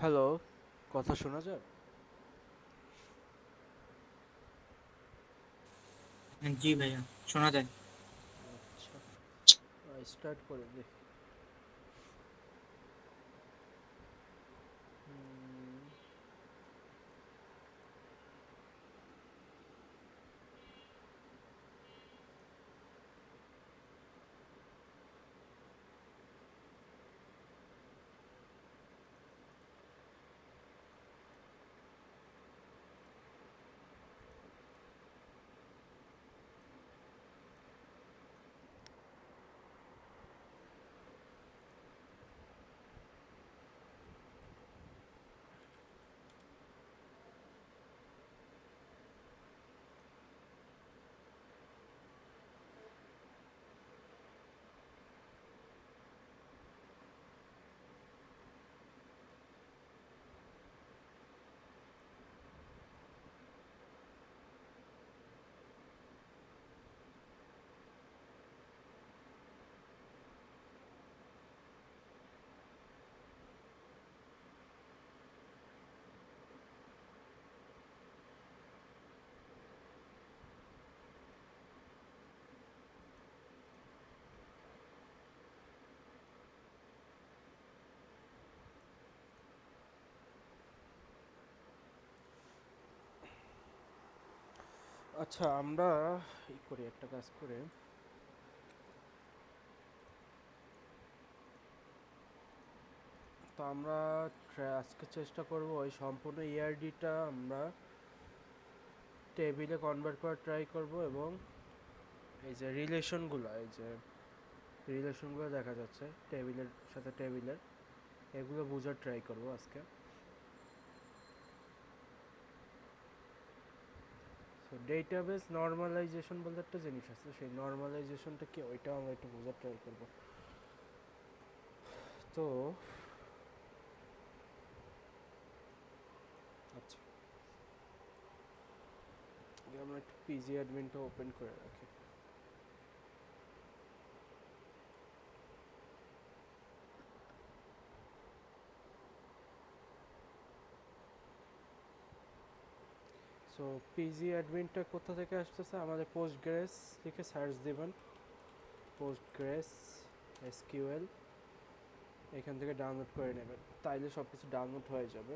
Hello, কথা শোনা যায়? জি ভাইয়া, শোনা যায়। আচ্ছা, স্টার্ট করে দে। হুম, আচ্ছা, আমরা করি একটা কাজ করে। তো আমরা আজকে চেষ্টা করব ওই সম্পূর্ণ ইআরডিটা আমরা টেবিলে কনভার্ট করার ট্রাই করব, এবং এই যে রিলেশনগুলো দেখা যাচ্ছে টেবিলের সাথে টেবিলের, এগুলো বোঝার ট্রাই করব আজকে। তো ডেটাবেস নর্মালাইজেশন বলতে একটা জিনিস আছে, সেই নর্মালাইজেশনটা কি ওইটা আমরা একটু বোঝার ট্রাই করব। তো আচ্ছা, আমরা একটু পিজি অ্যাডমিনটা ওপেন করে রাখি। সো পিজি অ্যাডমিনটা কোথা থেকে আসতেছে? আমাদের পোস্টগ্রেস লিখে সার্চ দিবেন, পোস্টগ্রেস এসকিউএল, এখান থেকে ডাউনলোড করে নেবেন, তাইলে সব কিছু ডাউনলোড হয়ে যাবে।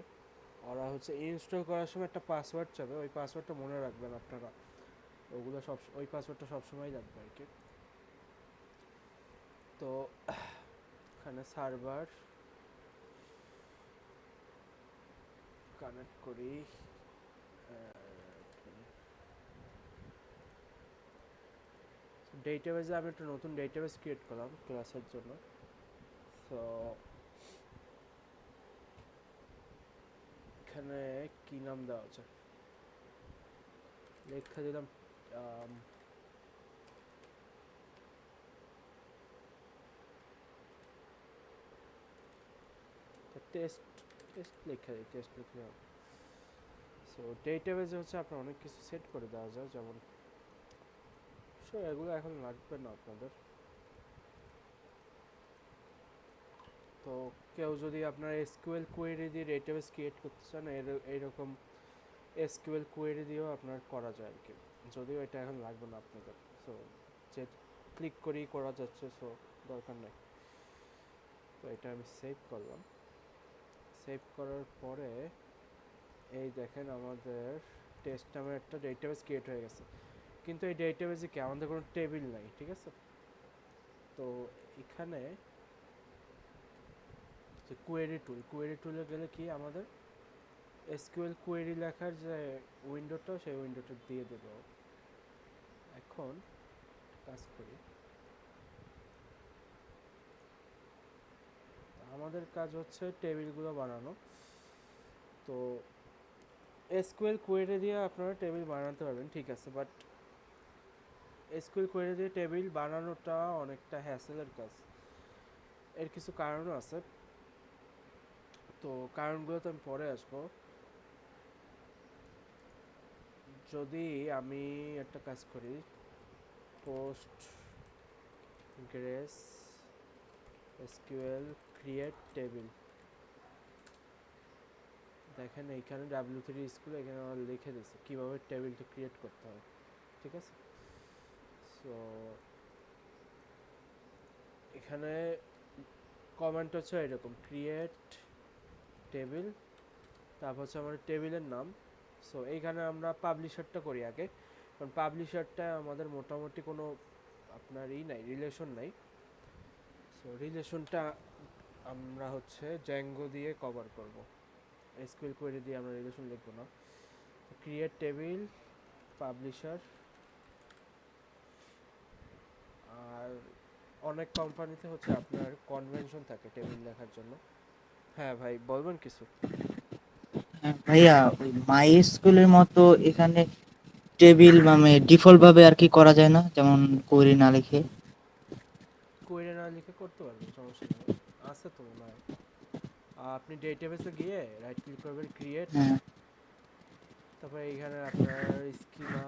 ওরা হচ্ছে ইনস্টল করার সময় একটা পাসওয়ার্ড চাবে, ওই পাসওয়ার্ডটা মনে রাখবেন আপনারা, ওই পাসওয়ার্ডটা সবসময় লাগবে আর কি। তো এখানে সার্ভার কানেক্ট করি। ডেটাবেজে আমি একটা নতুন ডেটাবেস ক্রিয়েট করলাম ক্লাসের জন্য। সো এখানে কি নাম দেওয়া আছে, লেখা দিলাম টেস্ট, টেস্ট লিখলে হবে। সো ডেটাবেজে হচ্ছে আপনার অনেক কিছু সেট করে দেওয়া যায়, যেমন এগুলো এখন লাগবে না আপনাদের। তো কেউ যদি আপনার এসকিউএল কোয়েরি দিয়ে ডেটাবেস ক্রিয়েট করতে চান, এইরকম এসকিউএল কোয়েরি দিয়েও আপনার করা যায় আর কি, যদিও এটা এখন লাগবে না আপনাদের। সো যে ক্লিক করেই করা যাচ্ছে, সো দরকার নেই। তো এটা আমি সেভ করলাম। সেভ করার পরে এই দেখেন আমাদের টেস্ট নামের একটা ডেটাবেস ক্রিয়েট হয়ে গেছে, কিন্তু এই ডেটাবেসে কি আমাদের কোনো টেবিল নাই, ঠিক আছে? তো এখানে যে কোয়েরি টুলে গেলে কি আমাদের এসকিউএল কোয়েরি লেখার যে উইন্ডোটা, সেই উইন্ডোটা দিয়ে দেবো। এখন কাজ করি, আমাদের কাজ হচ্ছে টেবিলগুলো বানানো। তো এসকিউএল কোয়েরি দিয়ে আপনারা টেবিল বানাতে পারবেন, ঠিক আছে, বাট এসকিউএল কোয়েরি দিয়ে টেবিল বানানোটা অনেকটা হ্যাসেলের কাজ। এর কিছু কারণও আছে, তো কারণগুলো তো আমি পরে আসবো। যদি আমি একটা কাজ করি, post grace SQL create table, দেখেন এইখানে W3 স্কুল এখানে আমার লিখে দিয়েছে কীভাবে টেবিলটা ক্রিয়েট করতে হয়, ঠিক আছে। সো এখানে কমেন্ট হচ্ছে এরকম ক্রিয়েট টেবিল, তারপর হচ্ছে আমার টেবিলের নাম। সো এইখানে আমরা পাবলিশারটা করি আগে, কারণ পাবলিশারটা আমাদের মোটামুটি কোনো আপনার নাই, রিলেশন নাই। সো রিলেশনটা আমরা হচ্ছে জ্যাঙ্গো দিয়ে কভার করব, এসকিউএল কোয়েরি দিয়ে আমরা রিলেশন লিখব না। Create table publisher. আর অনেক কোম্পানিতে হচ্ছে আপনার কনভেনশন থাকে টেবিল লেখার জন্য। হ্যাঁ ভাই বলবেন কিছু? হ্যাঁ ভাইয়া, ওই মাই স্কুলের মতো এখানে টেবিল মানে ডিফল্ট ভাবে আর কি করা যায় না, যেমন কোয়েরি না লিখে? কোয়েরি না লিখে করতে পারবেন, সমস্যা নেই, আছে তো মনে হয়। আপনি ডেটাবেসে গিয়ে রাইট ক্লিক করবেন ক্রিয়েট, হ্যাঁ। তারপরে এইখানে আপনার স্কিমা,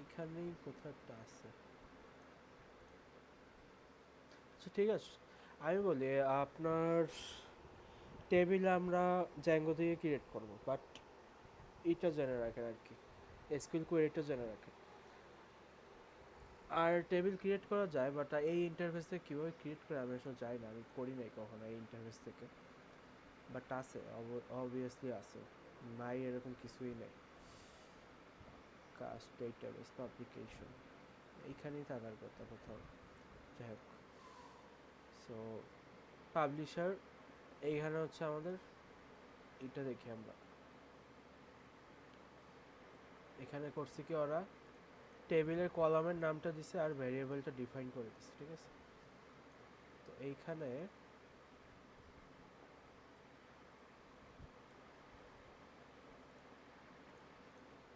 এখানেই কোথাও একটা আছে। আচ্ছা ঠিক আছে, আমি বলি আপনার টেবিল আমরা জ্যাঙ্গো দিয়ে ক্রিয়েট করব, বাট এটা জেনে রাখেন আর কি, এসকিউএল কোয়েরিটা জেনে রাখেন। আর টেবিল ক্রিয়েট করা যায়, বাট এই ইন্টারফেস থেকে কীভাবে ক্রিয়েট করে আমি আসলে যাই না, আমি করি নাই কখনো এই ইন্টারফেস থেকে। বাট আছে, অবভিয়াসলি আছে, নাই এরকম কিছুই নেই। কাস্ট ডেটাবেস পাবলিকেশন এইখানেই থাকার কথা কোথাও, যাই হোক। সো পাবলিশার এইখানে হচ্ছে আমাদের, এটা দেখি আমরা এখানে করছি কি, ওরা টেবিলের কলামের নামটা দিছে আর ভ্যারিয়েবলটা ডিফাইন করে দিছে, ঠিক আছে। তো এইখানে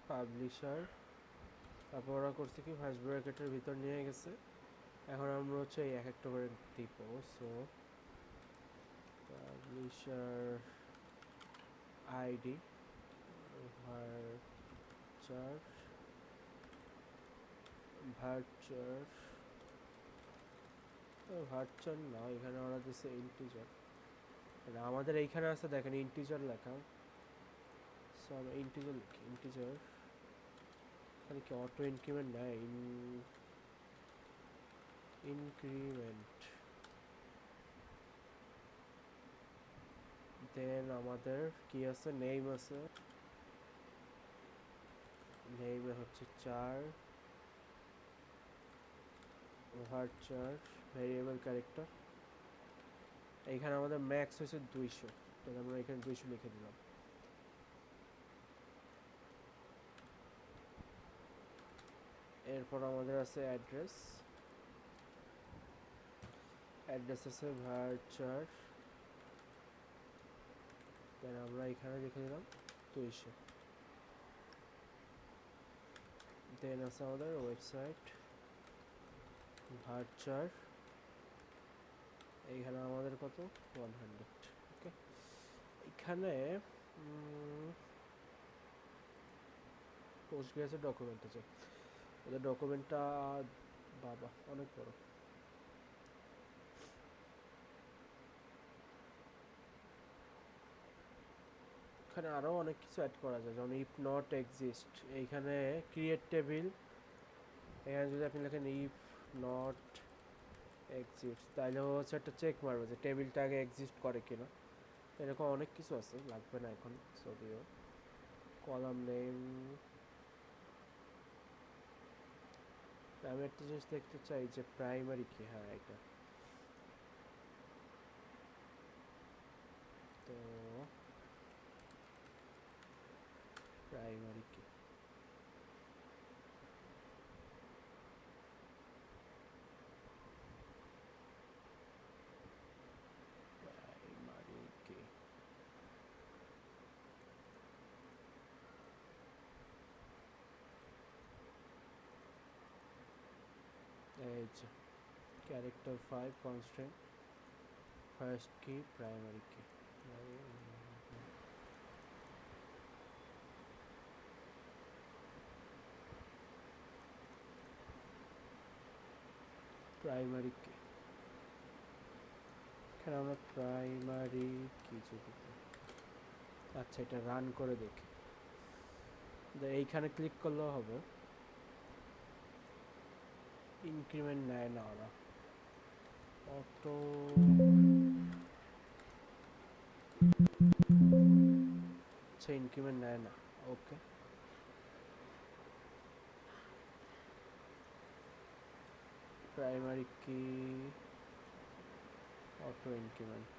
পাবলিশার, তারপর ওরা করছে কি ফার্স্ট ব্র্যাকেটের ভিতর নিয়ে গেছে। এখন আমরা হচ্ছে এই এক একটা করে দিব। সো পাবলিশার আইডি ভার্চার, ভার্চার ভার্চার না, এখানে ওরা দিছে ইন্টিজার, আমাদের এইখানে আছে দেখেন ইন্টিজার লেখা। সো আমরা ইন্টিজার লিখি, ইন্টিজার এখানে কি অটো ইনক্রিমেন্ট নেয়, ইনক্রিমেন্ট। দেন আমাদের কি আছে, নেম আছে, নেমে হচ্ছে 4, ভার্চার ভেরিয়েবল ক্যারেক্টার। এইখানে আমাদের ম্যাক্স হচ্ছে 200, তাহলে আমরা এখানে 200 লিখে দিলাম। এরপর আমাদের আছে অ্যাড্রেস, অ্যাড্রেস আছে ভার্চার, দেন আমরা এখানে লিখে দিলাম 200। দেন আছে আমাদের ওয়েবসাইট ভার্চার, এইখানে আমাদের কত 100। ওকে, এখানে পোস্টগ্রেসের ডকুমেন্ট আছে, ওদের ডকুমেন্টটা বাবা অনেক বড়। এখানে আরও অনেক কিছু অ্যাড করা যায়, যেমন ইফ নট এক্সিস্ট, এইখানে ক্রিয়েট টেবিল, এখানে যদি আপনি লেখেন ইফ নট এক্সিস্ট, তাহলে হচ্ছে একটা চেক মারবে যে টেবিলটা আগে এক্সিস্ট করে কিনা। এরকম অনেক কিছু আছে, লাগবে না এখন যদিও। কলাম নেম, আমি একটা জিনিস দেখতে চাই যে প্রাইমারি কি, হ্যাঁ এটা তো প্রাইমারি কি, প্রাইমারি কি, এই যে ক্যারেক্টার 5 কনস্ট্যান্ট ফার্স্ট কি প্রাইমারি কি। প্রাইমারি কি, এখানে আমরা প্রাইমারি কি যদি, আচ্ছা এটা রান করে দেখি, এইখানে ক্লিক করলেও হবে। ইনক্রিমেন্ট নেয় না ওরা, অটো আচ্ছা ইনক্রিমেন্ট নেয় না, ওকে। প্রাইমারি কি অটো ইনক্রিমেন্ট,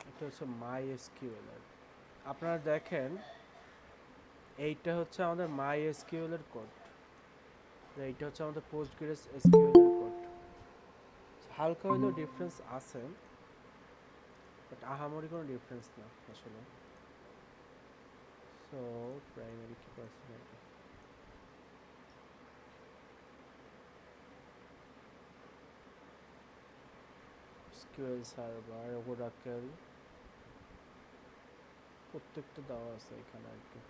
এটা হচ্ছে মাই এসকিউএল এর। আপনারা দেখেন এইটা হচ্ছে আমাদের মাই এসকিউএল এর কোড, এইটা হচ্ছে আমাদের পোস্টগ্রেস এসকিউএল এর কোড। হালকা হলেও ডিফারেন্স আছে, বাট আহামরি কোনো ডিফারেন্স না আসলে। সো প্রাইমারি কি পার্সোনাল, এসকিউএল সার্ভার, ওরাকেল, প্রত্যেকটা দেওয়া আছে এখানে আর কি।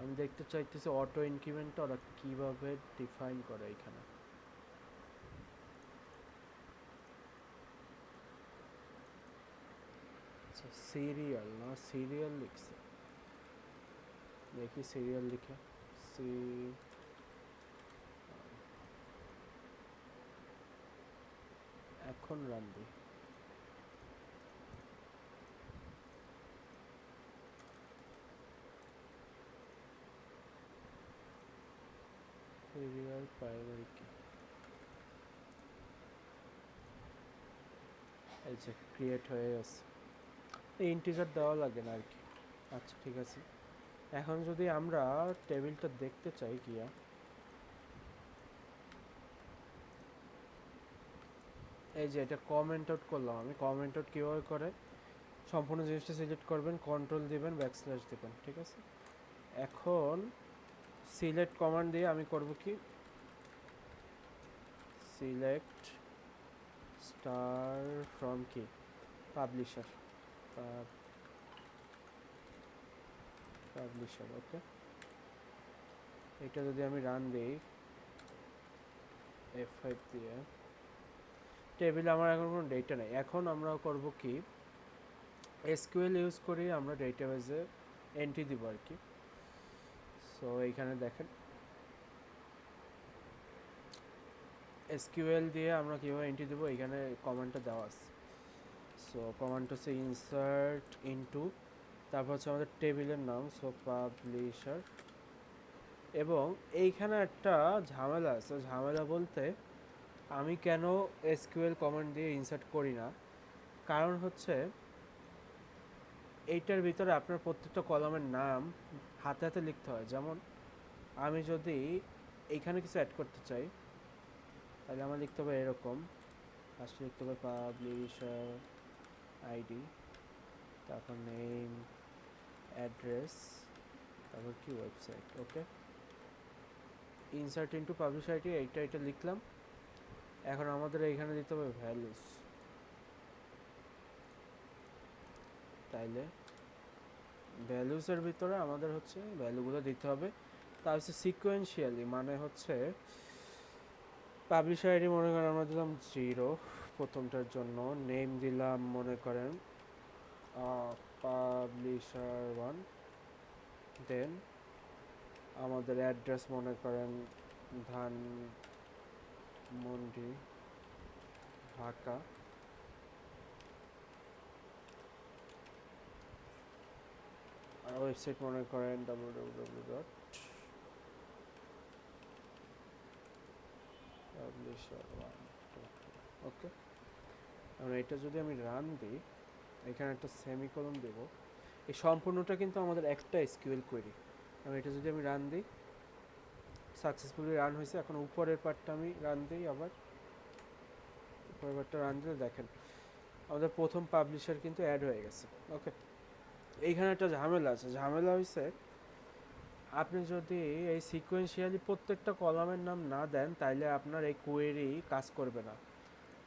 আমি দেখতে চাইতেছি অটো ইনক্রিমেন্টটা ওরা কিভাবে ডিফাইন করে এখানে। আচ্ছা সিরিয়াল না, সিরিয়াল লিখছে, দেখি সিরিয়াল লিখে। সি এখন রান দিই, সিরিয়াল প্রাইমারি কি, এই যে ক্রিয়েট হয়ে গেছে, ইন্টিজার দেওয়া লাগে না আর কি। আচ্ছা ঠিক আছে, এখন যদি আমরা টেবিলটা দেখতে চাই গিয়া, এই যে এটা কমেন্ট আউট করলাম আমি। কমেন্ট আউট কীভাবে করে, সম্পূর্ণ জিনিসটা সিলেক্ট করবেন, কন্ট্রোল দিবেন, ব্যাকস্ল্যাশ দিবেন, ঠিক আছে। এখন সিলেক্ট কমান্ড দিয়ে আমি করব কি, সিলেক্ট স্টার ফ্রম কি, পাবলিশার, পাবলিশার, ওকে। এটা যদি আমি রান দিই F5 দিয়ে, টেবিলে আমার এখন কোনো ডেটা নেই। এখন আমরা করব কি, এসকিউএল ইউজ করি আমরা ডেটাবেজে এন্ট্রি দিব আর কি। সো এইখানে দেখেন এসকিউএল দিয়ে আমরা কীভাবে এন্ট্রি দেবো, এইখানে কমান্ডটা দেওয়া আছে। সো কমান্ড হচ্ছে ইনসার্ট ইনটু, তারপর হচ্ছে আমাদের টেবিলের নাম, সো পাবলিশার। এবং এইখানে একটা ঝামেলা আছে, ঝামেলা বলতে আমি কেন এসকিউএল কমান্ড দিয়ে ইনসার্ট করি না, কারণ হচ্ছে এইটার ভিতরে আপনার প্রত্যেকটা কলামের নাম হাতে হাতে লিখতে হয়। যেমন আমি যদি এইখানে কিছু অ্যাড করতে চাই, তাহলে আমার লিখতে হবে এরকম, ফার্স্টে লিখতে হবে পাবলিশার আইডি, তারপর নেম, অ্যাড্রেস, তারপর কি ওয়েবসাইট, ওকে। ইনসার্ট ইনটু পাবলিশার আইডি, এটা লিখলাম। এখন আমাদের এইখানে দিতে হবে ভ্যালুস, তাইলে ভ্যালুসের ভিতরে আমাদের হচ্ছে ভ্যালুগুলো দিতে হবে। তা হচ্ছে সিকোয়েন্সিয়ালি, মানে হচ্ছে পাবলিশার আইডি মনে করেন আমরা দিলাম 0 প্রথমটার জন্য, নেম দিলাম মনে করেন পাবলিশার 1, দেন আমাদের অ্যাড্রেস মনে করেন ধানমন্ডি, ঢাকা, আর ওয়েবসাইট মনে করেন www.publisher1, ওকে। এখন এটা যদি আমি রান দিই, এখানে একটা সেমিকোলন দেব, এই সম্পূর্ণটা কিন্তু আমাদের একটা এসকিউএল কোয়েরি। এটা যদি আমি রান দিই, সাকসেসফুলি রান হয়েছে। এখন উপরের পার্টটা আমি রান দিই আবার, উপরের পার্টটা রান দিলে দেখেন আমাদের প্রথম পাবলিশার কিন্তু অ্যাড হয়ে গেছে। ওকে, এইখানে একটা ঝামেলা আছে। ঝামেলা হয়েছে আপনি যদি এই সিকোয়েন্সিয়ালি প্রত্যেকটা কলামের নাম না দেন তাইলে আপনার এই কোয়েরি কাজ করবে না।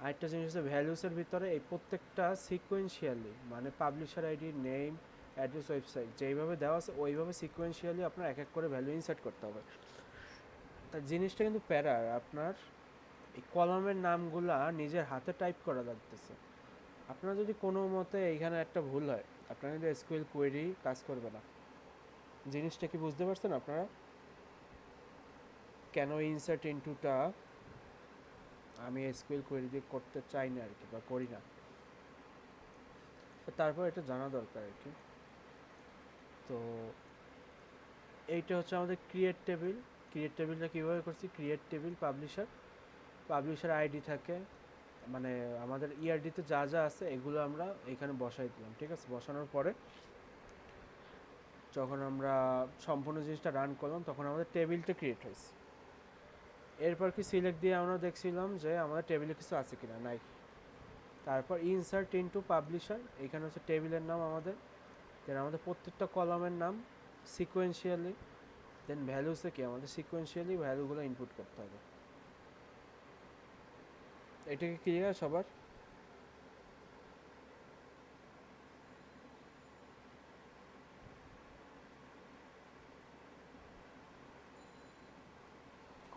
আরেকটা জিনিস হচ্ছে ভ্যালুসের ভিতরে এই প্রত্যেকটা সিকোয়েন্সিয়ালি, মানে publisher ID, name, address, website যেইভাবে দেওয়া আছে ওইভাবে সিকোয়েন্সিয়ালি আপনার এক এক করে ভ্যালু ইনসার্ট করতে হবে। তা জিনিসটা কিন্তু প্যারার, আপনার এই কলামের নামগুলা নিজের হাতে টাইপ করা লাগতেছে। আপনার যদি কোনো মতে এইখানে একটা ভুল হয় আপনার কিন্তু এসকিউএল কোয়েরি কাজ করবে না। জিনিসটা কি বুঝতে পারছেন আপনারা? কেন ইনসার্ট ইনটুটা আমি এসকিউএল কোয়েরি দিয়ে করতে চাই না আর কি, বা করি না। তারপর এটা জানা দরকার আর কি। তো এইটা হচ্ছে আমাদের ক্রিয়েট টেবিল। ক্রিয়েট টেবিলটা কীভাবে করছি, create table publisher, publisher ID থাকে, মানে আমাদের ইআরডিতে যা যা আছে এগুলো আমরা এখানে বসাই দিলাম। ঠিক আছে, বসানোর পরে যখন আমরা সম্পূর্ণ জিনিসটা রান করলাম তখন আমাদের টেবিলটা ক্রিয়েট হয়েছে। এরপর কি সিলেক্ট দিয়ে আমরা দেখছিলাম যে আমাদের টেবিলে কিছু আছে কিনা, নাই। তারপর ইনসার্ট ইনটু পাবলিশার, এখানে হচ্ছে টেবিলের নাম আমাদের, দেন আমাদের প্রত্যেকটা কলামের নাম সিকোয়েন্সিয়ালি, দেন ভ্যালুসে কি আমাদের সিকোয়েন্সিয়ালি ভ্যালুগুলো ইনপুট করতে হবে। এটা কি ক্লিয়ার সবার?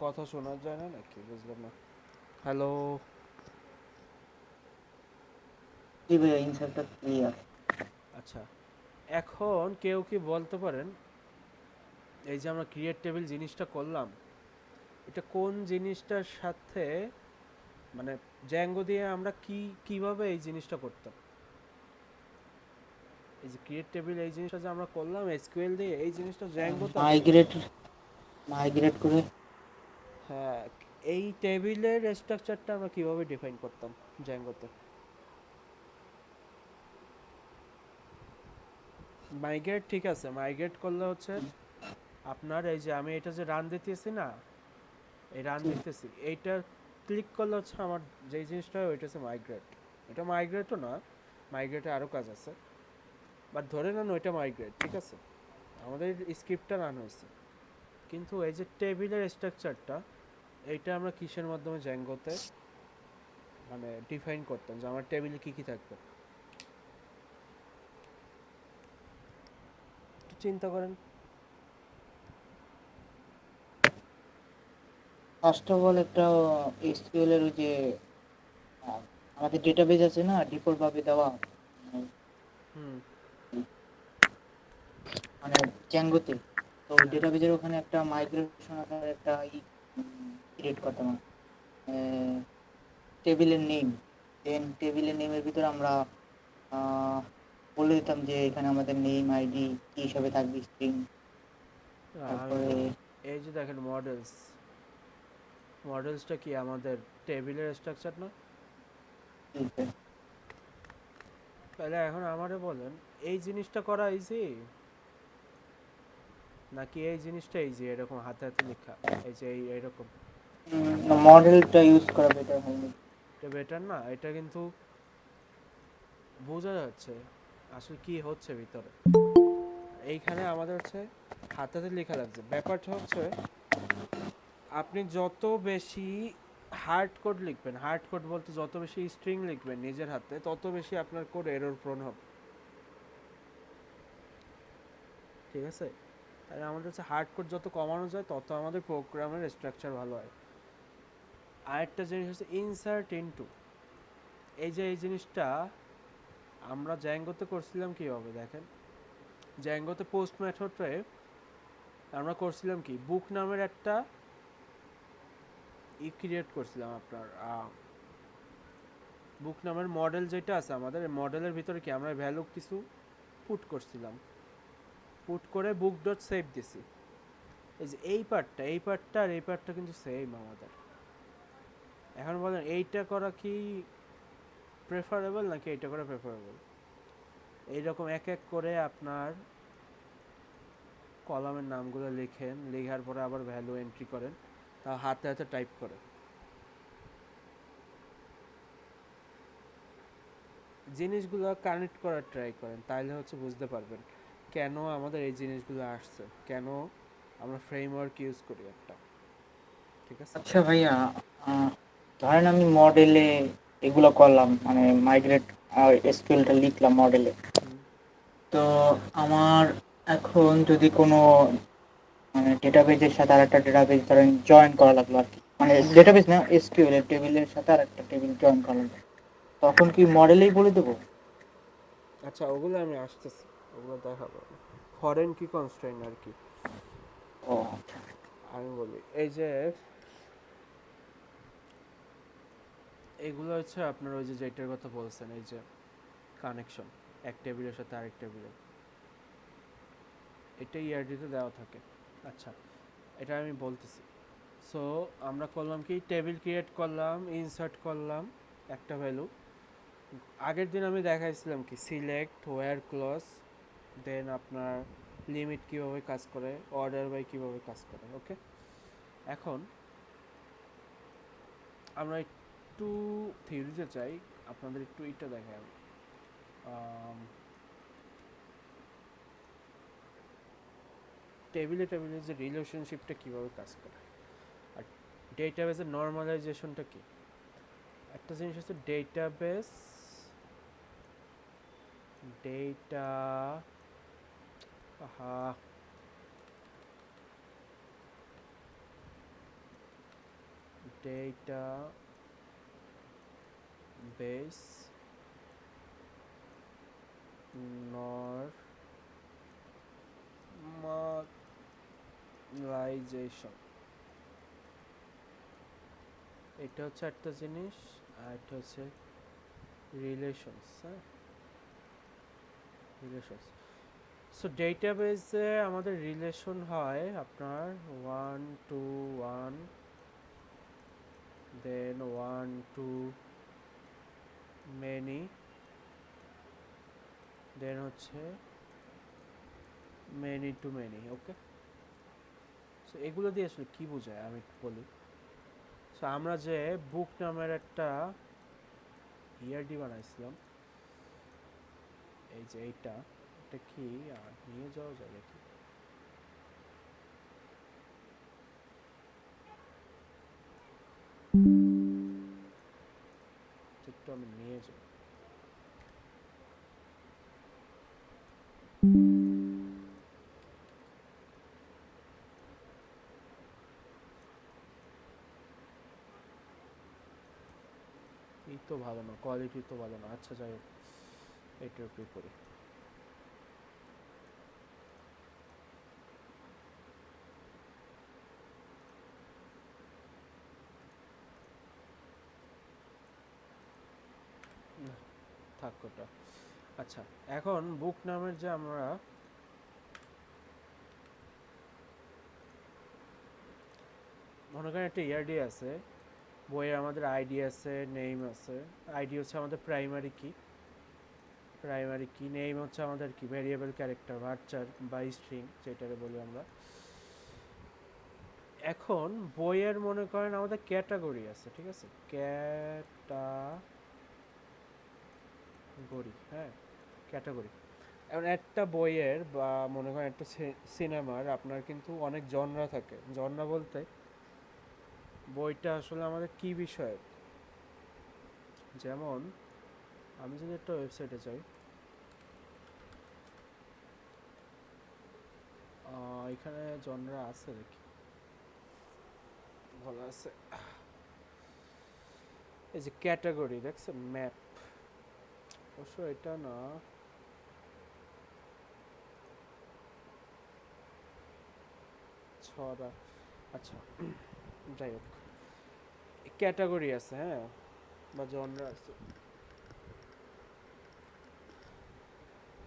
কথা শোনা যায় না নাকি, বুঝলাম না। হ্যালো? জি ভাইয়া, ইনসার্টটা ক্লিয়ার। আচ্ছা, এখন কেউ কি বলতে পারেন এই যে আমরা ক্রিয়েট টেবিল জিনিসটা করলাম এটা কোন জিনিসটার সাথে, মানে জ্যাঙ্গো দিয়ে আমরা কিভাবে এই জিনিসটা করতাম? এই যে ক্রিয়েট টেবিল এই জিনিসটা যে আমরা করলাম এসকিউএল দিয়ে, এই জিনিসটা জ্যাঙ্গোতে আমরা মাইগ্রেট করতাম। মাইগ্রেট করে। হ্যাঁ, এই টেবিলের স্ট্রাকচারটা আমরা কিভাবে ডিফাইন করতাম জ্যাঙ্গোতে? মাইগ্রেট, ঠিক আছে, মাইগ্রেট করলে হচ্ছে আপনার এই যে আমি এটা যে রান দিতেছি না, এই রান দিতেছি এইটা ক্লিক করলে হচ্ছে আমার যেই জিনিসটা হয় ওইটা হচ্ছে মাইগ্রেট। এটা মাইগ্রেটও না, মাইগ্রেটে আরও কাজ আছে, বাট ধরে নেন ওইটা মাইগ্রেট। ঠিক আছে, আমাদের স্ক্রিপ্টটা রান হয়েছে, কিন্তু এই যে টেবিলের স্ট্রাকচারটা এইটা আমরা কিসের মাধ্যমে জ্যাঙ্গোতে মানে ডিফাইন করতাম যে আমার টেবিলে কী কী থাকবে? একটু চিন্তা করেন। ফার্স্ট অফ অল একটা এসকিউএল এর ওই যে আহ, আমাদের ডেটাবেজ আছে না, ডিফল্ট ভাবে দেওয়া, হুম। মানে জ্যাঙ্গোতে। তো ওই হ্যাঁ। ডেটাবেজের ওখানে একটা মাইগ্রেশন আকারে একটা ক্রিয়েট করতাম, টেবিলের নেম। দেন টেবিলের নেমের ভিতরে আমরা আহ, বলে দিতাম যে এখানে আমাদের নেম আইডি কি হিসাবে থাকবে, স্ট্রিং। আমি তারপরে এই যে দেখেন মডেলস, মডেলসটা কি আমাদের টেবিলের স্ট্রাকচার না? তাহলে এখন আমারে বলেন এই জিনিসটা করা ইজি নাকি এই জিনিসটা ইজি, এরকম হাতে হাতে লেখা, এই যে এইরকম? মডেলটা ইউজ করা বেটার হয়নি। এটা বেটার না? এটা কিন্তু বোঝা যাচ্ছে আসলে কি হচ্ছে ভিতরে। এইখানে আমাদের হচ্ছে হাতে হাতে লেখা লাগছে। ব্যাপারটা হচ্ছে আপনি যত বেশি হার্ড কোড লিখবেন, হার্ড কোড বলতে যত বেশি স্ট্রিং লিখবেন নিজের হাতে, তত বেশি আপনার কোড এরর প্রোন হবে। ঠিক আছে, তাহলে আমাদের হচ্ছে হার্ড কোড যত কমানো যায় তত আমাদের প্রোগ্রামের স্ট্রাকচার ভালো হয়। আরেকটা জিনিস হচ্ছে ইনসার্ট ইনটু, এই যে এই জিনিসটা আমরা জ্যাঙ্গোতে করছিলাম কীভাবে দেখেন। জ্যাঙ্গোতে পোস্ট মেথডে আমরা করছিলাম কি, বুক নামের একটা ক্রিয়েট করছিলাম আপনার বুক নামের মডেল যেটা আছে আমাদের, মডেলের ভিতরে কি আমরা ভ্যালু কিছু পুট করছিলাম, পুট করে বুক ডট সেভ দিছি। এই যে এই পার্টটা আর এই পার্টটা কিন্তু সেম আমাদের। এখন বলেন এইটা করা কি প্রেফারেবল নাকি এইটা করা প্রেফারেবল? এইরকম এক এক করে আপনার কলামের নামগুলো লিখেন, লেখার পরে আবার ভ্যালু এন্ট্রি করেন, তা হাতে হাতে টাইপ করেন। জিনিসগুলো কানেক্ট করার ট্রাই করেন, তাইলে হচ্ছে বুঝতে পারবেন কেন আমাদের এই জিনিসগুলো আসছে, কেন আমরা ফ্রেমওয়ার্ক ইউজ করি একটা। ঠিক আছে? আচ্ছা ভাইয়া, আহ, ধরেন আমি মডেলে এগুলো করলাম, মানে মাইগ্রেট এসকিউএলটা লিখলাম মডেলে। হুম। তো আমার এখন যদি কোনো মানে ডেটাবেজের সাথে আরেকটা ডেটাবেজ ধরেন জয়েন করা লাগলো আর কি, মানে ডেটাবেজ না, এসকিউএল এর টেবিলের সাথে আরেকটা টেবিল জয়েন করা লাগলো, তখন কি মডেলেই বলে দেবো? আচ্ছা, ওগুলো আমি আসতেছি, ওগুলো দেখাবো। ফরেন কি কনস্ট্রেইন আর কি ও আচ্ছা। আমি বলি, এই যে এগুলো হচ্ছে আপনার ওই যে যেটার কথা বলছেন, এই যে কানেকশন এক টেবিলের সাথে আরেক টেবিলের, এটা ইআরডিতে দেওয়া থাকে। আচ্ছা, এটা আমি বলতেছি। সো আমরা করলাম কি, টেবিল ক্রিয়েট করলাম, ইনসার্ট করলাম একটা ভ্যালু। আগের দিন আমি দেখাইছিলাম কি সিলেক্ট ওয়্যার ক্লজ, দেন আপনার লিমিট কিভাবে কাজ করে, অর্ডার বাই কিভাবে কাজ করে। ওকে, এখন আমরা একটু থিওরিতে চাই, আপনাদের একটু এটা দেখাই আমি। টেবিলে টেবিলে যে রিলেশনশিপটা কিভাবে কাজ করে, আর ডেটাবেসের নর্মালাইজেশনটা কি। একটা জিনিস হচ্ছে ডেটাবেস, ডেটা, আহা, ডেটা বেস নর্মালাইজেশন, এটা হচ্ছে একটা জিনিস। আর এটা হচ্ছে রিলেশনস। হ্যাঁ, রিলেশনস। সো ডেটাবেসে আমাদের রিলেশন হয় আপনার 1 to 1, দেন 1 to many, দেন হচ্ছে many to many। Okay, so এগুলো দিয়ে আসলে কি বোঝায় আমি একটু বলি। সো আমরা যে বুক নামের একটা ইআরডি বানাইছিলাম, এই যে এইটা, এটা কি নিয়ে যাওয়া যায় নাকি, একটু আমি নিয়ে যাই। এই তো ভালো না, কোয়ালিটি তো ভালো না। আচ্ছা যাই হোক, এইটার উপরে করি। না, থাক ওটা। আচ্ছা, এখন বুক নামের যে আমরা মনে করেন একটা ইয়ারডি আছে, বইয়ের আমাদের আইডি আছে, নেম আছে। আইডি হচ্ছে আমাদের প্রাইমারি কি, প্রাইমারি কি, নেম হচ্ছে আমাদের কি ভেরিয়েবল ক্যারেক্টার, ভার্চার বা স্ট্রিং যেটাকে বলি আমরা। এখন বইয়ের মনে করেন আমাদের ক্যাটাগরি আছে, ঠিক আছে, ক্যাটাগরি, হ্যাঁ, ক্যাটাগরি। এখন একটা বইয়ের বা মনে করেন একটা সিনেমার আপনার কিন্তু অনেক জনরা থাকে। জনরা বলতে বইটা আসলে আমাদের কি বিষয়, যেমন আমি যদি একটা ওয়েবসাইটে যাই, এখানে জনরা আছে দেখি, ভালো আছে। এই যে ক্যাটাগরি দেখছেন, ম্যাপ, অবশ্য এটা না, ছড়া, আচ্ছা যাই হোক, ক্যাটাগরি আছে, হ্যাঁ, বা জনরা আছে।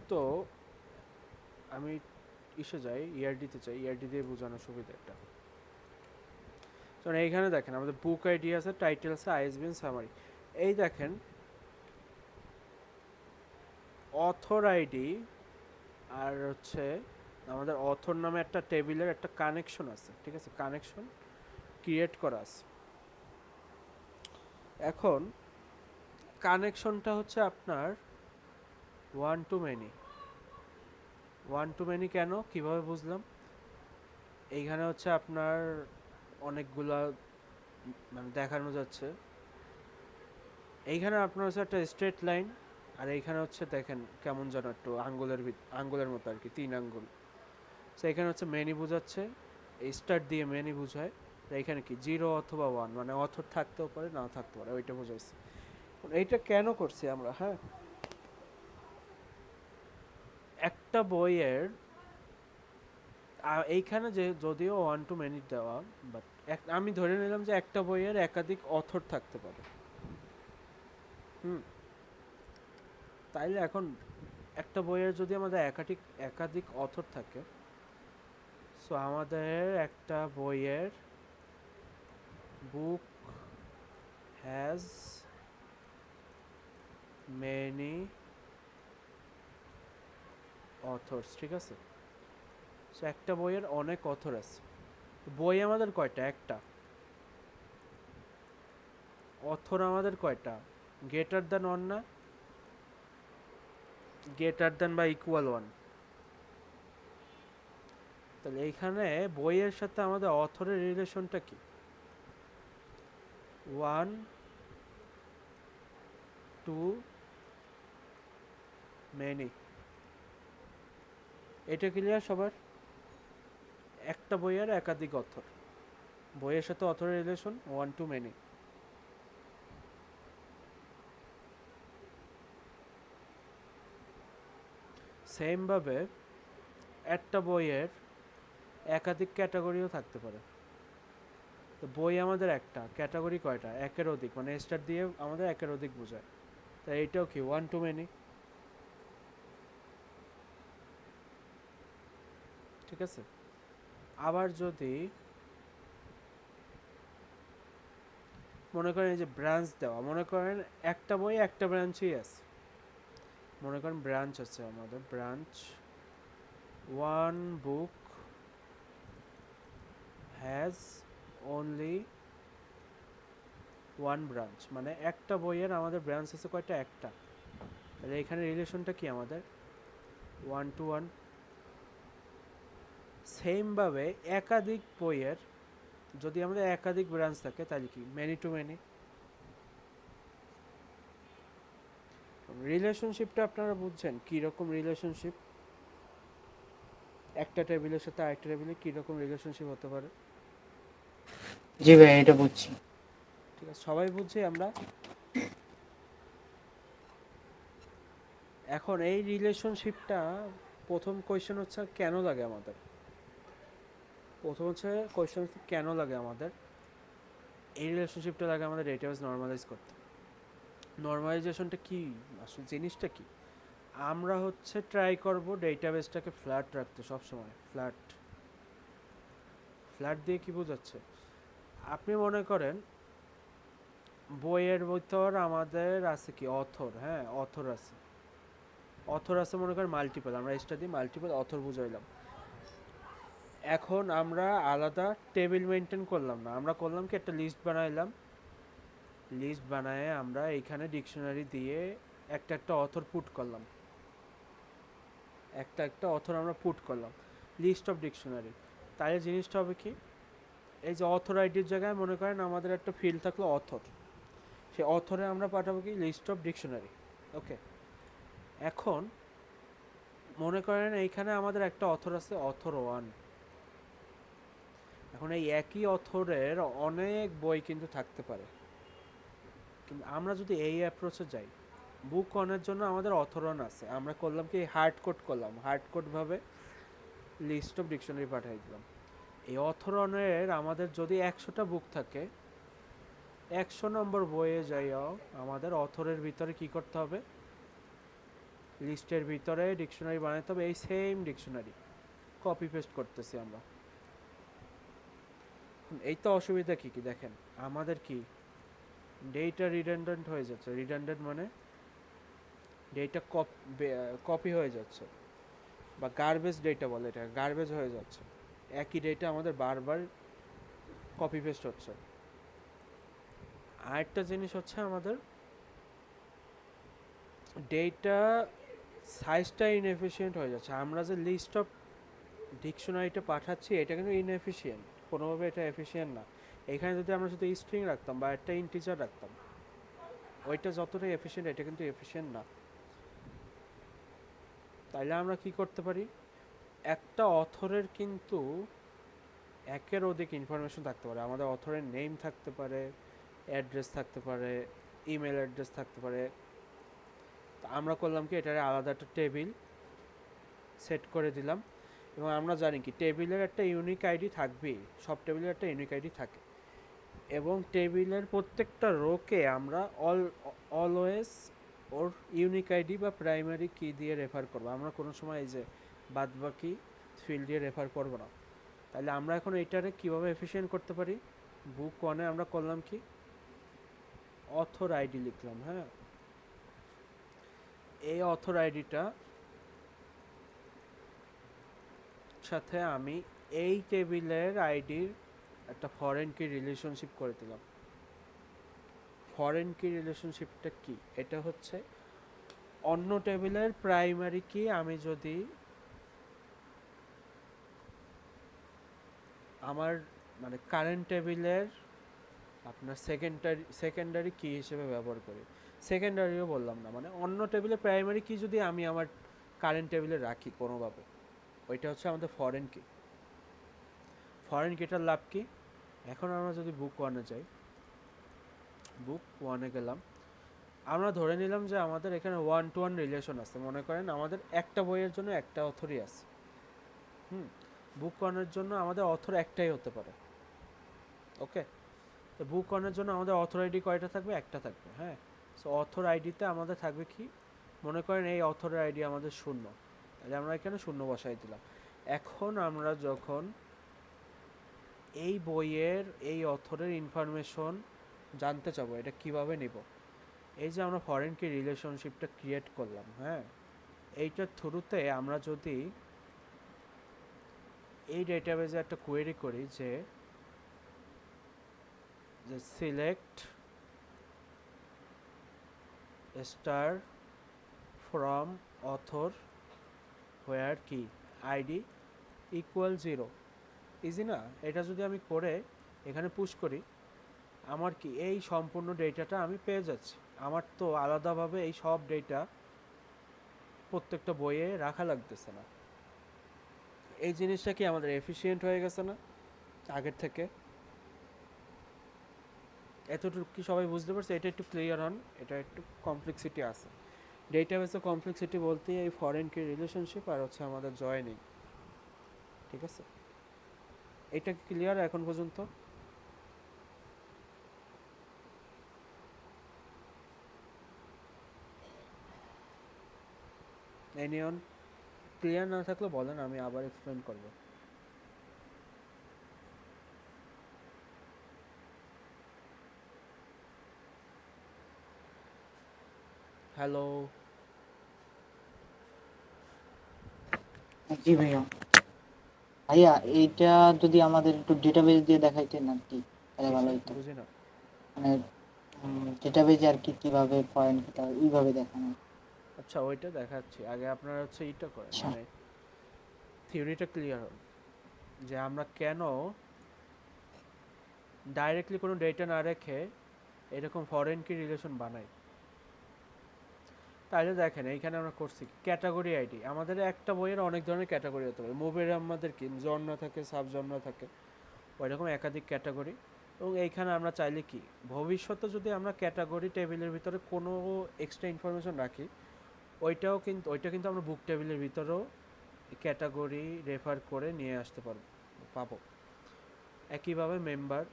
তো আমি ইসে যাই, ইআরডিতে চাই, ইআরডি দিয়ে বোঝানোর সুবিধা একটা। কারণ এইখানে দেখেন আমাদের বুক আইডি আছে, টাইটেল আছে, আইএসবিএন, সামারি। এই দেখেন অথর আইডি আর হচ্ছে আমাদের অথর নামে একটা টেবিলের একটা কানেকশন আছে, ঠিক আছে, কানেকশন ক্রিয়েট করা আছে। এখন কানেকশনটা হচ্ছে আপনার one to many. One to many কেন, কিভাবে বুঝলাম? এইখানে হচ্ছে আপনার অনেকগুলা মানে দেখানো যাচ্ছে, এইখানে আপনার হচ্ছে একটা স্ট্রেট লাইন, আর এইখানে হচ্ছে দেখেন কেমন যেন একটু আঙ্গুলের মতো আর কি, 3 আঙ্গুল। তো এখানে হচ্ছে মেনি বোঝাচ্ছে, এই স্টার্ট দিয়ে মেনি বোঝায়। এইখানে কি 0 অথবা 1, মানে অথর থাকতেও পারে নাও থাকতে পারে, ওইটা বোঝাইছে। এইটা কেন করছি আমরা? হ্যাঁ, একটা বইয়ের এইখানে যে যদিও ওয়ান টু মেনি দেওয়া, বাট আমি ধরে নিলাম যে একটা বইয়ের একাধিক অথর থাকতে পারে। হুম, তাইলে এখন একটা বইয়ের যদি আমাদের একাধিক একাধিক অথর থাকে, সো আমাদের একটা বইয়ের বুক হ্যাজ মেনি অথর্স, ঠিক আছে। সো একটা বইয়ের অনেক অথর আছে। বই আমাদের কয়টা? একটা। অথর আমাদের কয়টা? গ্রেটার দ্যান 1 না? গ্রেটার দ্যান বা ইকুয়াল 1। তাহলে এইখানে বইয়ের সাথে আমাদের অথরের রিলেশনটা কি? 1 টু মেনি। এটা ক্লিয়ার সবার? একটা বইয়ের একাধিক অথর, বইয়ের সাথে অথরের রিলেশন 1 টু মেনি। সেম ভাবে একটা বইয়ের একাধিক ক্যাটাগরিও থাকতে পারে। তো বই আমাদের একটা, ক্যাটাগরি কয়টা? একের অধিক, মানে স্টার দিয়ে আমাদের একের অধিক বোঝায়। তাই এইটাও কি 1 টু মেনি, ঠিক আছে। আবার যদি মনে করেন এই যে ব্রাঞ্চ দেওয়া, মনে করেন একটা বই একটা ব্রাঞ্চই আছে, মনে করেন ব্রাঞ্চ আছে আমাদের, branch one book has only one branch, মানে একটা বইয়ের আমাদের ব্রাঞ্চ আছে কয়টা? একটা। তাহলে এখানে রিলেশনটা কি আমাদের? 1 টু 1। সেমভাবে একাধিক বইয়ের যদি আমাদের একাধিক ব্রাঞ্চ থাকে তাহলে কি? Many to many. রিলেশনশিপটা আপনারা বুঝছেন কীরকম রিলেশনশিপ? একটা টেবিলের সাথে আরেকটা টেবিলে কীরকম রিলেশনশিপ হতে পারে? জি ভাই, এটা বুঝছি। ঠিক আছে, সবাই বুঝছি আমরা। এখন এই রিলেশনশিপটা প্রথম কোয়েশ্চেন হচ্ছে কেন লাগে আমাদের? প্রথম হচ্ছে কোয়েশ্চেন হচ্ছে কেন লাগে আমাদের এই রিলেশনশিপটা? লাগে আমাদের ডেটাবেস নর্মালাইজ করতে। নর্মালাইজেশনটা কি আসলে, জিনিসটা কি? আমরা হচ্ছে ট্রাই করব ডেটাবেসটাকে ফ্ল্যাট রাখতে, সবসময় ফ্ল্যাট। ফ্ল্যাট দিয়ে কি বোঝাচ্ছে? আপনি মনে করেন বইয়ের ভিতর আমাদের আছে কি? অথর। হ্যাঁ, অথর আছে। অথর আছে মনে করেন মাল্টিপল, আমরা এক্সট্রা দিয়ে মাল্টিপল অথর বুঝাইলাম। এখন আমরা আলাদা টেবিল মেনটেন করলাম না, আমরা করলাম কি একটা লিস্ট বানাইলাম। লিস্ট বানায় আমরা এইখানে ডিকশনারি দিয়ে একটা একটা অথর পুট করলাম, একটা একটা অথর আমরা পুট করলাম লিস্ট অফ ডিকশনারি। তাহলে জিনিসটা হবে কি? এই যে অথর আইডির জায়গায় মনে করেন আমাদের একটা ফিল্ড থাকলো অথর, সেই অথরে আমরা পাঠাবো কি? List of dictionary. ওকে, এখন মনে করেন এইখানে আমাদের একটা অথর আছে, অথর 1। এখন এই একই অথরের অনেক বই কিন্তু থাকতে পারে, কিন্তু আমরা যদি এই অ্যাপ্রোচে যাই, বুক অনের জন্য আমাদের অথর 1 আছে, আমরা করলাম কি? হার্ড কোড করলাম, হার্ড কোড ভাবে লিস্ট অফ ডিকশনারি পাঠিয়ে দিলাম। এই অথর 1-এর আমাদের যদি 100টা বুক থাকে, 100 নম্বর বইয়ে যাইও আমাদের অথরের ভিতরে কি করতে হবে? লিস্টের ভিতরে ডিকশনারি বানাতে হবে, এই সেম ডিকশনারি কপি পেস্ট করতেছি আমরা। এই তো অসুবিধা কি কি দেখেন, আমাদের কি ডেটা রিডান্ডেন্ট হয়ে যাচ্ছে। রিডান্ডেন্ট মানে ডেটা কপি হয়ে যাচ্ছে। বা গার্বেজ ডেটা বলে, এটা গার্বেজ হয়ে যাচ্ছে, একই ডেটা আমাদের বারবার কপি পেস্ট হচ্ছে। আরেকটা জিনিস হচ্ছে আমাদের ডেটা সাইজটা ইনএফিশিয়েন্ট হয়ে যাচ্ছে। আমরা যে লিস্ট অফ ডিকশনারিটা পাঠাচ্ছি এটা কিন্তু ইনএফিশিয়েন্ট, কোনোভাবে এটা এফিশিয়েন্ট না। এখানে যদি আমরা শুধু স্ট্রিং রাখতাম বা একটা ইন্টিজার রাখতাম, ওইটা যতটাই এফিশিয়েন্ট এটা কিন্তু এফিশিয়েন্ট না। তাইলে আমরা কি করতে পারি, একটা অথরের কিন্তু একের অধিক ইনফরমেশন থাকতে পারে। আমাদের অথরের নেম থাকতে পারে, অ্যাড্রেস থাকতে পারে, ইমেল অ্যাড্রেস থাকতে পারে। তো আমরা করলাম কি, এটার আলাদা একটা টেবিল সেট করে দিলাম, এবং আমরা জানি কি টেবিলের একটা ইউনিক আইডি থাকবেই, সব টেবিলের একটা ইউনিক আইডি থাকে, এবং টেবিলের প্রত্যেকটা রোকে আমরা অলওয়েজ ওর ইউনিক আইডি বা প্রাইমারি কি দিয়ে রেফার করবো। আমরা কোনো সময় এই যে বাদবাকি ফিল্ড দিয়ে রেফার করবো না। তাহলে আমরা এখন এইটারে কীভাবে এফিশিয়েন্ট করতে পারি, বুক ওয়ানে আমরা করলাম কি, অথর আইডি লিখলাম। হ্যাঁ, এই অথর আইডিটা সাথে আমি এই টেবিলের আইডির একটা ফরেন কি রিলেশনশিপ করে দিলাম। ফরেন কি রিলেশনশিপটা কি, এটা হচ্ছে অন্য টেবিলের প্রাইমারি কি আমি যদি আমার মানে কারেন্ট টেবিলের আপনার সেকেন্ডারি কি হিসেবে ব্যবহার করি, সেকেন্ডারিও বললাম না, মানে অন্য টেবিলের প্রাইমারি কি যদি আমি আমার কারেন্ট টেবিলে রাখি কোনোভাবে, ওইটা হচ্ছে আমাদের ফরেন কি। ফরেন কিটার লাভ কি, এখন আমরা যদি বুক ওয়ানে যাই, বুক ওয়ানে গেলাম, আমরা ধরে নিলাম যে আমাদের এখানে 1-to-1 রিলেশন আছে। মনে করেন আমাদের একটা বইয়ের জন্য একটা অথরই আছে। বুক ওয়ানের জন্য আমাদের অথর একটাই হতে পারে। ওকে, তো বুক ওয়ানের জন্য আমাদের অথর আইডি কয়টা থাকবে, একটা থাকবে। হ্যাঁ, সো অথর আইডিতে আমাদের থাকবে কি, মনে করেন এই অথরের আইডি আমাদের 0, তাহলে আমরা এখানে 0 বসাই দিলাম। এখন আমরা যখন এই বইয়ের এই অথরের ইনফরমেশন জানতে চাবো, এটা কিভাবে নিব, এই যে আমরা ফরেন কি রিলেশনশিপটা ক্রিয়েট করলাম, হ্যাঁ, এইটার থ্রুতে আমরা যদি এই ডেটাবেজে একটা কোয়েরি করি যে সিলেক্ট স্টার ফ্রম অথর হোয়ার কি আইডি ইকুয়াল 0, ইজি না? এটা যদি আমি করে এখানে পুশ করি, আমার কি এই সম্পূর্ণ ডেটাটা আমি পেয়ে যাচ্ছি। আমার তো আলাদাভাবে এই সব ডেটা প্রত্যেকটা বইয়ে রাখা লাগতেছে না। এই জিনিসটা কি আমাদের এফিশিয়েন্ট হয়ে গেছে না আগের থেকে? এতটুকু কি সবাই বুঝতে পারছে? এটা একটু ক্লিয়ার হন, এটা একটু কমপ্লেক্সিটি আছে। ডেটাবেসে কমপ্লেক্সিটি বলতে এই ফরেন কি রিলেশনশিপ আর হচ্ছে আমাদের জয়েনিং, ঠিক আছে? এটা ক্লিয়ার এখন পর্যন্ত? এনিয়ন ক্লিয়ার না থাকলে বলেন, আমি আবার এক্সপ্লেন করব। হ্যালো? জি ভাইয়া। ভাইয়া এইটা যদি আমাদের একটু ডেটাবেস দিয়ে দেখাইতেন আর কি, তাহলে ভালো হতো। বুঝি না। মানে ডেটাবেজে আর কি কিভাবে ফরেন কিটা এইভাবে দেখানো। আচ্ছা, ওইটা দেখাচ্ছি, আগে আপনারা হচ্ছে এইটা করেন, আচ্ছা মানে থিওরিটা ক্লিয়ার হন যে আমরা কেন ডাইরেক্টলি কোনো ডেটা না রেখে এরকম ফরেন কি রিলেশন বানাই। তাহলে দেখেন এইখানে আমরা করছি ক্যাটাগরি আইডি। আমাদের একটা বইয়ের অনেক ধরনের ক্যাটাগরি হতে পারে। মুভির আমাদের কি জনরা থাকে, সাব জনরা থাকে, ওইরকম একাধিক ক্যাটাগরি। এবং এইখানে আমরা চাইলে কি ভবিষ্যতে যদি আমরা ক্যাটাগরি টেবিলের ভিতরে কোনো এক্সট্রা ইনফরমেশন রাখি, ওইটা কিন্তু আমরা বুক টেবিলের ভিতরেও ক্যাটাগরি রেফার করে নিয়ে আসতে পাবো। একইভাবে মেম্বার,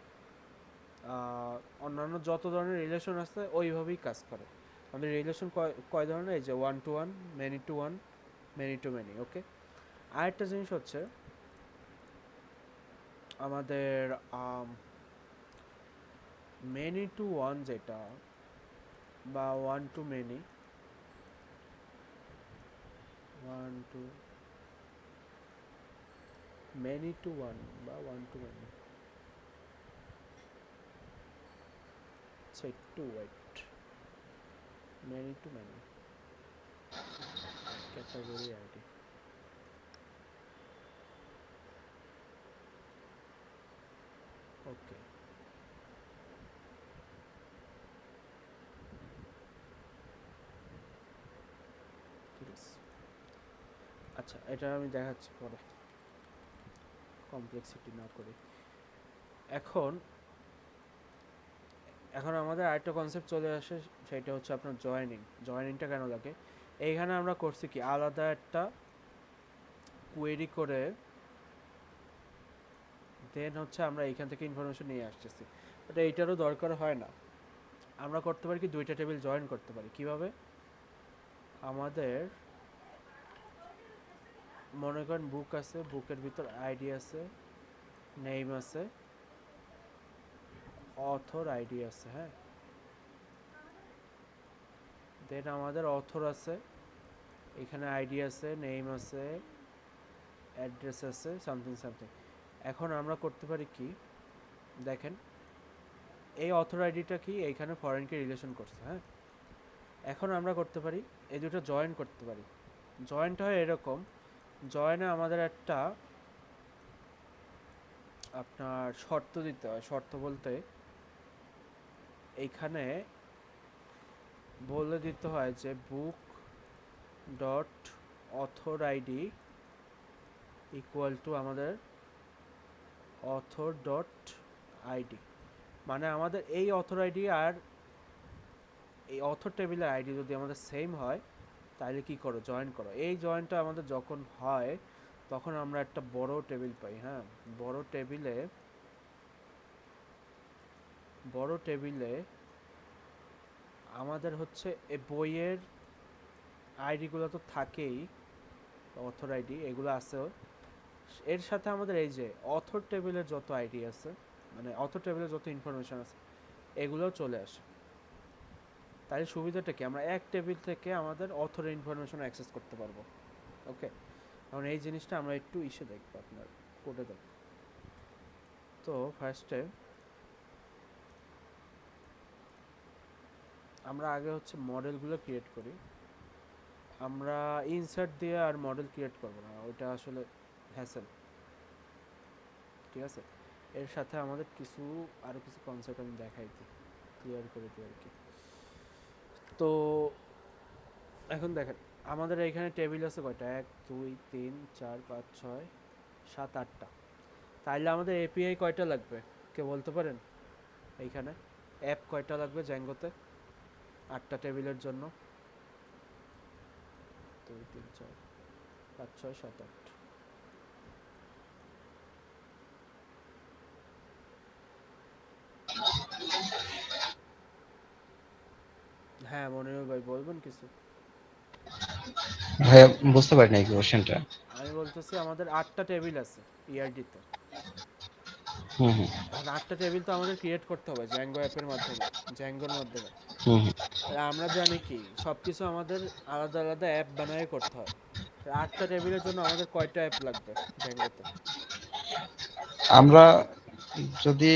অন্যান্য যত ধরনের রিলেশন আছে ওইভাবেই কাজ করে। আমাদের রিলেশন কয় ধরনের, এই যে 1-to-1, many-to-1, many-to-many। ওকে, আরেকটা জিনিস হচ্ছে আমাদের many-to-1 যেটা বা 1-to-many, 1-to many to one বা ওয়ান টু মেনি, আচ্ছা একটু wait, many to many category ID, okay ঠিক আছে। আচ্ছা এটা আমি দেখাচ্ছি পরে, কমপ্লেক্সিটি না করে। এখন এখন আমাদের আরেকটা কনসেপ্ট চলে আসে, সেটা হচ্ছে আপনার জয়েনিং। জয়েনিংটা কেন লাগে, এইখানে আমরা করছি কি আলাদা একটা কোয়েরি করে দেন হচ্ছে আমরা এইখান থেকে ইনফরমেশন নিয়ে আসতেছি, বাট এইটারও দরকার হয় না। আমরা করতে পারি কি দুইটা টেবিল জয়েন করতে পারি কিভাবে, আমাদের মনে করেন বুক আছে, বুকের ভিতর আইডি আছে, নেম আছে, অথর আইডি আছে, হ্যাঁ দেন আমাদের অথর আছে, এখানে আইডি আছে, নেম আছে, অ্যাড্রেস আছে, সামথিং সামথিং। এখন আমরা করতে পারি কি দেখেন, এই অথর আইডিটা কি এইখানে ফরেনকে রিলেশন করছে, হ্যাঁ এখন আমরা করতে পারি এই দুটো জয়েন করতে পারি। জয়েন্ট হয় এরকম, জয়েনে আমাদের একটা আপনার শর্ত দিতে হয়, শর্ত বলতে এইখানে বলে দিতে হয় যে book dot author ID equal to আমাদের অথর ডট আইডি, মানে আমাদের এই অথর আইডি আর এই অথর টেবিলের আইডি যদি আমাদের সেম হয় তাহলে কি করো জয়েন করো। এই জয়েনটা আমাদের যখন হয় তখন আমরা একটা বড় টেবিল পাই, হ্যাঁ বড় টেবিলে আমাদের হচ্ছে এই বইয়ের আইডিগুলো তো থাকেই, অথর আইডি এগুলো আছে, এর সাথে আমাদের এই যে অথর টেবিলের যত আইডি আছে, মানে অথর টেবিলের যত ইনফরমেশন আছে এগুলোও চলে আসে। তাহলে সুবিধাটা কি, আমরা এক টেবিল থেকে আমাদের অথরের ইনফরমেশন অ্যাক্সেস করতে পারবো। ওকে, এখন এই জিনিসটা আমরা একটু ইসে দেখবো, আপনার কোডে দেখবো। তো ফার্স্টে আমরা আগে হচ্ছে মডেলগুলো ক্রিয়েট করি। আমরা ইনসার্ট দিয়ে আর মডেল ক্রিয়েট করবো না, ওইটা আসলে হ্যাসেল, ঠিক আছে। এর সাথে আমাদের কিছু আরও কিছু কনসেপ্ট আমি দেখাই দিই, ক্লিয়ার করে দিই আর কি। তো এখন দেখেন আমাদের এইখানে টেবিল আছে কয়টা, 1 2 3 4 5 6 7 8টা। তাইলে আমাদের এপিআই কয়টা লাগবে কে বলতে পারেন, এইখানে অ্যাপ কয়টা লাগবে জ্যাঙ্গোতে 8টা টেবিলের জন্য, 2 3 4 5 6 7 8। হ্যাঁ মনিরুল ভাই বলবেন কিছু। ভাইয়া বুঝতে পারিনি এই কোশ্চেনটা। আমি বলতেছি আমাদের 8টা টেবিল আছে ইআরডিতে। হুম হুম এখন 8টা টেবিল তো আমাদের ক্রিয়েট করতে হবে জ্যাঙ্গো অ্যাপের মাধ্যমে, জ্যাঙ্গোর মাধ্যমে। হুম হুম। তাহলে আমরা জানি কি সব কিছু আমাদের আলাদা আলাদা অ্যাপ বানায় করতে হয়। 8টা টেবিলের জন্য আমাদের কয়টা অ্যাপ লাগবে জ্যাঙ্গোতে? আমরা যদি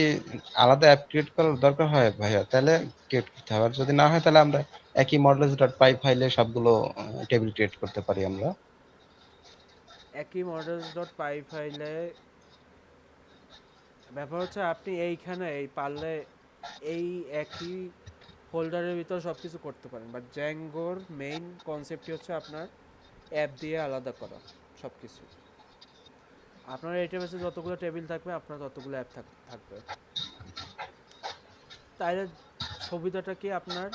আলাদা অ্যাপ ক্রিয়েট করার দরকার হয় ভাইয়া তাহলে ক্রিয়েট করতে হবে, আর যদি না হয় তাহলে আমরা একই মডেলস ডট পাই ফাইলে সবগুলো টেবিল ক্রিয়েট করতে পারি আমরা। একই মডেলস ডট পাই ফাইলে, ব্যাপার হচ্ছে আপনি এইখানে এই পারলে এই একই ফোল্ডারের ভিতর সব কিছু করতে পারেন, বাট জ্যাঙ্গোর মেইন কনসেপ্টই হচ্ছে আপনার অ্যাপ দিয়ে আলাদা করা সব কিছু। আপনার ডেটাবেসে যতগুলো টেবিল থাকবে আপনার ততগুলো অ্যাপ থাকবে। তাইলে সুবিধাটা কি আপনার,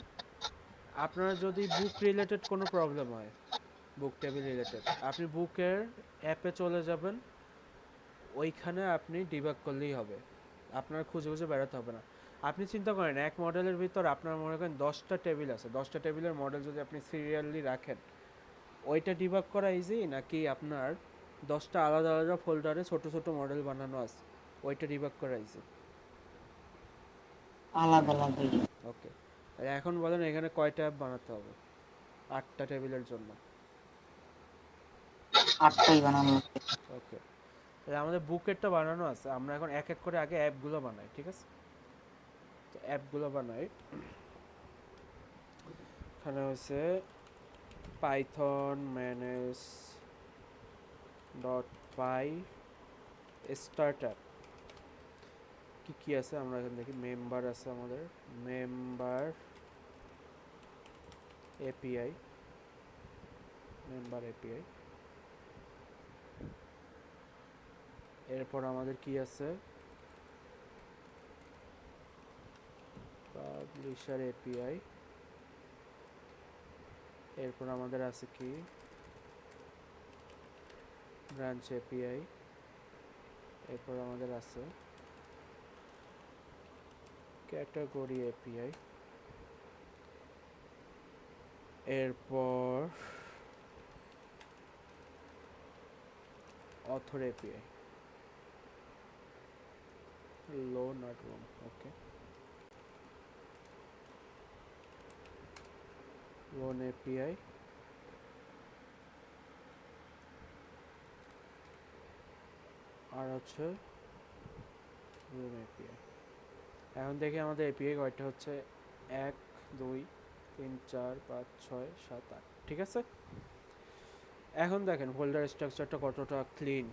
আপনার যদি বুক রিলেটেড কোনো প্রবলেম হয়, বুক টেবিল রিলেটেড, আপনি বুকের অ্যাপে চলে যাবেন, ওইখানে আপনি ডিবাগ করলেই হবে, আপনার খুঁজে খুঁজে বেড়াতে হবে না। আপনি চিন্তা করেন এক মডেলের ভিতর আপনার মনে করেন 10টা টেবিল আছে, 10টা টেবিলের মডেল যদি আপনি সিরিয়ালি রাখেন, ওইটা ডিবাগ করা ইজি নাকি আপনার 10টা আলাদা আলাদা ফোল্ডারে ছোট ছোট মডেল বানানো আছে ওইটা ডিবাগ করা ইজি? আলাদা আলাদা। ওকে, এখন বলেন এখানে কয়টা অ্যাপ বানাতে হবে 8টা টেবিলের জন্য? 8টাই বানানো লাগবে। ওকে, তাহলে আমাদের বুকেটটা বানানো আছে, আমরা এখন এক এক করে আগে অ্যাপগুলো বানাই, ঠিক আছে? তো অ্যাপগুলো বানাই, এখানে হচ্ছে পাইথন ম্যানেজ ডট পাই স্টার্ট অ্যাপ। কী কী আছে আমরা এখানে দেখি। মেম্বার আছে আমাদের, মেম্বার এপিআই, মেম্বার এপিআই। এরপর আমাদের কি আছে, পাবলিশার এপিআই। এরপর আমাদের আছে কি, ব্রাঞ্চ এপিআই। এরপর আমাদের আছে ক্যাটাগরি এপিআই। এরপর author API, loan not room, okay, loan API. আর হচ্ছে রুম এপিআই। এখন দেখি আমাদের এপিআই কয়টা হচ্ছে, 1 2 3 4 5 6 7 8, ঠিক আছে? এখন দেখেন ফোল্ডার স্ট্রাকচারটা কতটা ক্লিন।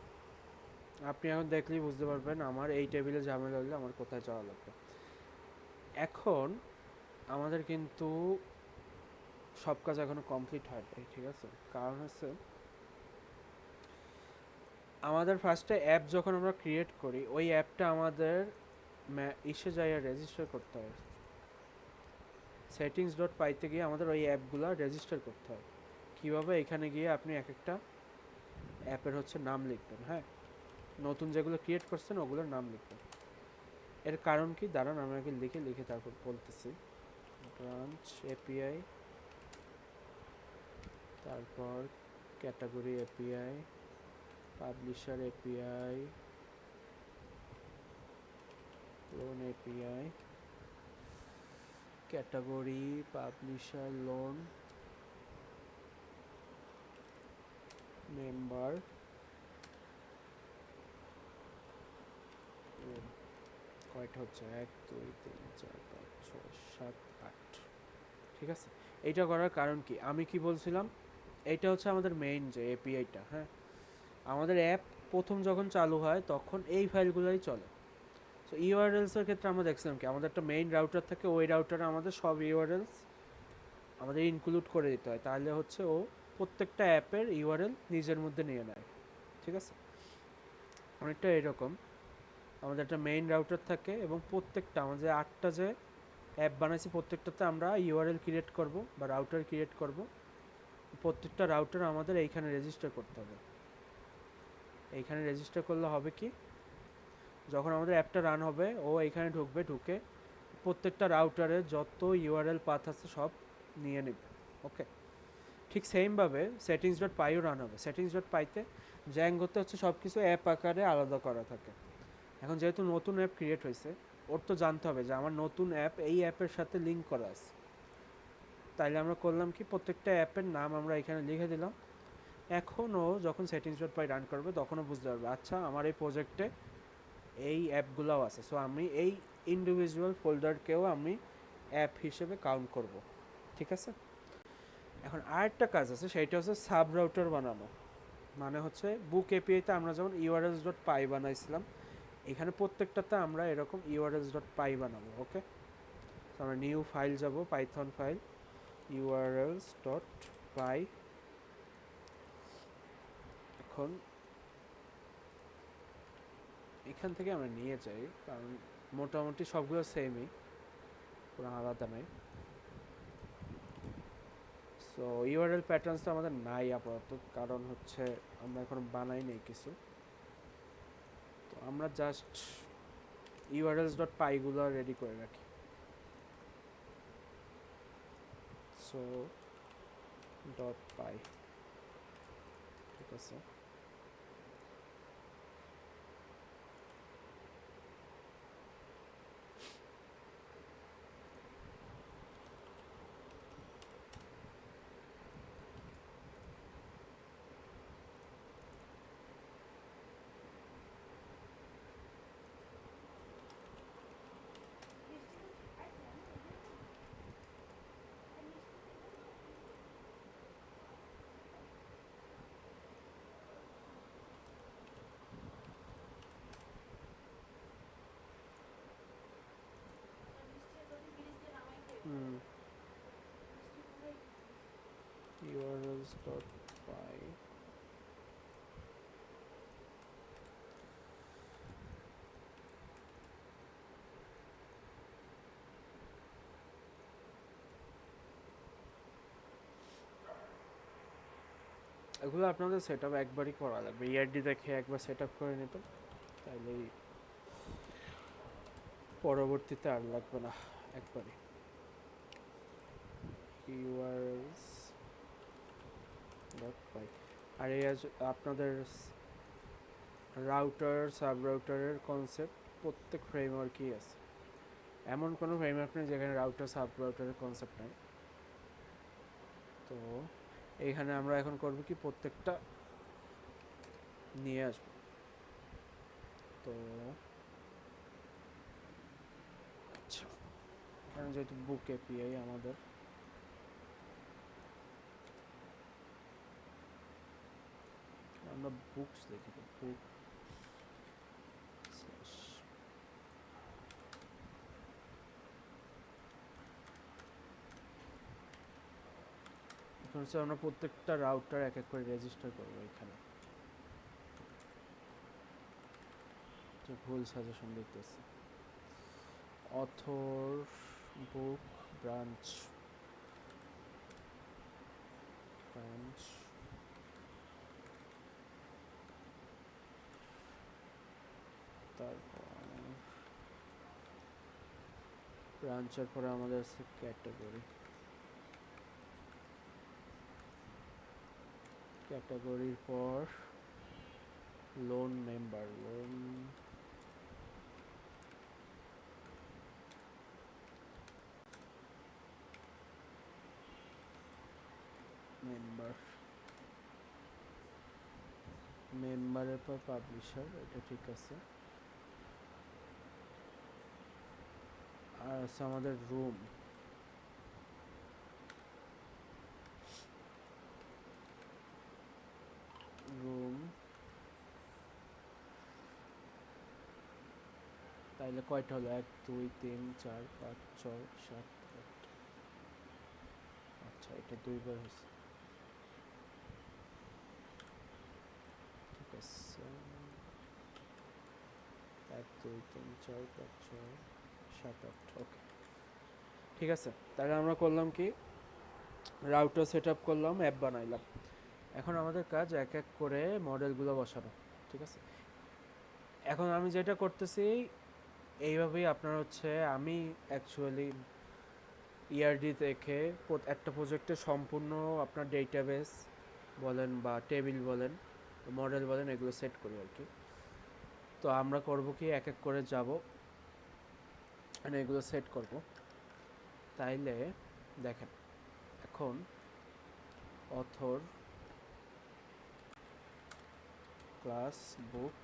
আপনি এখন দেখলেই বুঝতে পারবেন আমার এই টেবিলে ঝামেলা হলে আমার কোথায় যাওয়া লাগবে। এখন আমাদের কিন্তু সব কাজ এখনো কমপ্লিট হয়নি, ঠিক আছে? কারণ হচ্ছে আমাদের ফার্স্টে অ্যাপ যখন আমরা ক্রিয়েট করি, ওই অ্যাপটা আমাদের ইসে যাইয়া রেজিস্টার করতে হয়। সেটিংস ডট পাইতে গিয়ে আমাদের ওই অ্যাপগুলো রেজিস্টার করতে হয়। কীভাবে? এখানে গিয়ে আপনি এক একটা অ্যাপের হচ্ছে নাম লিখবেন, হ্যাঁ, নতুন যেগুলো ক্রিয়েট করছেন ওগুলোর নাম লিখবেন। এর কারণ কি, দাঁড়ান আমি আগে লিখে তারপর বলতেছি। ব্রাঞ্চ এপিআই, তারপর category API, publisher API, loan API, category, publisher, loan, member, কয়টা হচ্ছে, 1 2 3 4 5 6 7 8, ঠিক আছে? এইটা করার কারণ কি, আমি কি বলছিলাম, এইটা হচ্ছে আমাদের মেইন যে এপিআইটা, হ্যাঁ। আমাদের অ্যাপ প্রথম যখন চালু হয় তখন এই ফাইলগুলোই চলে। সো ইউআরএলসের ক্ষেত্রে আমরা দেখছিলাম কি, আমাদের একটা মেইন রাউটার থাকে, ওই রাউটারে আমাদের সব ইউআরএলস আমাদের ইনক্লুড করে দিতে হয়, তাহলে হচ্ছে ও প্রত্যেকটা অ্যাপের ইউআরএল নিজের মধ্যে নিয়ে নেয়, ঠিক আছে? অনেকটা এরকম আমাদের একটা মেইন রাউটার থাকে এবং প্রত্যেকটা আমাদের 8টা যে অ্যাপ বানাইছি প্রত্যেকটাতে আমরা ইউআরএল ক্রিয়েট করব বা রাউটার ক্রিয়েট করব। প্রত্যেকটা রাউটার আমাদের এইখানে রেজিস্টার করতে হবে। এইখানে রেজিস্টার করলে হবে কি, যখন আমাদের অ্যাপটা রান হবে ও এইখানে ঢুকবে, ঢুকে প্রত্যেকটা রাউটারের যত ইউআরএল পাথ আছে সব নিয়ে নেবে, ওকে? ঠিক সেমভাবে সেটিংস ডট পাইও রান হবে। সেটিংস ডট পাইতে জ্যাঙ্গোতে হচ্ছে সব কিছু অ্যাপ আকারে আলাদা করা থাকে। এখন যেহেতু নতুন অ্যাপ ক্রিয়েট হয়েছে, ওর তো জানতে হবে যে আমার নতুন অ্যাপ এই অ্যাপের সাথে লিঙ্ক করা আছে। তাইলে আমরা করলাম কি, প্রত্যেকটা অ্যাপের নাম আমরা এখানে লিখে দিলাম। এখনও যখন সেটিংস ডট পাই রান করবে তখনও বুঝতে পারবে, আচ্ছা আমার এই প্রজেক্টে এই অ্যাপগুলোও আছে, সো আমি এই ইন্ডিভিজুয়াল ফোল্ডারকেও আমি অ্যাপ হিসেবে কাউন্ট করব, ঠিক আছে? এখন আরেকটা কাজ আছে, সেইটা হচ্ছে সাব রাউটার বানানো। মানে হচ্ছে বুক এপিআইতে আমরা যেমন ইউআরএলস ডট পাই বানাইছিলাম, এখানে প্রত্যেকটাতে আমরা এরকম ইউআরএলস ডট পাই বানাবো, ওকে? তো আমরা নিউ ফাইল যাব, পাইথন ফাইল ইউআরএলস ডট পাই। এখন এখান থেকে আমরা নিয়ে যাই, কারণ মোটামুটি সবগুলো সেমই, কোনো আলাদা নেই। সো ইউআরএল প্যাটার্নসটা আমাদের নাই আপাতত, কারণ হচ্ছে আমরা এখন বানাই নেই কিছু। তো আমরা জাস্ট ইউআরএলস ডট পাইগুলো রেডি করে রাখি। সো ডট পাই, ঠিক আছে? urls.py এগুলো আপনাদের সেট আপ একবারই করা লাগবে, ইআরডি দেখে একবার সেট আপ করে নেবেন, তাইলেই পরবর্তীতে আর লাগবে না একবারই। urls.py আর এই আপনাদের রাউটার সাব রাউটারের কনসেপ্ট প্রত্যেক ফ্রেমওয়ার্কই আছে, এমন কোনো ফ্রেমওয়ার্ক নেই যেখানে রাউটার সাব রাউটারের কনসেপ্ট নেই। তো এইখানে আমরা এখন করব কি প্রত্যেকটা নিয়ে আসবো। তো আচ্ছা, এখানে যেহেতু বুক এপিআই আমাদের, আমরা বুকস দেখি, বুক এখন হচ্ছে আমরা প্রত্যেকটা রাউটার এক এক করে রেজিস্টার করবো এখানে। তো ভুল সাজেশন দেখতেছি, অথর বুক ব্রাঞ্চ ব্রাঞ্চ তারপর ব্রাঞ্চের পরে আমাদের আছে ক্যাটাগরি, ক্যাটাগরির পর লোন মেম্বার, লোন মেম্বার, মেম্বারের পর পাবলিশার, এটা ঠিক আছে। আর আছে আমাদের রুম, রুম তাইলে কয়টা হলো, 1 2 3 4 5 6 7 8, আচ্ছা এটা দুইবার হয়েছে, ঠিক আছে। 1 2 3 4 5 6 7 8, ওকে ঠিক আছে। তাহলে আমরা করলাম কি, রাউটার সেট আপ করলাম, অ্যাপ বানাইলাম, এখন আমাদের কাজ এক এক করে মডেলগুলো বসানো, ঠিক আছে। এখন আমি যেটা করতেছি এইভাবেই আপনার হচ্ছে, আমি অ্যাকচুয়ালি ইআরডি দেখে একটা প্রজেক্টে সম্পূর্ণ আপনার ডেটাবেস বলেন বা টেবিল বলেন মডেল বলেন এগুলো সেট করি আর কি। তো আমরা করব কি এক এক করে যাব মানে এগুলো সেট করব। তাইলে দেখেন এখন অথর ক্লাস বুক,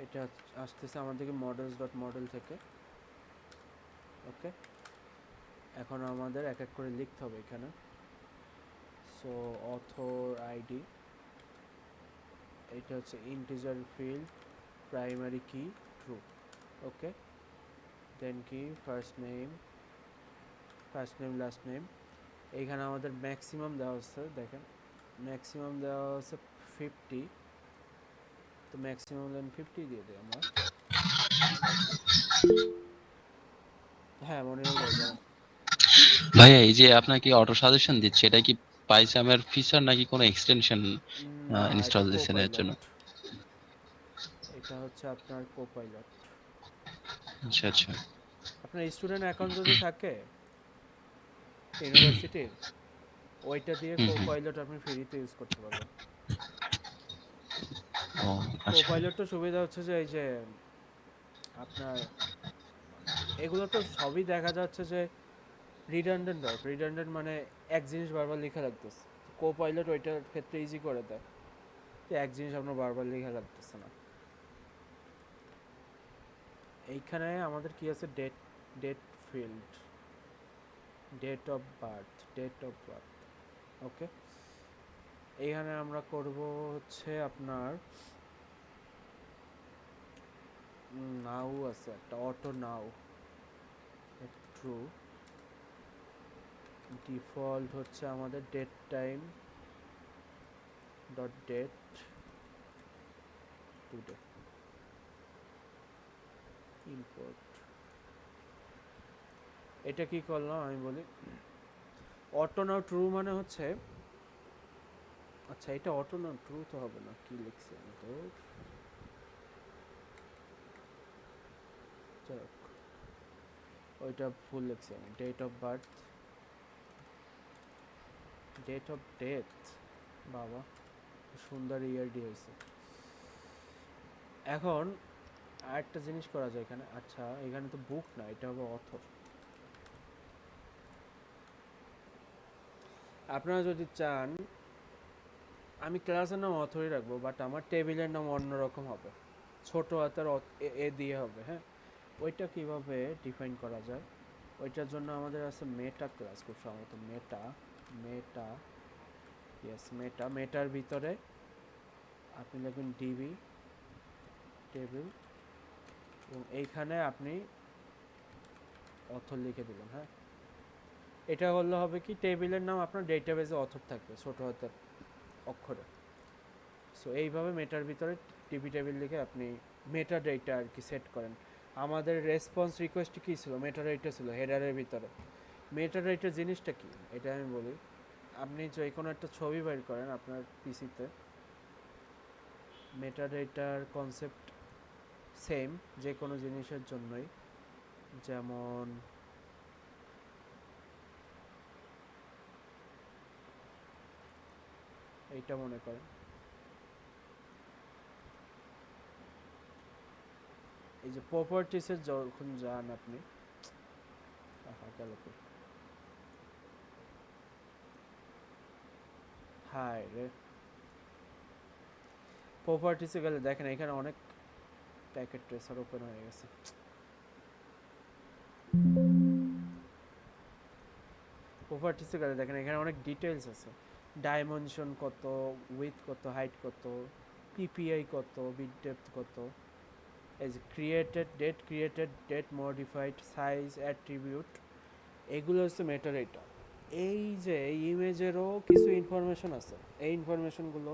এটা আসতেছে আমাদেরকে মডেলস ডট মডেল থেকে, ওকে। এখন আমাদের এক এক করে লিখতে হবে এখানে। সো অথর আইডি, এটা হচ্ছে ইন্টিজার ফিল্ড, প্রাইমারি কি ট্রু, ওকে। দেন কি ফার্স্ট নেম লাস্ট নেম, এইখানে আমাদের ম্যাক্সিমাম দেওয়া হচ্ছে, দেখেন ম্যাক্সিমাম দেওয়া হচ্ছে 50, তো ম্যাক্সিমাম লেন 50 দিয়ে দিই আমরা। হ্যাঁ মনিরুল ভাই বলেন। ভাইয়া এই যে আপনাকে অটো সাজেশন দিচ্ছে, এটা কি পাইচামের ফিচার নাকি কোনো এক্সটেনশন না এটা ইনস্টল দিচ্ছেন এর কোপাইলট, জন্য? এটা হচ্ছে আপনার কোপাইলট। আচ্ছা আচ্ছা। আপনার স্টুডেন্ট অ্যাকাউন্ট যদি থাকে ইউনিভার্সিটির, ওইটা দিয়ে হুম হুম। কোপাইলট আপনি ফ্রিতে ইউজ করতে পারবেন। ও আচ্ছা। কোপাইলটটা সুবিধা হচ্ছে যে এই যে আপনার এগুলো তো সবই দেখা যাচ্ছে যে রিডান্ডেন্ট হয়, রিডান্ডেন্ট মানে এক জিনিস বারবার লেখা লাগতেছে, কোপাইলট ওইটার ক্ষেত্রে ইজি করে দেয় যে এক জিনিস আপনার বারবার লেখা লাগতেছে না। এইখানে আমাদের কি আছে, date, date field, date of birth, okay. এইখানে আমরা করব হচ্ছে আপনার নাও আছে একটা, অটো নাও ট্রু, ডিফল্ট হচ্ছে আমাদের date time dot date today import. এটা কি করলাম আমি বলি, অটো নাও ট্রু মানে হচ্ছে, আচ্ছা এটা অটো নাও ট্রু তো হবে না, কি লিখছি আমি তো, যাক, ওইটা ভুল লিখছি আমি, date of birth, date of death, বাবা সুন্দর ইয়ারডি হয়েছে। এখন আরেকটা জিনিস করা যায় এখানে, আচ্ছা এখানে তো বুক না, এটা হবে অথর। আপনারা যদি চান আমি ক্লাসের নাম অথরই রাখবো, বাট আমার টেবিলের নাম অন্যরকম হবে, ছোট হাতের এ দিয়ে হবে, হ্যাঁ। ওইটা কিভাবে ডিফাইন করা যায়, ওইটার জন্য আমাদের আছে মেটা ক্লাস, খুব সম্ভবত মেটা, মেটা, ইয়েস মেটা, মেটার ভিতরে আপনি লিখবেন ডিবি টেবিল, এবং এইখানে আপনি অথর লিখে দিবেন, হ্যাঁ। এটা হলে হবে কি, টেবিলের নাম আপনার ডেটাবেজে অথর থাকবে ছোট হাতের অক্ষরে। সো এইভাবে মেটার ভিতরে টিভি টেবিল লিখে আপনি মেটা ডেটা আর কি সেট করেন। আমাদের রেসপন্স রিকোয়েস্ট কী ছিল, মেটা ডেটা ছিল হেডারের ভিতরে। মেটা ডেটা জিনিসটা কি এটা আমি বলি, আপনি যে কোনো একটা ছবি বের করেন আপনার পিসিতে, মেটা ডেটার কনসেপ্ট সেম যে কোনো জিনিসের জন্যই, যেমন এইটা মনে করেন, এই যে প্রপার্টিসের যখন যান আপনি, গেল কই, হায় রে, প্রপার্টিসে গেলে দেখেন এখানে অনেক প্যাকেট ট্রেসার ওপেন হয়ে গেছে। প্রপার্টিসে গেলে দেখেন এখানে অনেক ডিটেলস আছে, ডাইমেনশন কত, উইথ কত, হাইট কত, পিপিআই কত, বিট ডেপথ কত, এই যে created date modified, size, attribute, এগুলো হচ্ছে মেটাডেটা। এই যে ইমেজেরও কিছু ইনফরমেশন আছে, এই ইনফরমেশনগুলো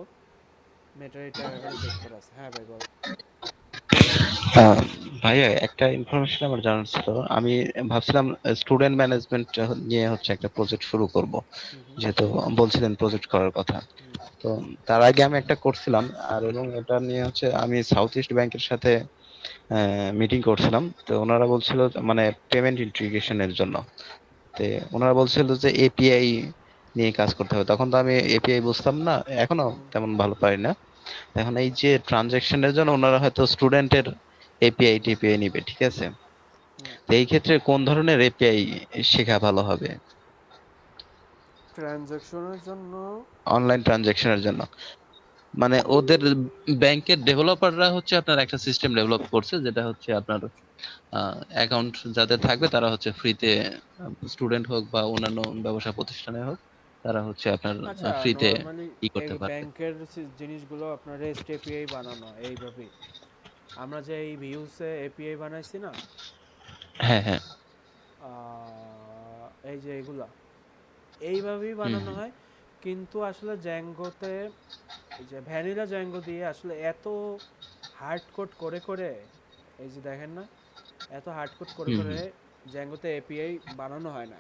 মেটাডেটা এখানে সেট করা আছে। হ্যাঁ ভাই বল। আহ, ভাইয়া একটা ইনফরমেশন আমার জানার ছিল। আমি ভাবছিলাম স্টুডেন্ট ম্যানেজমেন্ট নিয়ে হচ্ছে একটা প্রজেক্ট শুরু করব, হুম হুম যেহেতু বলছিলেন প্রজেক্ট করার কথা। হুম তো তার আগে আমি একটা করছিলাম, আর এবং এটা নিয়ে হচ্ছে আমি সাউথ ইস্ট ব্যাংকের সাথে মিটিং করছিলাম। তো ওনারা বলছিল যে মানে পেমেন্ট ইন্টিগ্রেশনের জন্য, তো ওনারা বলছিল যে এপিআই নিয়ে কাজ করতে হবে। তখন তো আমি এপিআই বুঝতাম না, এখনো হুম তেমন ভালো পারি না। এখন এই যে ট্রানজাকশনের জন্য ওনারা হয়তো স্টুডেন্টের এপিআই টিপিআই নিবে, ঠিক আছে? হুম। তো এই ক্ষেত্রে কোন ধরনের এপিআই শেখা ভালো হবে ট্রানজ্যাকশনের জন্য অনলাইন ট্রানজাকশনের জন্য? মানে ওদের ব্যাংকের ডেভেলপাররা হচ্ছে আপনার একটা সিস্টেম ডেভেলপ করছে, যেটা হচ্ছে আপনার অ্যাকাউন্ট যাদের থাকবে তারা হচ্ছে ফ্রিতে, স্টুডেন্ট হোক বা অন্যান্য ব্যবসা প্রতিষ্ঠানে হোক, তারা হচ্ছে আপনার আচ্ছা ফ্রিতে নর্মালি ই করতে পারবে। ব্যাংকের জিনিসগুলো আপনার রেস্ট এপিআই বানানো হয় এইভাবেই। আমরা যে এই ভিউসে এপিআই বানাইছি না, হ্যাঁ, হ্যাঁ। এই যে এগুলা এইভাবেই হুম, বানানো হুম, হয়। কিন্তু আসলে জ্যাঙ্গোতে, এই যে ভ্যানিলা জ্যাঙ্গো দিয়ে আসলে এত হার্ড কোড করে করে, এই যে দেখেন না, এত হার্ড কোড করে হুম, করে হুম, জ্যাঙ্গোতে এপিআই বানানো হয় না।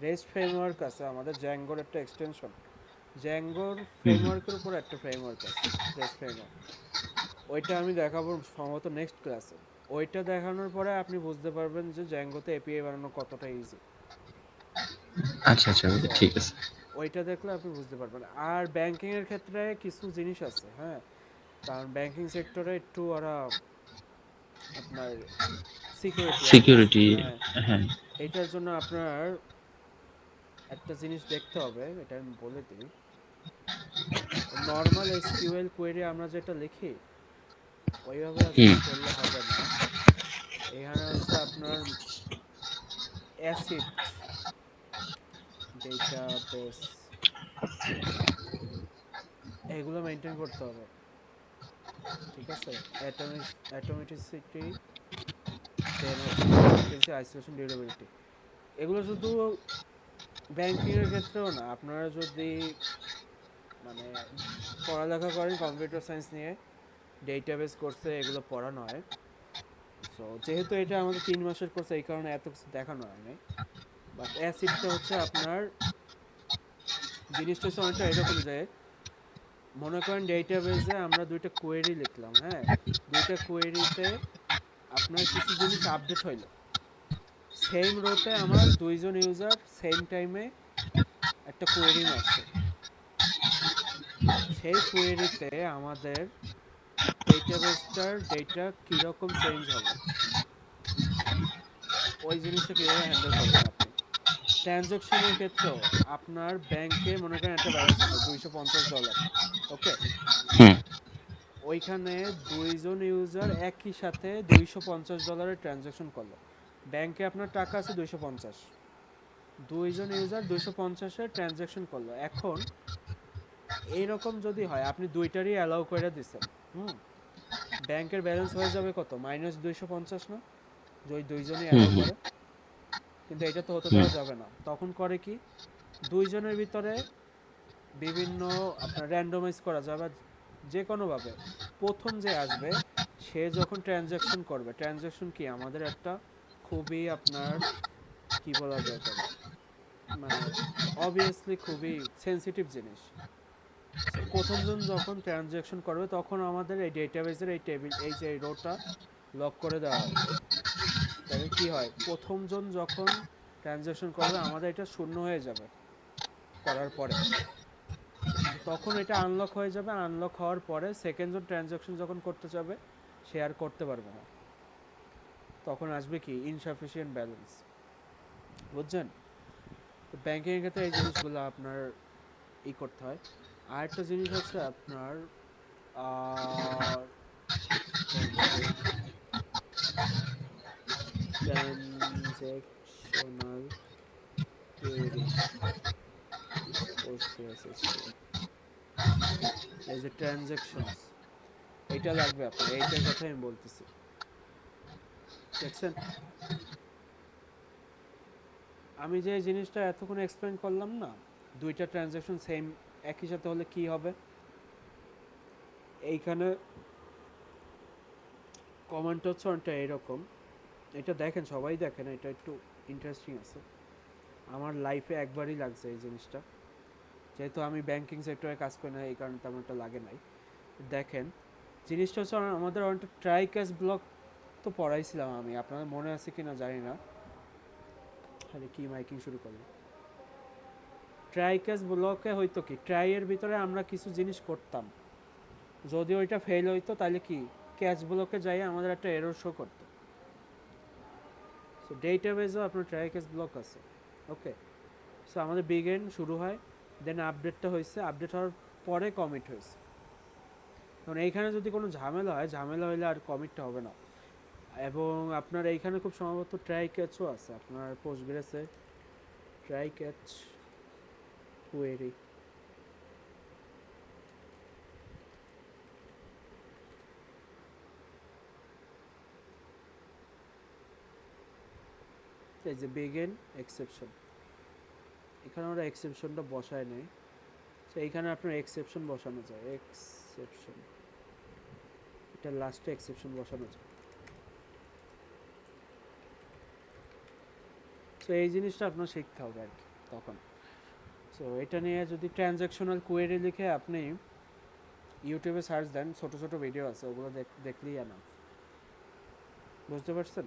রেস্ট ফ্রেমওয়ার্ক আছে আমাদের, জ্যাঙ্গোর একটা এক্সটেনশন, জ্যাঙ্গোর হুম, হুম। ফ্রেমওয়ার্কের উপর একটা ফ্রেমওয়ার্ক আছে, রেস্ট ফ্রেমওয়ার্ক। ওইটা আমি দেখাবো সম্ভবত নেক্সট ক্লাসে। ওইটা দেখানোর পরে আপনি বুঝতে পারবেন যে জ্যাঙ্গোতে এপিআই বানানো কতটা ইজি। আচ্ছা, আচ্ছা, সো ঠিক আছে। ওইটা দেখলে আপনি বুঝতে পারবেন। আর ব্যাংকিংয়ের ক্ষেত্রে কিছু জিনিস আছে, হ্যাঁ, কারণ ব্যাংকিং সেক্টরে একটু ওরা আপনার সিকিউরিটি অনেক বেশি, সিকিউরিটি, হ্যাঁ। হ্যাঁ। এইটার জন্য আপনার একটা জিনিস দেখতে হবে, এটা আমি বলে দিই। নর্মাল এসকিউএল কোয়েরি আমরা যেটা লিখি ওইভাবে আসলে হুম। করলে হবে না। এখানে হচ্ছে আপনার অ্যাসিড ডেটাবেস এগুলো মেনটেন করতে হবে, ঠিক আছে? অ্যাটমিসিটি, দেন হচ্ছে কনসিস্টেন্সি, আইসোলেশন, ডিউরেবিলিটি, এগুলো শুধু ব্যাংকিংয়ের ক্ষেত্রেও না, আপনারা যদি মানে পড়ালেখা করেন কম্পিউটার সায়েন্স নিয়ে, ডেটাবেস কোর্সে এগুলো পড়ানো হয়। সো যেহেতু এটা আমাদের 3 মাসের কোর্স, এই কারণে এত কিছু দেখানো হয় নাই। বাট অ্যাসিডটা হচ্ছে আপনার জিনিসটা হচ্ছে অনেকটা এরকম যে, মনে করেন ডেটাবেসে আমরা 2টা কোয়েরি লিখলাম, হ্যাঁ, 2টা কোয়েরিতে আপনার কিছু জিনিস আপডেট হইলো, সেম রোতে আমার 2জন ইউজার সেম টাইমে একটা কোয়েরি মারছে, সেই কোয়েরিতে আমাদের ডেটাবেসটার ডেটা কীরকম চেঞ্জ হবে, ওই জিনিসটা কীভাবে হ্যান্ডেল করবেন আপনি। ট্রানজ্যাকশনের ক্ষেত্রেও আপনার ব্যাংকে মনে করেন একটা ব্যালেন্স আছে $250, ওকে, হুম ওইখানে 2জন ইউজার একই সাথে $250 ট্রানজ্যাকশন করলো, ব্যাংকে আপনার টাকা আছে 250, 2জন ইউজার 250-এর ট্রানজ্যাকশন করলো। এখন এইরকম যদি হয়, আপনি দুইটারই অ্যালাউ করে দিচ্ছেন, হুম, ব্যাংকের ব্যালেন্স হয়ে যাবে কত, -250 না, যে ওই 2জনই হুম অ্যালাউ হুম করে। কিন্তু এটা তো হতে হুম দেওয়া যাবে না, তখন করে কি, 2জনের ভিতরে বিভিন্ন আপনার র্যান্ডমাইজ করা যাবে, যে কোনোভাবে প্রথম যে আসবে সে যখন ট্রানজ্যাকশন করবে, ট্রানজ্যাকশন কি আমাদের একটা খুবই আপনার কি বলা যায় তবে, মানে অবভিয়াসলি খুবই সেনসিটিভ জিনিস। সো প্রথমজন যখন ট্রানজ্যাকশন করবে তখন আমাদের এই ডেটাবেসের এই টেবিল, এই যে রোটা লক করে দেওয়া হয়। তাহলে কি হয়, প্রথমজন যখন ট্রানজ্যাকশন করবে আমাদের এটা শূন্য হয়ে যাবে করার পরে, তখন এটা আনলক হয়ে যাবে, আনলক হওয়ার পরে সেকেন্ড জন ট্রানজ্যাকশন যখন করতে যাবে সে আর করতে পারবে না, তখন আসবে কি ইনসাফিসিয়েন্ট ব্যালেন্স, বুঝছেন। তো ব্যাংকিংয়ের ক্ষেত্রে এই জিনিসগুলো আপনার করতে হয়। আর একটা জিনিস হচ্ছে আপনার ট্রানজ্যাকশনাল কোয়েরি, PostgreSQL, এই যে ট্রানজ্যাকশনস, এটা লাগবে আপনার, এইটার কথাই আমি বলতেছি, দেখছেন। আমি যে জিনিসটা এতক্ষণ এক্সপ্লেন করলাম না, 2টা ট্রানজ্যাকশন সেম একই সাথে হলে কি হবে, এইখানে কমেন্ট হচ্ছে অনেকটা এরকম, এটা দেখেন, সবাই দেখেন, এটা একটু ইন্টারেস্টিং আছে। আমার লাইফে একবারই লাগছে এই জিনিসটা, যেহেতু আমি ব্যাংকিং সেক্টরে কাজ করি না এই কারণে তেমন একটা লাগে নাই। দেখেন জিনিসটা হচ্ছে আমাদের অনেকটা ট্রাই ক্যাচ ব্লক তো পড়াইছিলাম আমি, আপনাদের মনে আছে কিনা জানি না, আরে কি মাইকিং শুরু করলো। ট্রাই ক্যাচ ব্লকে হয়তো কি, ট্রাইয়ের ভিতরে আমরা কিছু জিনিস করতাম, যদি ওইটা ফেল হইতো তাহলে কি ক্যাচ ব্লকে যাই আমাদের একটা এরর শো করতো। সো ডেটাবেজেও আপনার ট্রাই ক্যাচ ব্লক আছে, ওকে। সো আমাদের বিগিন শুরু হয়, দেন আপডেটটা হয়েছে, আপডেট হওয়ার পরে কমিট হয়েছে। কারণ এইখানে যদি কোনো ঝামেলা হয়, ঝামেলা হলে আর কমিটটা হবে না। এবং আপনার এইখানে খুব সম্ভবত ট্রাই ক্যাচও আছে আপনার পোস্টগ্রেসে, ট্রাই ক্যাচ কোয়েরি, এই যে বিগিন এক্সেপশন, এখানে আমরা এক্সেপশনটা বসায় নেই, তো এইখানে আপনার এক্সেপশন বসানো যায়, এক্সেপশন, এটা লাস্টে এক্সেপশন বসানো যায়। সো এই জিনিসটা আপনার শিখতে হবে আর কি তখন। সো এটা নিয়ে যদি ট্রানজ্যাকশনাল কোয়েরি লিখে আপনি ইউটিউবে সার্চ দেন, ছোট ছোট ভিডিও আছে, ওগুলো দেখলেই না, বুঝতে পারছেন।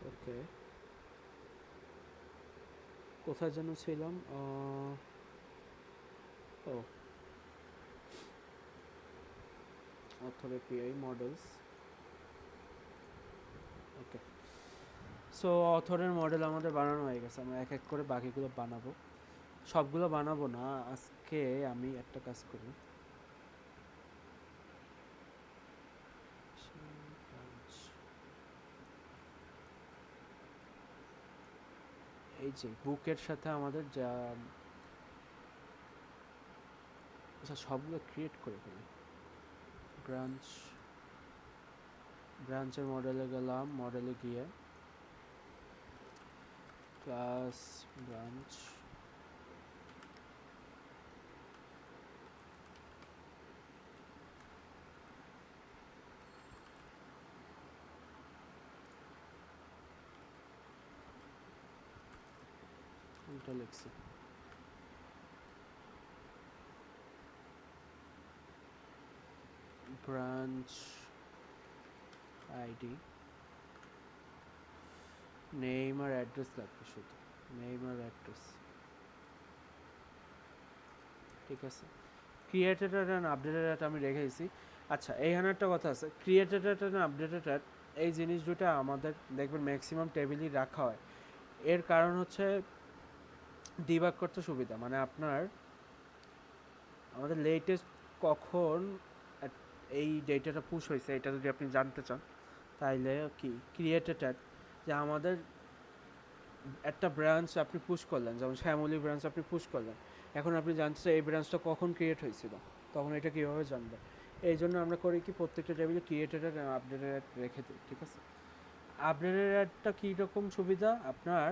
ওকে, কোথায় যেন ছিলাম, ও অথর এপিআই মডেলস, ওকে। সো অথরের মডেল আমাদের বানানো হয়ে গেছে, আমরা এক এক করে বাকিগুলো বানাবো, সবগুলো বানাবো না আজকে, আমি একটা কাজ করি, এই যে বুকের সাথে আমাদের যা, আচ্ছা সবগুলো ক্রিয়েট করে ফেলি, ব্রাঞ্চের মডেলে গেলাম, মডেলে গিয়ে ক্লাস ব্রাঞ্চ, এটা লিখছি। ব্রাঞ্চ আইডি, নেম আর অ্যাড্রেস লাগবে, শুধু নেম আর অ্যাড্রেস। ঠিক আছে, ক্রিয়েটেড অ্যান্ড আপডেটেড অ্যাট আমি রেখেছি। আচ্ছা, এইখানে একটা কথা আছে, created at and updated at, এই জিনিস দুটো আমাদের দেখবেন ম্যাক্সিমাম টেবিলই রাখা হয়। এর কারণ হচ্ছে ডিবাগ করতে সুবিধা, মানে আপনার আমাদের লেটেস্ট কখন এই ডেটাটা পুশ হয়েছে এটা যদি আপনি জানতে চান, তাইলে কি ক্রিয়েটেড অ্যাট, যে আমাদের একটা ব্রাঞ্চ আপনি পুশ করলেন, যেমন শ্যামলী ব্রাঞ্চ আপনি পুশ করলেন, এখন আপনি জানছেন এই ব্রাঞ্চটা কখন ক্রিয়েট হয়েছিল, তখন এটা কীভাবে জানবেন? এই জন্য আমরা করি কি, প্রত্যেকটা টেবিলে ক্রিয়েটেড অ্যাট আপডেটেড অ্যাট রেখে দিই। ঠিক আছে, আপডেটেড অ্যাডটা কীরকম সুবিধা, আপনার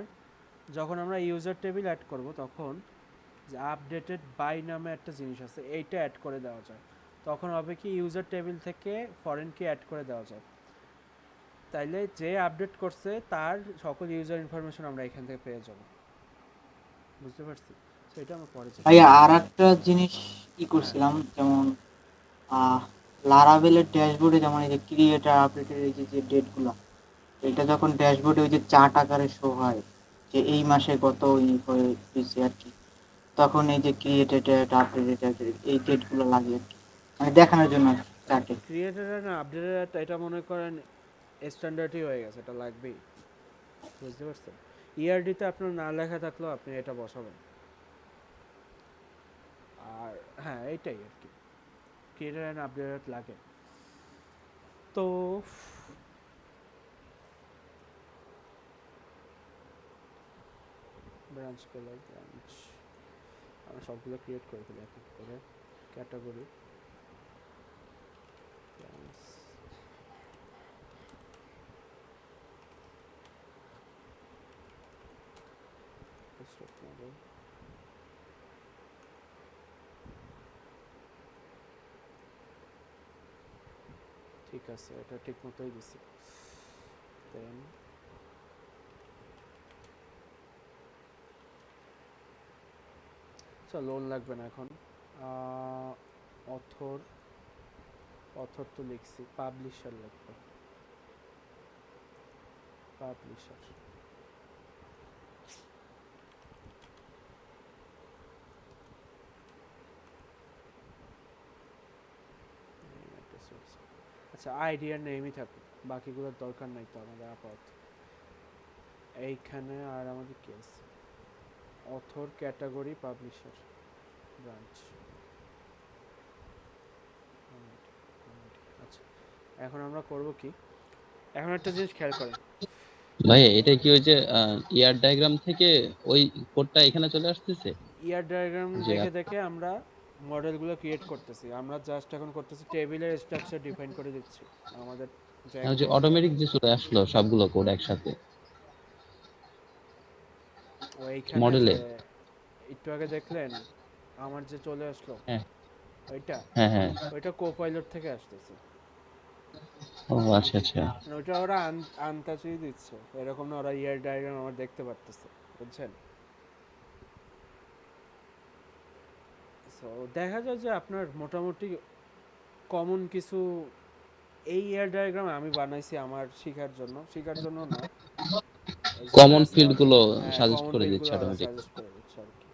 যখন আমরা ইউজার টেবিল অ্যাড করব তখন যে আপডেটেড বাই নামে একটা জিনিস আছে, এইটা অ্যাড করে দেওয়া যায়। তখন হবে কি, ইউজার টেবিল থেকে ফরেন কি অ্যাড করে দেওয়া যায়, তাইলে যে আপডেট করছে তার সকল ইউজার ইনফরমেশন আমরা এখান থেকে পেয়ে যাব। বুঝতে পারছি? সো এটা আমরা পরে চেক ভাইয়া আর একটা জিনিস কি করছিলাম, যেমন লারাভেলের ড্যাশবোর্ডে যেমন এই যে ক্রিয়েটার আপডেটের এই যে ডেটগুলো, এটা যখন ড্যাশবোর্ডে ওই যে চার্ট আকারে শো হয় যে এই মাসে কত হয়েছে আর কি, তখন এই যে ক্রিয়েটেড আপডেটেড এই ডেটগুলো লাগে আর কি, মানে দেখানোর জন্য চার্টে। ক্রিয়েটেড না আপডেটেড, এটা মনে করেন স্ট্যান্ডার্ডই হয়ে গেছে, এটা লাগবেই। বুঝতে পারছেন? ইআরডিতে আপনার না লেখা থাকলেও আপনি এটা বসাবেন। আর হ্যাঁ, এইটাই আর কি, ক্রিয়েটেড অ্যান্ড আপডেটেড লাগে। তো ব্রাঞ্চ কালার, ব্রাঞ্চ আমরা সবগুলো ক্রিয়েট করে ফেলি এক এক করে। ক্যাটাগরি, ব্রাঞ্চ, স্টক মডেল, ঠিক আছে, এটা ঠিক মতোই দিছি। দেন লোন লাগবে না এখন। অথর, অথর তো লিখছি, পাবলিশার লাগবে, পাবলিশার। আচ্ছা, আইডিয়ার নেমই থাকুক, বাকিগুলোর দরকার নাই তো আমাদের আপাতত। এইখানে আর আমাদের কি আছে, অথর, ক্যাটাগরি, পাবলিশার, ব্রাঞ্চ। আচ্ছা, এখন আমরা করব কি, এখন একটা জিনিস খেয়াল করেন। ভাই এটা কি ওই যে ইয়ার ডায়াগ্রাম থেকে ওই কোডটা এখানে চলে আসতেছে ইয়ার ডায়াগ্রাম যে দেখে দেখে আমরা মডেলগুলো ক্রিয়েট করতেছি, আমরা জাস্ট এখন করতেছি টেবিলের স্ট্রাকচার ডিফাইন করে দিচ্ছি আমাদের ওই যে জ্যাঙ্গো। অটোমেটিক যে চলে আসলো সবগুলো কোড একসাথে ও এইখানে মডেলে? যে একটু আগে দেখলেন আমার যে চলে আসলো, হ্যাঁ ওইটা হ্যাঁ হ্যাঁ। ওইটা কোপাইলট থেকে আসতেছে, ও আচ্ছা আচ্ছা। মানে ওইটা ওরা আনটাচই দিচ্ছে, এরকম না ওরা ইয়ার ডায়াগ্রাম আমার দেখতে পারতেছে, বুঝছেন? সো দেখা যায় যে আপনার মোটামুটি কমন কিছু, এই ইয়ার ডায়াগ্রাম আমি বানাইছি আমার শেখার জন্য না, কমন ফিল্ড গুলো সাজেস্ট কমন করে দিচ্ছে ফিল্ডগুলো ওরা অটোমেটিক। সাজেস্ট করে দিচ্ছে আর কি।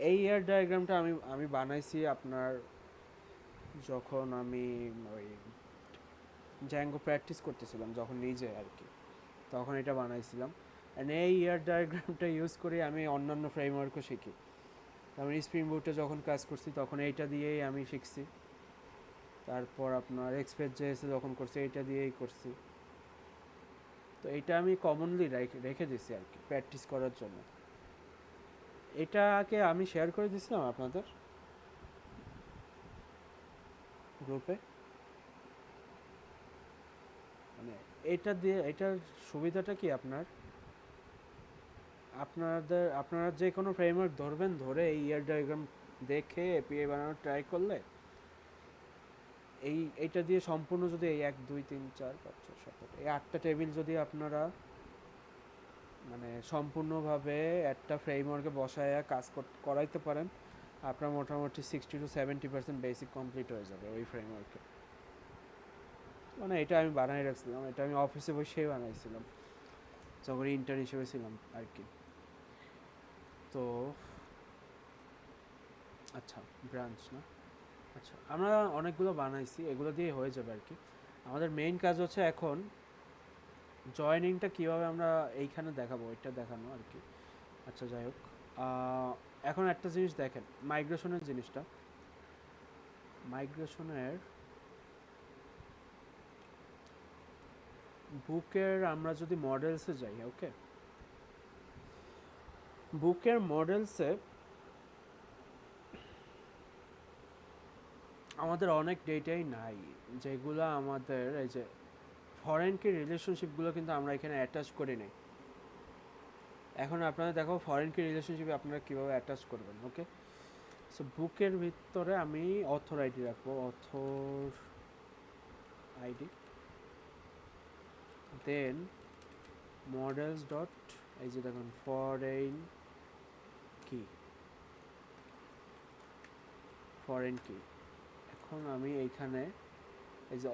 এই ইয়ার ডায়াগ্রামটা আমি আমি বানাইছি আপনার যখন আমি ওই জ্যাঙ্গো প্র্যাকটিস করতেছিলাম যখন নিজে আর কি, তখন এটা বানাইছিলাম। অ্যান্ড এই ইয়ার ডায়াগ্রামটা ইউজ করে আমি অন্যান্য ফ্রেমওয়ার্কও শিখি, যেমন স্প্রিং বুটে যখন কাজ করছি তখন এইটা দিয়েই আমি শিখছি, তারপর আপনার এক্সপ্রেস জেএসে যখন করছি এইটা দিয়েই করছি। তো এটা আমি কমনলি রেখে দিছি আর কি প্র্যাকটিস করার জন্য। এটাকে আমি শেয়ার করে দিছিলাম আপনাদের গ্রুপে। মানে এটা দিয়ে এটার সুবিধাটা কি আপনারা যে কোনো ফ্রেমওয়ার্ক ধরবেন, ধরে এই ইয়ার ডায়াগ্রাম দেখে এপিআই বানানোর ট্রাই করলে এইটা দিয়ে সম্পূর্ণ যদি এই 1 2 3 4 5 6 7 এই 8টা টেবিল যদি আপনারা মানে সম্পূর্ণভাবে একটা ফ্রেমওয়ার্কে বসায় কাজ করাইতে পারেন, আপনার মোটামুটি 60 to 70% বেসিক কমপ্লিট হয়ে যাবে ওই ফ্রেমওয়ার্কে। মানে এটা আমি বানাই রাখছিলাম, এটা আমি অফিসে বসেই বানাইছিলাম যখন ইন্টার্ন হিসেবে ছিলাম আর কি। তো আচ্ছা, ব্রাঞ্চ না, আচ্ছা আমরা অনেকগুলো বানাইছি, এগুলো দিয়ে হয়ে যাবে আর কি। আমাদের মেইন কাজ হচ্ছে এখন জয়েনিংটা কিভাবে আমরা এইখানে দেখাবো, এটা দেখানো আর কি। আচ্ছা যাই হোক, এখন একটা জিনিস দেখেন, মাইগ্রেশনের জিনিসটা, মাইগ্রেশনের বুকের আমরা যদি মডেলসে যাই, ওকে, বুকের মডেলসে আমাদের অনেক ডেটাই নাই, যেগুলো আমাদের এই যে ফরেন কি রিলেশনশিপগুলো কিন্তু আমরা এখানে অ্যাটাচ করি নাই। এখন আপনারা দেখো ফরেন কি রিলেশনশিপে আপনারা কীভাবে অ্যাটাচ করবেন। ওকে, সো বুকের ভিতরে আমি অথর আইডি রাখবো, অথর আইডি, দেন মডেলস ডট, এই যে দেখুন ফরেন কি, ফরেন কি। এখন আমি এইখানে এই যে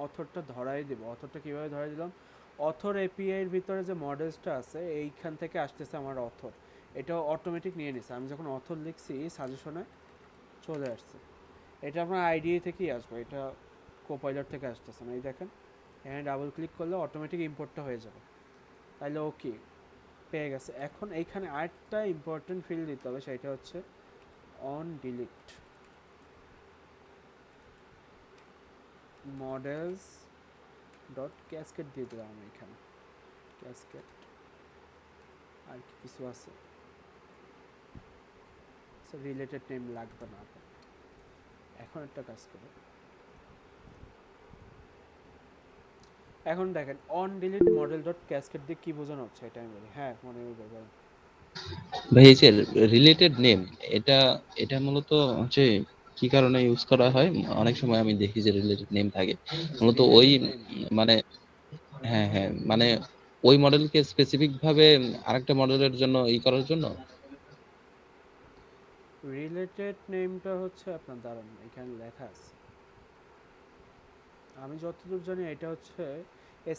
অথরটা ধরাই দেব। অথরটা কীভাবে ধরাই দিলাম, অথর এপিআইয়ের ভিতরে যে মডেলসটা আছে এইখান থেকে আসতেছে আমার অথর, এটা অটোমেটিক নিয়ে নিছে। আমি যখন অথর লিখছি সাজেশনে চলে আসছে, এটা আপনার আইডিএ থেকেই আসবে, এটা কোপাইলট থেকে আসতেছে না। এই দেখেন এখানে ডাবল ক্লিক করলে অটোমেটিক ইম্পোর্টটা হয়ে যাবে, তাইলে ওকে পেয়ে গেছে। এখন এইখানে আরেকটা ইম্পর্টেন্ট ফিল্ড দিতে হবে, সেটা হচ্ছে on delete models dot cascade দিয়ে দিলাম আমি এখানে, ক্যাসকেড। আর কি কিছু আছে, রিলেটেড নেম লাগবে না। এখন একটা কাজ করে, এখন দেখেন on delete model dot cascade দিয়ে কি বোঝানো হচ্ছে এটা আমি বলি। হ্যাঁ মনে হয় বলবেন ভাই এই যে রিলেটেড নেম, এটা এটা মূলত হচ্ছে কি কারণে ইউজ করা হয়? অনেক সময় আমি দেখি যে রিলেটেড নেম থাকে মূলত ওই রিলেটেড নেম, মানে হ্যাঁ হ্যাঁ মানে ওই মডেলকে স্পেসিফিক ভাবে আরেকটা মডেলের জন্য করার জন্য। রিলেটেড নেমটা হচ্ছে আপনার দাঁড়ান এখানে লেখা আছে, আমি যতদূর জানি এটা হচ্ছে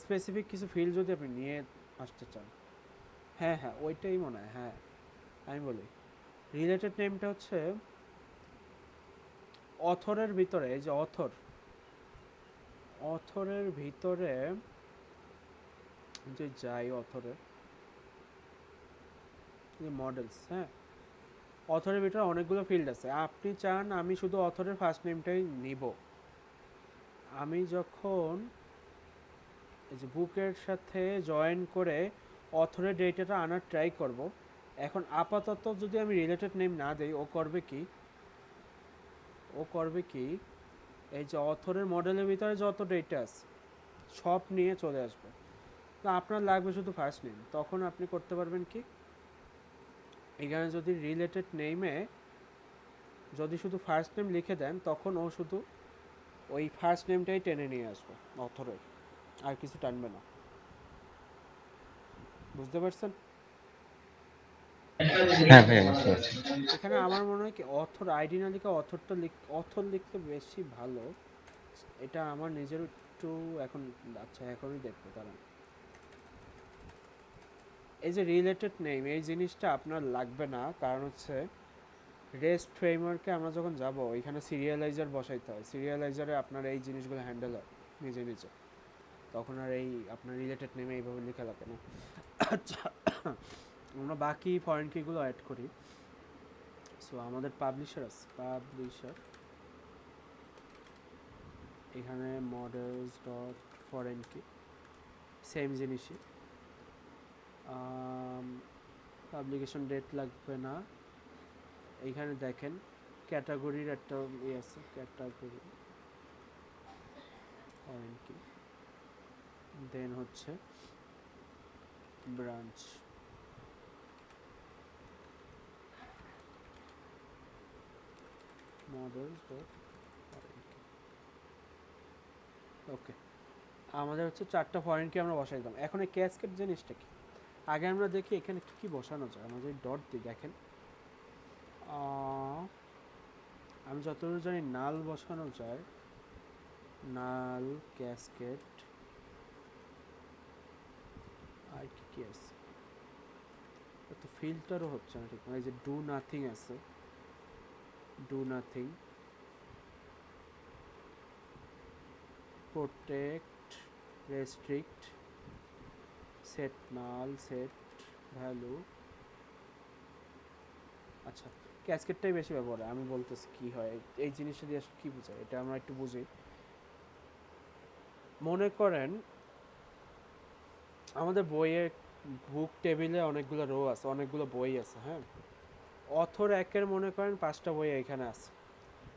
স্পেসিফিক কিছু ফিল্ড যদি আপনি নিয়ে আসতে চান। হ্যাঁ হ্যাঁ ওইটাই মনে হয়। হ্যাঁ আমি বলি, রিলেটেড নেমটা হচ্ছে অথরের ভিতরে, এই যে অথরের ভিতরে যে যাই, অথরের যে মডেলস, হ্যাঁ অথরের ভিতরে অনেকগুলো ফিল্ড আছে। আপনি চান আমি শুধু অথরের ফার্স্ট নেমটাই নিব, আমি যখন এই যে বুকের সাথে জয়েন করে অথরের ডেটাটা আনার ট্রাই করব, এখন আপাতত যদি আমি রিলেটেড নেম না দেই, ও করবে কি এই যে অথরের মডেলের ভিতরে যত ডেটা আছে সব নিয়ে চলে আসবে। তো আপনার লাগবে শুধু ফার্স্ট নেম, তখন আপনি করতে পারবেন কি, এখানে যদি রিলেটেড নেমে যদি শুধু ফার্স্ট নেম লিখে দেন, তখন ও শুধু ওই ফার্স্ট নেমটাই টেনে নিয়ে আসবে অথরের, আর কিছু টানবে না। বুঝতে পারছেন? হ্যাঁ ভাইয়া বুঝতে পারছি। এখানে আমার মনে হয় কি অথর আইডি না লিখে অথর লিখতে বেশি ভালো। এটা আমার নিজের একটু এখন, আচ্ছা এখনই দেখবো দাঁড়ান। এই যে রিলেটেড নেম এই জিনিসটা আপনার লাগবে না, কারণ হচ্ছে রেস্ট ফ্রেমওয়ার্কে আমরা যখন যাব ওইখানে সিরিয়ালাইজার বসাইতে হয়, সিরিয়ালাইজারে আপনার এই জিনিসগুলো হ্যান্ডেল হয় নিজে নিজে, তখন আর এই আপনার রিলেটেড নেমে এইভাবে লেখা লাগে না। আচ্ছা আমরা বাকি ফরেন কিগুলো অ্যাড করি। সো আমাদের পাবলিশার আছে, পাবলিশার এখানে models dot foreign key, same জিনিসই, পাবলিকেশন ডেট লাগবে না। এইখানে দেখেন ক্যাটাগরির একটা আছে, ক্যাটাগরি ফরেন কি, দেন হচ্ছে ব্রাঞ্চ, মডেলস ডট ফরেন কি। ওকে, আমাদের হচ্ছে 4টা ফরেন কি আমরা বসাই দিলাম। এখন এই ক্যাসকেড জিনিসটা কি, আগে আমরা দেখি এখানে কি কি বসানো যায়। আমরা যদি ডট দিই, দেখেন আমি যতদূর জানি নাল বসানো যায়, নাল, ক্যাসকেড, আর কি কি আছে, তো ফিল্টারও হচ্ছে না ঠিক। এই যে ডু নাথিং আছে, do nothing, protect, restrict, set null, set value. আচ্ছা, ক্যাসকেডটাই বেশি ব্যবহার হয়। আমি বলতেছি কি হয় এই জিনিসটা দিয়ে আসলে কী বোঝায়, এটা আমরা একটু বুঝি। মনে করেন আমাদের বইয়ে বুক টেবিলে অনেকগুলো রো আছে, অনেকগুলো বই আছে, হ্যাঁ। অথর একের মনে করেন 5টা বই এখানে আছে।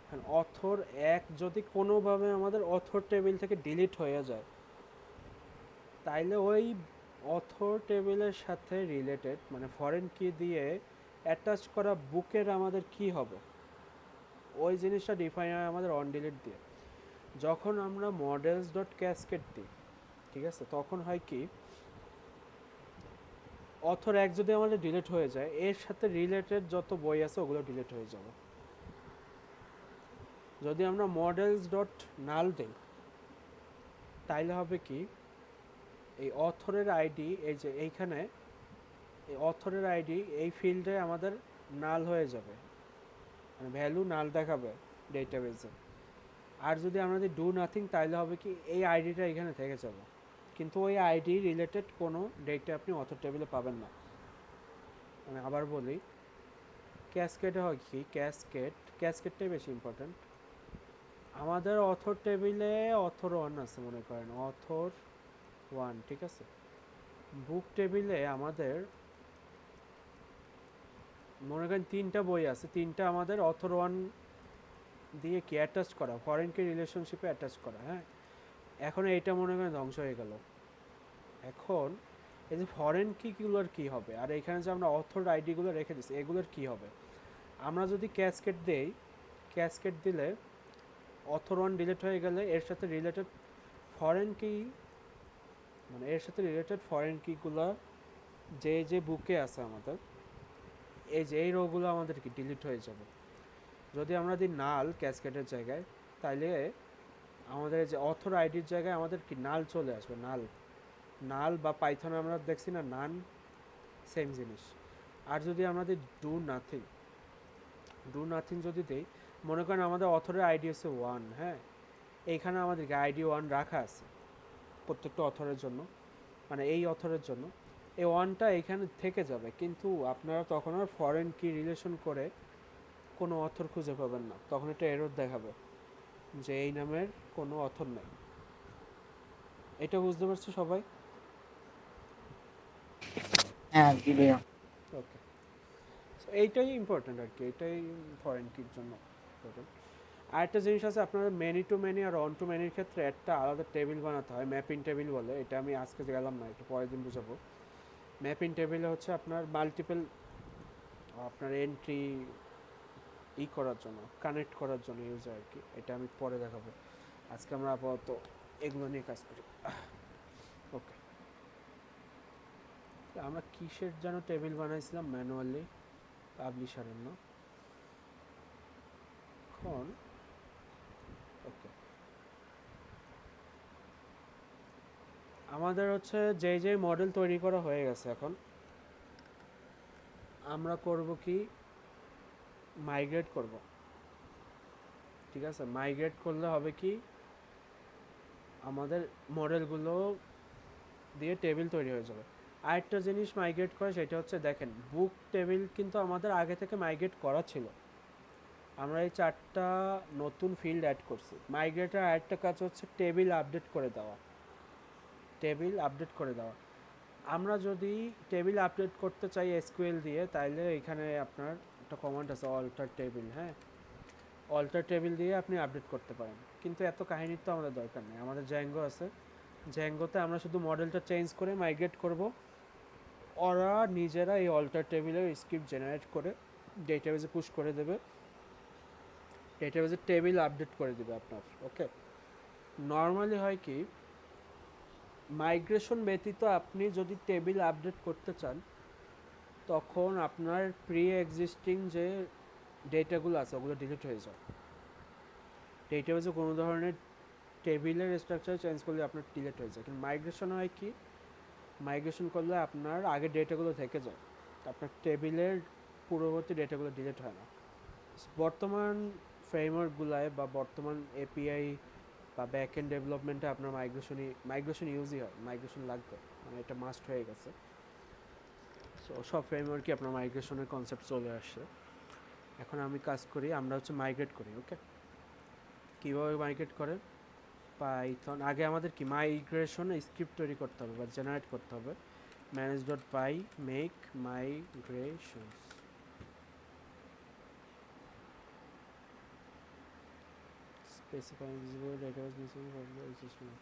হ্যাঁ, অথর এক যদি কোনোভাবে আমাদের অথর টেবিল থেকে ডিলিট হয়ে যায়, তাইলে ওই অথর টেবিলের সাথে রিলেটেড মানে ফরেন কি দিয়ে অ্যাটাচ করা বুকের আমাদের কি হবে, ওই জিনিসটা ডিফাইন হয় আমাদের অন ডিলিট দিয়ে। যখন আমরা মডেলস ডট ক্যাসকেড দিই, ঠিক আছে, তখন হয় কি, অথর এক যদি আমাদের ডিলিট হয়ে যায়, এর সাথে রিলেটেড যত বই আছে ওগুলো ডিলিট হয়ে যাবে। যদি আমরা মডেলস ডট নাল দিই, তাইলে হবে কি, এই অথরের আইডি, এই যে এইখানে এই অথরের আইডি এই ফিল্ডে আমাদের নাল হয়ে যাবে, মানে ভ্যালু নাল দেখাবে ডেটাবেসে। আর যদি আমরা যদি ডু নাথিং, তাইলে হবে কি, এই আইডিটা এখানে থেকে যাবে, কিন্তু ওই আইডি রিলেটেড কোনো ডেটা আপনি অথর টেবিলে পাবেন না। আমি আবার বলি, ক্যাসকেডে হয় কি, ক্যাসকেডটাই বেশি ইম্পর্ট্যান্ট। আমাদের অথর টেবিলে অথর 1 আছে, মনে করেন অথর 1, ঠিক আছে। বুক টেবিলে আমাদের মনে করেন 3টা বই আছে, 3টা আমাদের অথর 1 দিয়ে কি অ্যাটাচ করা, ফরেন কি রিলেশনশিপে অ্যাটাচ করা, হ্যাঁ। এখন এইটা মনে করেন ধ্বংস হয়ে গেল। এখন এই যে ফরেন কিগুলোর কি হবে, আর এখানে যে আমরা অথর আইডিগুলো রেখে দিচ্ছি এগুলোর কি হবে। আমরা যদি ক্যাসকেড দেই, ক্যাসকেড দিলে অথর 1 ডিলিট হয়ে গেলে এর সাথে রিলেটেড ফরেন কি, মানে এর সাথে রিলেটেড ফরেন কিগুলো যে যে বুকে আছে আমাদের, এই যে এই রোগুলো আমাদের কি ডিলিট হয়ে যাবে। যদি আমরা দিই নাল ক্যাসকেডের জায়গায়, তাইলে আমাদের যে অথর আইডির জায়গায় আমাদের কি নাল চলে আসবে, নাল, নাল বা পাইথনে আমরা দেখছি না নান, সেম জিনিস। আর যদি আমরা দিই ডু নাথিং, ডু নাথিং যদি দিই, মনে করেন আমাদের অথরের আইডি হচ্ছে 1, হ্যাঁ। এইখানে আমাদেরকে আইডি 1 রাখা আছে প্রত্যেকটা অথরের জন্য, মানে এই অথরের জন্য এই 1টা এইখানে থেকে যাবে, কিন্তু আপনারা তখন আর ফরেন কি রিলেশন করে কোনো অথর খুঁজে পাবেন না, তখন এটা এরর দেখাবে যে এই নামের কোনো অথর নেই। এটা বুঝতে পারছো সবাই? হ্যাঁ জি ভাইয়া। ওকে, এইটাই ইম্পর্ট্যান্ট আর কি, এটাই ফরেন কির জন্য ইম্পর্ট্যান্ট। আরেকটা জিনিস আছে, আপনাদের মেনি টু মেনি আর অন টু মেনির ক্ষেত্রে একটা আলাদা টেবিল বানাতে হয়, ম্যাপিং টেবিল বলে। এটা আমি আজকে গেলাম না, একটু পরের দিন বুঝাবো। ম্যাপিং টেবিলে হচ্ছে আপনার মাল্টিপল আপনার এন্ট্রি করার জন্য, কানেক্ট করার জন্য ইউজ হয় আর কি। এটা আমি পরে দেখাবো, আজকে আমরা আপাতত এগুলো নিয়ে কাজ করি। ওকে, আমরা কিসের যেন টেবিল বানাইছিলাম ম্যানুয়ালি, পাবলিশারের না এখন। ওকে, আমাদের হচ্ছে যে যে মডেল তৈরি করা হয়ে গেছে, এখন আমরা করব কি, মাইগ্রেট করব। ঠিক আছে, মাইগ্রেট করলে হবে কি, আমাদের মডেলগুলো দিয়ে টেবিল তৈরি হয়ে যাবে। আরেকটা জিনিস মাইগ্রেট করে, সেটা হচ্ছে দেখেন, বুক টেবিল কিন্তু আমাদের আগে থেকে মাইগ্রেট করা ছিল। আমরা এই 4টা নতুন ফিল্ড অ্যাড করছি। মাইগ্রেটের আরেকটা কাজ হচ্ছে টেবিল আপডেট করে দেওয়া, টেবিল আপডেট করে দেওয়া। আমরা যদি টেবিল আপডেট করতে চাই এসকিউএল দিয়ে, তাইলে এখানে আপনার একটা কমান্ড আছে অল্টার টেবিল, হ্যাঁ। অল্টার টেবিল দিয়ে আপনি আপডেট করতে পারেন, কিন্তু এত কাহিনীর তো আমাদের দরকার নেই, আমাদের জ্যাঙ্গো আছে, জ্যাঙ্গোতে আমরা শুধু মডেলটা চেঞ্জ করে মাইগ্রেট করব, ওরা নিজেরা এই অল্টার টেবিলের স্ক্রিপ্ট জেনারেট করে ডেটাবেজে পুশ করে দেবে, ডেটাবেজের টেবিল আপডেট করে দেবে আপনার। ওকে, নর্মালি হয় কি, মাইগ্রেশন ব্যতীত আপনি যদি টেবিল আপডেট করতে চান তখন আপনার প্রি এক্সিস্টিং যে ডেটাগুলো আছে ওগুলো ডিলিট হয়ে যায়। ডেটাবেজে কোনো ধরনের টেবিলের স্ট্রাকচার চেঞ্জ করলে আপনার ডিলিট হয়ে যায়, কিন্তু মাইগ্রেশন হয় কি, মাইগ্রেশন করলে আপনার আগের ডেটাগুলো থেকে যায়, আপনার টেবিলের পূর্ববর্তী ডেটাগুলো ডিলিট হয় না। বর্তমান ফ্রেমওয়ার্কগুলায় বা বর্তমান এপিআই বা ব্যাক এন্ড ডেভেলপমেন্টে আপনার মাইগ্রেশন ইউজই হয়, মাইগ্রেশন লাগবে, মানে এটা মাস্ট হয়ে গেছে। সো সব ফ্রেমওয়ার্কে আপনার মাইগ্রেশনের কনসেপ্ট চলে আসছে। এখন আমি কাজ করি, আমরা হচ্ছে মাইগ্রেট করি। ওকে, কীভাবে মাইগ্রেট করে, পাইথন আগে আমাদের কি মাইগ্রেশন স্ক্রিপ্ট তৈরি করতে হবে বা জেনারেট করতে হবে, manage.py make migration, specify visible database missing from the existing.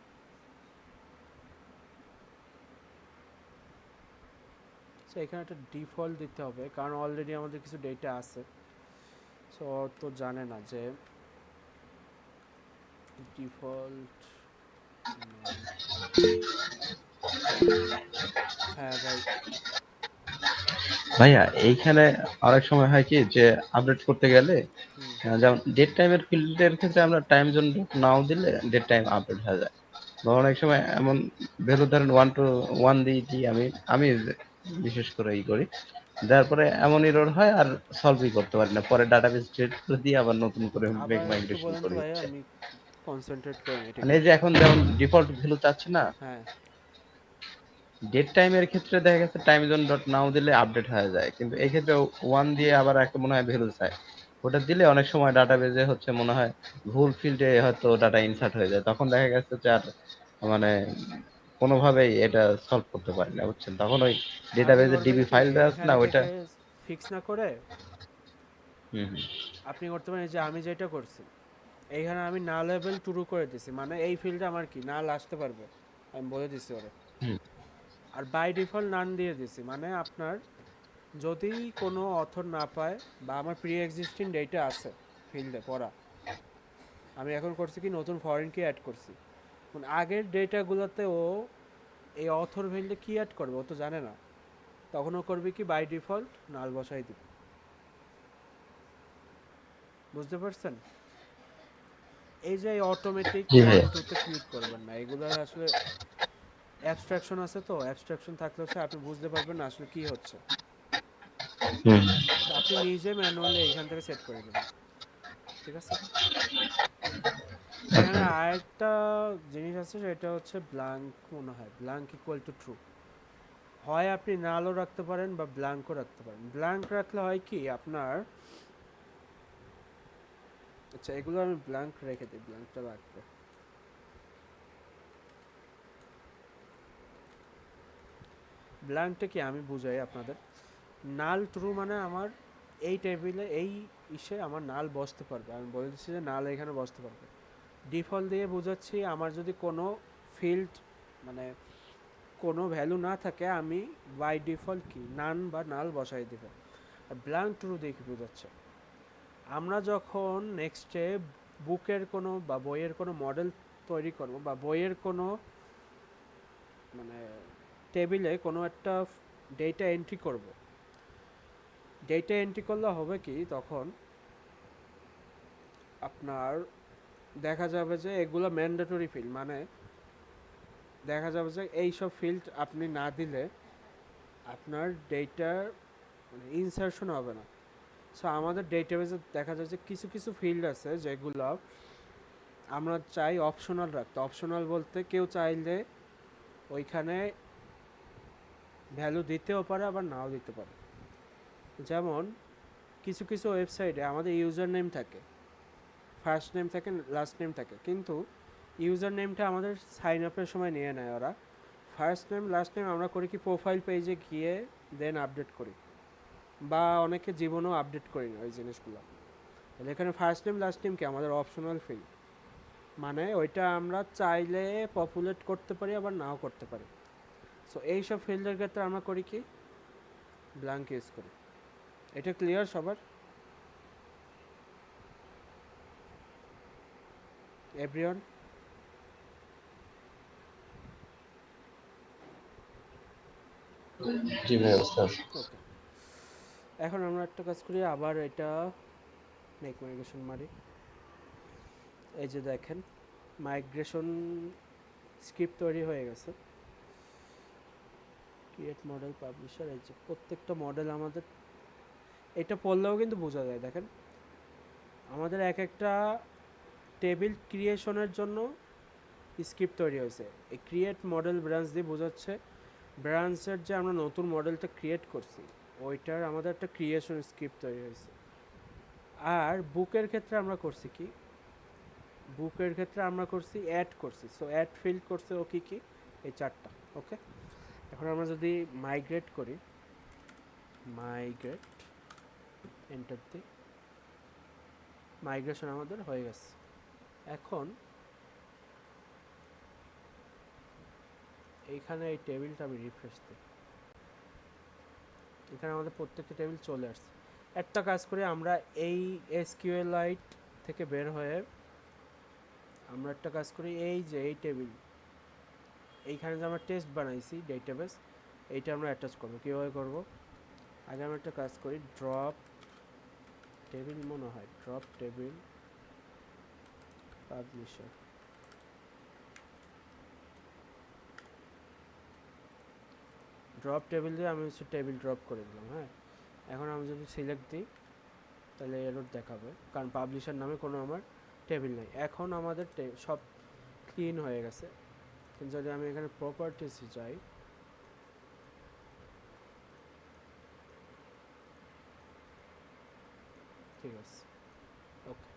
So এখানে একটা ডিফল্ট দিতে হবে কারণ অলরেডি আমাদের কিছু ডেটা আছে, সো তো জানে না যে ডিফল্ট। হ্যাঁ ভাই, ভাইয়া এইখানে অনেক সময় হয় কি যে আপডেট করতে গেলে হুম, যেমন ডেট টাইমের ফিল্ডের ক্ষেত্রে আমরা টাইম জোন নাও দিলে ডেট টাইম আপডেট হয়ে যায়, বা অনেক সময় এমন ভ্যালু ধরেন 1 to 1 দিই আমি বিশেষ করে করি, তারপরে এমন এরর হয় আর সলভই করতে পারি না, পরে ডাটাবেস ডিলিট করে দিয়ে আবার নতুন করে মেক আবার একটু মাইগ্রেশন বলেন তো করি ভাইয়া, হচ্ছে। আমি কনসেন্ট্রেট করে নিই, ঠিক মানে এই আছে। যে এখন যেমন ডিফল্ট ভ্যালু চাচ্ছে না, হ্যাঁ, ডেট টাইমের ক্ষেত্রে দেখা গেছে টাইম জোন ডট নাও দিলে আপডেট হয়ে যায়, কিন্তু এই ক্ষেত্রে 1 দিয়ে আবার একটা মনে হয় ভ্যালু চায়, ওটা দিলে অনেক সময় ডাটাবেজে হচ্ছে মনে হয় ভুল ফিল্ডে হয়তো ডাটা ইনসার্ট হয়ে যায়, তখন দেখা গেছে যে আর মানে কোনোভাবেই এটা সলভ করতে পারি না বুঝছেন, তখন ওই আপনি ডেটাবেজের করবেন ডিবি কি, ফাইলটা আছে এখান না ওইটা। থেকে ফিক্স না করে হুম হুম আপনি করতে পারেন যে আমি যেটা করছি, এইখানে আমি না লেভেল টুরু করে দিছি, মানে এই ফিল্ডে আমার কি নাল আসতে পারবে, আমি বলে দিছি ওরে। হুম আর বাই ডিফল্ট নান দিয়ে দিছি, মানে আপনার যদি কোনো অথর না পায় বা আমার প্রি এক্সিস্টিং ডেটা আছে ফিল্ডে পড়া, আমি এখন করছি কি নতুন ফরেন কি অ্যাড করছি, মানে আগের ডেটাগুলোতে ও এই অথর ফিল্ডে কি অ্যাড করবে ও তো জানে না, তখন ও করবে কি বাই ডিফল্ট নাল বসাই দিবে। বুঝতে পারছেন? এই যে অটোমেটিক জি 1 ভাইয়া 2 তে ক্লিক করবেন না, এগুলোর আসলে অ্যাবস্ট্রাকশন আছে, তো অ্যাবস্ট্রাকশন থাকলে হচ্ছে আপনি বুঝতে পারবেন না আসলে কি হচ্ছে, হুম তো আপনি নিজে ম্যানুয়ালি এখান থেকে সেট করে নেবেন, ঠিক আছে। এখানে আচ্ছা আরেকটা জিনিস আছে, সেটা হচ্ছে ব্ল্যাঙ্ক, মনে হয় ব্ল্যাঙ্ক ইকুয়াল টু ট্রু, হয় আপনি নালও রাখতে পারেন বা ব্ল্যাঙ্কও রাখতে পারেন। ব্ল্যাঙ্ক রাখলে হয় কি আপনার, আচ্ছা এগুলো আমি ব্ল্যাঙ্ক রেখে দিই, ব্ল্যাঙ্কটা রাখবো। ব্ল্যাঙ্কটা কি আমি বুঝাই আপনাদের, নাল ট্রু মানে আমার এই টেবিলে এই ইসে আমার নাল বসতে পারবে, আমি বলে দিচ্ছি যে নাল এখানে বসতে পারবে। ডিফল্ট দিয়ে বোঝাচ্ছি আমার যদি কোনো ফিল্ড মানে কোনো ভ্যালু না থাকে আমি বাই ডিফল্ট কি নান বা নাল বসাই দিব। আর ব্ল্যাঙ্ক ট্রু দিয়ে কি বোঝাচ্ছে, আমরা যখন নেক্সটে বুকের কোনো বা বইয়ের কোনো মডেল তৈরি করব বা বইয়ের কোনো মানে টেবিলে কোনো একটা ডেটা এন্ট্রি করব, ডেটা এন্ট্রি করলে হবে কি তখন আপনার দেখা যাবে যে এগুলো ম্যান্ডেটরি ফিল্ড, মানে দেখা যাবে যে এই সব ফিল্ড আপনি না দিলে আপনার ডেটার মানে ইনসারশন হবে না। সো আমাদের ডেটাবেজে দেখা যায় যে কিছু কিছু ফিল্ড আছে যেগুলো আমরা চাই অপশনাল রাখতে, অপশনাল বলতে কেউ চাইলে ওইখানে ভ্যালু দিতেও পারে আবার নাও দিতে পারে। যেমন কিছু কিছু ওয়েবসাইটে আমাদের ইউজার নেম থাকে, ফার্স্ট নেম থাকে, লাস্ট নেম থাকে, কিন্তু ইউজার নেমটা আমাদের সাইন আপের সময় নিয়ে নেয় ওরা, ফার্স্ট নেম লাস্ট নেম আমরা করি কি প্রোফাইল পেজে গিয়ে দেন আপডেট করি, বা অনেকে জীবনেও আপডেট করি না ওই জিনিসগুলো। তাহলে এখানে ফার্স্ট নেম লাস্ট নেম কি আমাদের অপশনাল ফিল্ড, মানে ওইটা আমরা চাইলে পপুলেট করতে পারি আবার নাও করতে পারি। সো এইসব ফিল্ডের ক্ষেত্রে আমরা করি কি, ব্ল্যাঙ্ক ইউজ করি। এটা ক্লিয়ার সবার? এভরিওয়ান? জি ভাই, বুঝতে পারছি। ওকে, এখন আমরা একটা কাজ করি, আবার এটা মেক মাইগ্রেশন মারি। এই যে দেখেন মাইগ্রেশন স্ক্রিপ্ট তৈরি হয়ে গেছে। ক্রিয়েট মডেল পাবলিশার, এই যে প্রত্যেকটা মডেল আমাদের এটা পড়লেও কিন্তু বোঝা যায়। দেখেন আমাদের এক একটা টেবিল ক্রিয়েশনের জন্য স্ক্রিপ্ট তৈরি হয়েছে। এই ক্রিয়েট মডেল ব্রাঞ্চ দিয়ে বোঝাচ্ছে ব্রাঞ্চের যে আমরা নতুন মডেলটা ক্রিয়েট করছি ওইটার আমাদের একটা ক্রিয়েশন স্ক্রিপ্ট তৈরি হয়েছে। আর বুকের ক্ষেত্রে আমরা করছি কি, বুকের ক্ষেত্রে আমরা করছি অ্যাড করছি। সো অ্যাড ফিল্ড করছে ও কি কি, এই চারটা। ওকে, এখন আমরা যদি মাইগ্রেট করি, মাইগ্রেট এন্টার দিই, মাইগ্রেশন আমাদের হয়ে গেছে। এখন এইখানে এই টেবিলটা আমি রিফ্রেশ দিই, এখানে আমাদের প্রত্যেকটা টেবিল চলে আসছে। একটা কাজ করি, আমরা এই এসকিউএলআইট থেকে বের হয়ে আমরা একটা কাজ করি, এই যে এই টেবিল এইখানে যে আমরা টেস্ট বানাইছি ডেটাবেস, এইটা আমরা অ্যাটাচ করবো। কীভাবে করবো, আগে আমরা একটা কাজ করি, ড্রপ টেবিল মনে হয়, drop table publisher, drop table দিয়ে আমি হচ্ছে টেবিল ড্রপ করে দিলাম। হ্যাঁ, এখন আমি যদি সিলেক্ট দিই তাহলে এরর দেখাবে, কারণ পাবলিশার নামে কোনো আমার টেবিল নেই। এখন আমাদের সব ক্লিন হয়ে গেছে। কিন্তু যদি আমি এখানে প্রপার্টিসে যাই, ঠিক আছে, ওকে।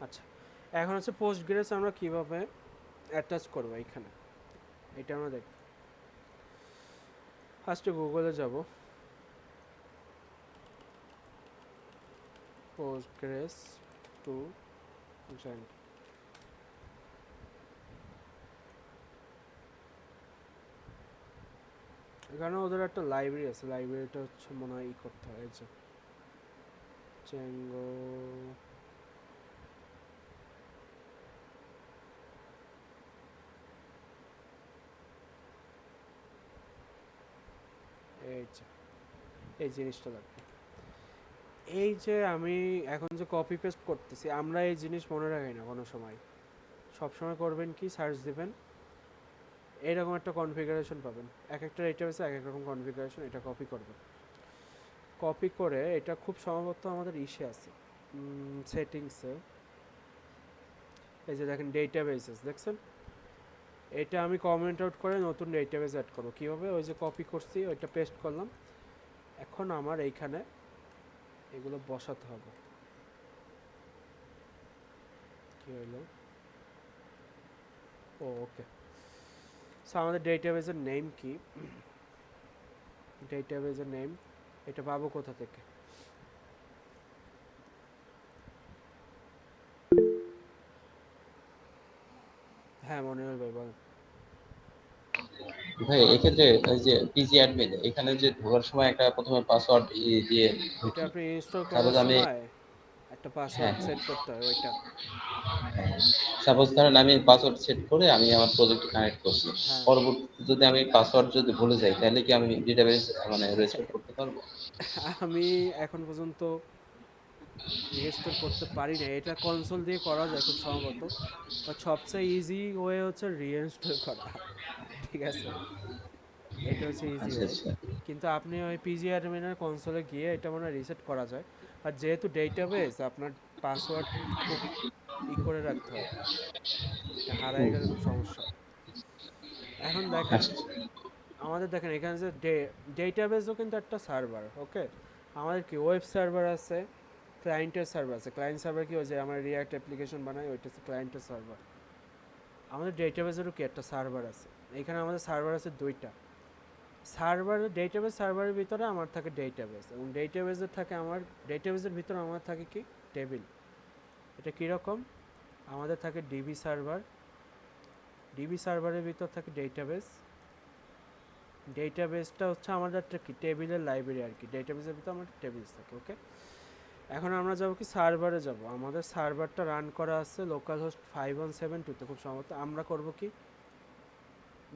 আচ্ছা, এখন হচ্ছে পোস্টগ্রেস আমরা কিভাবে অ্যাটাচ করবো এইখানে, এটা আমরা দেখব। ফার্স্টে গুগলে যাব, পোস্টগ্রেস টু জয়েন্ট। এখানে ওদের একটা লাইব্রেরি আছে, লাইব্রেরিটা হচ্ছে মনে হয় ই করতে হয়, এই যে জ্যাঙ্গো, এই যে এই জিনিসটা লাগবে। এই যে আমি এখন যে কপি পেস্ট করতেছি, আমরা এই জিনিস মনে রাখি না কোনো সময়। সবসময় করবেন কি, সার্চ দিবেন, এইরকম একটা কনফিগারেশন পাবেন। এক একটা ডেটাবেসে এক এক রকম কনফিগারেশন, এটা কপি করবেন। কপি করে এটা খুব সম্ভবত আমাদের ইসে আছে সেটিংসে, এই যে দেখেন ডেটাবেসেস, দেখছেন এটা আমি কমেন্ট আউট করে নতুন ডেটাবেস অ্যাড করবো। কীভাবে, ওই যে কপি করছি ওইটা পেস্ট করলাম, এখন আমার এইখানে এগুলো বসাতে হবে। কী হইলো, ও ওকে। সো আমাদের ডেটাবেসের নেম কি, ডেটাবেসের নেম এটা পাবো কোথা থেকে, হ্যাঁ মনির ভাই বল। ভাই এক্ষেত্রে ওই যে পিজি অ্যাডমিন, এখানে যে ঢোকার সময় একটা প্রথমে পাসওয়ার্ড দিয়ে ওইটা ঢুকি। আপনি ইনস্টল সাপোজ করার আমি, সময় একটা হ্যাঁ পাসওয়ার্ড সেট করতে হয় ওইটা। সাপোজ ধরেন আমি পাসওয়ার্ড সেট করে আমি আমার প্রজেক্টে কানেক্ট করছি, হ্যাঁ পরবর্তীতে যদি আমি পাসওয়ার্ড যদি ভুলে যাই তাহলে কি আমি ডেটাবেস মানে রেস্টোর করতে পারবো? আমি এখন পর্যন্ত রিস্টোর করতে পারি না, এটা কনসোল দিয়ে করা যায় খুব সম্ভবত, বাট সবচেয়ে ইজি ওয়ে হচ্ছে রিইনস্টল করা। ঠিক আছে, এটা হচ্ছে ইজি আচ্ছা ওয়ে। আচ্ছা। কিন্তু আপনি ওই পিজি অ্যাডমিনের কনসোলে গিয়ে এটা মনে হয় রিসেট করা যায়। আর যেহেতু ডেটাবেস, আপনার পাসওয়ার্ড খুব করে রাখতে হয়, এটা হারায় গেলে খুব সমস্যা। এখন দেখেন, আচ্ছা আমাদের দেখেন এখানে যে ডেটাবেসও কিন্তু একটা সার্ভার। ওকে, আমাদের কি ওয়েব সার্ভার আছে, ক্লায়েন্টের সার্ভার আছে। ক্লায়েন্ট সার্ভার কি, ওই যে আমরা রিয়াক্ট অ্যাপ্লিকেশন বানাই ওইটা হচ্ছে ক্লায়েন্টের সার্ভার। আমাদের ডেটাবেসেরও কি একটা সার্ভার আছে। এখানে আমাদের সার্ভার আছে দুইটা। সার্ভার, ডেটাবেস সার্ভারের ভিতরে আমার থাকে ডেটাবেস, এবং ডেটাবেসের থাকে আমার, ডেটাবেসের ভিতরে আমার থাকে কি টেবিল। এটা কীরকম, আমাদের থাকে ডিবি সার্ভার, ডিবি সার্ভারের ভিতর থাকে ডেটাবেস। ডেটাবেসটা হচ্ছে আমাদের একটা কি টেবিলের লাইব্রেরি আর কি, ডেটাবেসের ভিতর আমাদের টেবিলস থাকে। ওকে, এখন আমরা যাব কি সার্ভারে যাব। আমাদের সার্ভারটা রান করা আছে লোকাল হোস্ট 5172 তে। খুব সম্ভবত আমরা করব কি,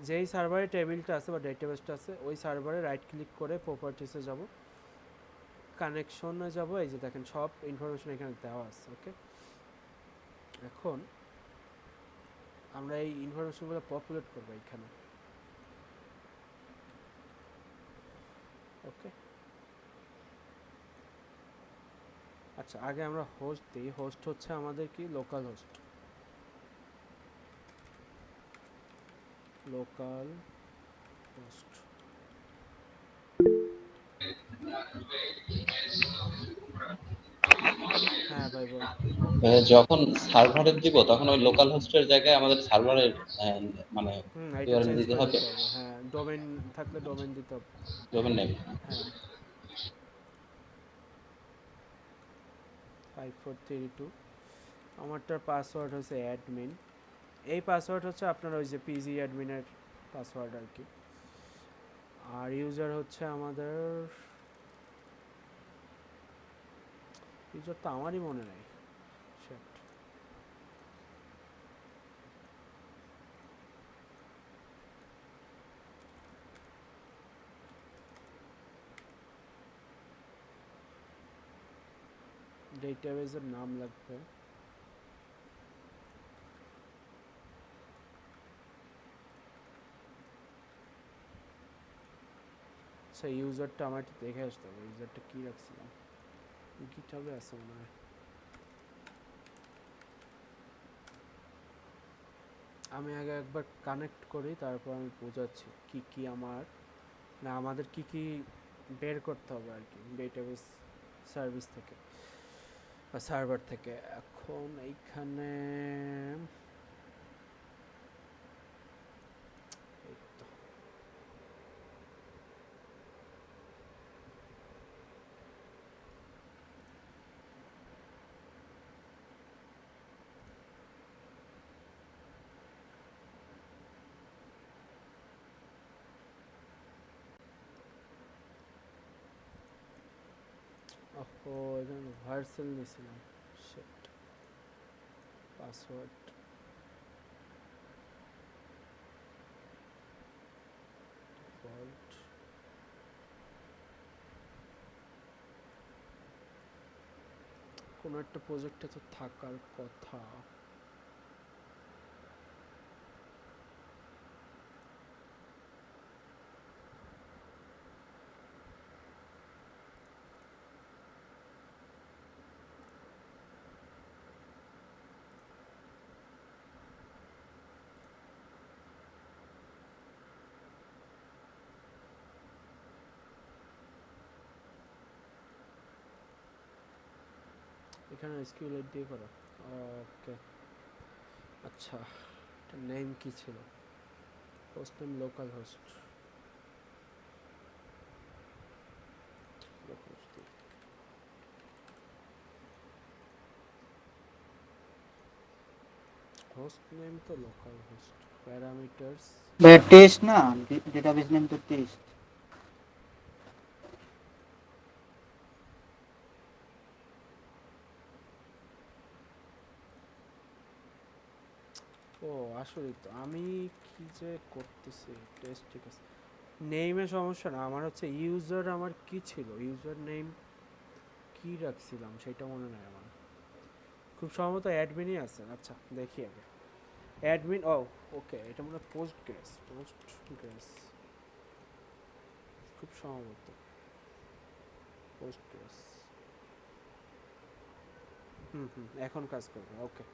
যেই সার্ভারে টেবিলটা আছে বা ডেটাবেসটা আছে ওই সার্ভারে রাইট ক্লিক করে প্রপার্টিসে যাব, কানেকশনে যাব। এই যে দেখেন সব ইনফরমেশন এখানে দেওয়া আছে। ওকে, এখন আমরা এই ইনফরমেশনগুলো পপুলেট করব এখানে। ওকে, আচ্ছা আগে আমরা হোস্ট দিই। হোস্ট হচ্ছে আমাদের কি লোকাল হোস্ট, লোকাল হোস্ট। হ্যাঁ ভাই বল। যখন সার্ভারে দিব তখন ওই লোকাল হোস্টের জায়গায় আমাদের সার্ভারের মানে এটা ইউআরএল চেঞ্জ দিতে করে হবে, দিতে হবে। হ্যাঁ, ডোমেন থাকলে ডোমেন দিতে হবে। Domain name. হ্যাঁ, 5432। আমারটার পাসওয়ার্ড হচ্ছে অ্যাডমিন। এই পাসওয়ার্ড হচ্ছে আপনার ওই যে পিজি অ্যাডমিনের পাসওয়ার্ড আর কি। আর ইউজার হচ্ছে আমাদের, ইউজার তো আমারই মনে নাই। Shit. ডেটাবেসের নাম লাগবে। আচ্ছা ইউজারটা আমার একটু দেখে আসতে হবে, ইউজারটা কী রাখছিলাম। গিটহাবে আছে মনে হয়। আমি আগে একবার কানেক্ট করি, তারপর আমি বোঝাচ্ছি কি কি আমার, না আমাদের কি কি বের করতে হবে আর কি ডেটাবেস সার্ভিস থেকে বা সার্ভার থেকে। এখন এইখানে এই তো ওহো, এখানে ভার্সেল দিয়েছিলাম। Shit, password default. কোনো একটা প্রজেক্টে তো থাকার কথা। এখানে এসকিউএল দিয়ে করো। ওকে, আচ্ছা এটা নেম কি ছিল? Host name local host. Host name তো লোকাল হোস্ট। প্যারামিটারস ভাই টেস্ট না, ডেটাবেস নেম তো টেস্ট। ও আসলেই তো আমি কি যে করতেছি। টেস্ট ঠিক আছে, নেইমে সমস্যা না। আমার হচ্ছে ইউজার, আমার কি ছিল ইউজার নেম, কি রাখছিলাম সেটা মনে নাই আমার। খুব সম্ভবত অ্যাডমিনই আছে। আচ্ছা দেখি আগে অ্যাডমিন। ও ওকে, এটা মনে হয় পোস্ট গ্রেস, পোস্ট গ্রেস খুব সম্ভবত পোস্ট গ্রেস। এখন কাজ করবে। ওকে,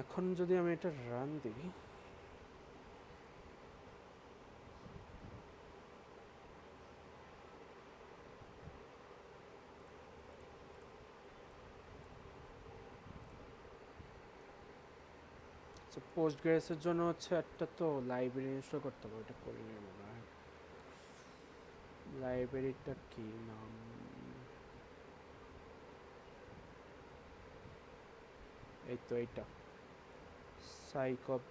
এখন যদি আমি এটা রান দিই, পোস্ট গ্রেসের জন্য হচ্ছে একটা তো লাইব্রেরি ইনস্টল করতে হবে, ওটা করে নিয়ে মনে হয়। লাইব্রেরিটা কি নাম, এই তো এইটা সাইকপ।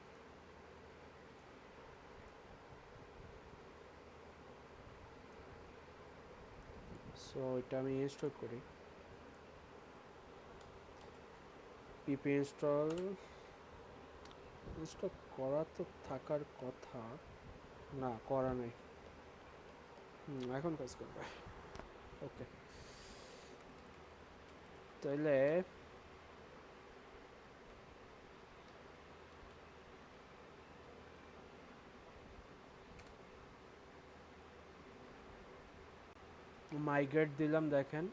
সো এটা আমি ইনস্টল করি। পিপি ইনস্টল করা তো থাকার কথা, না করা নেই। এখন কাজ করবে। ওকে, তাহলে মাইগ্রেট দিলাম, দেখেন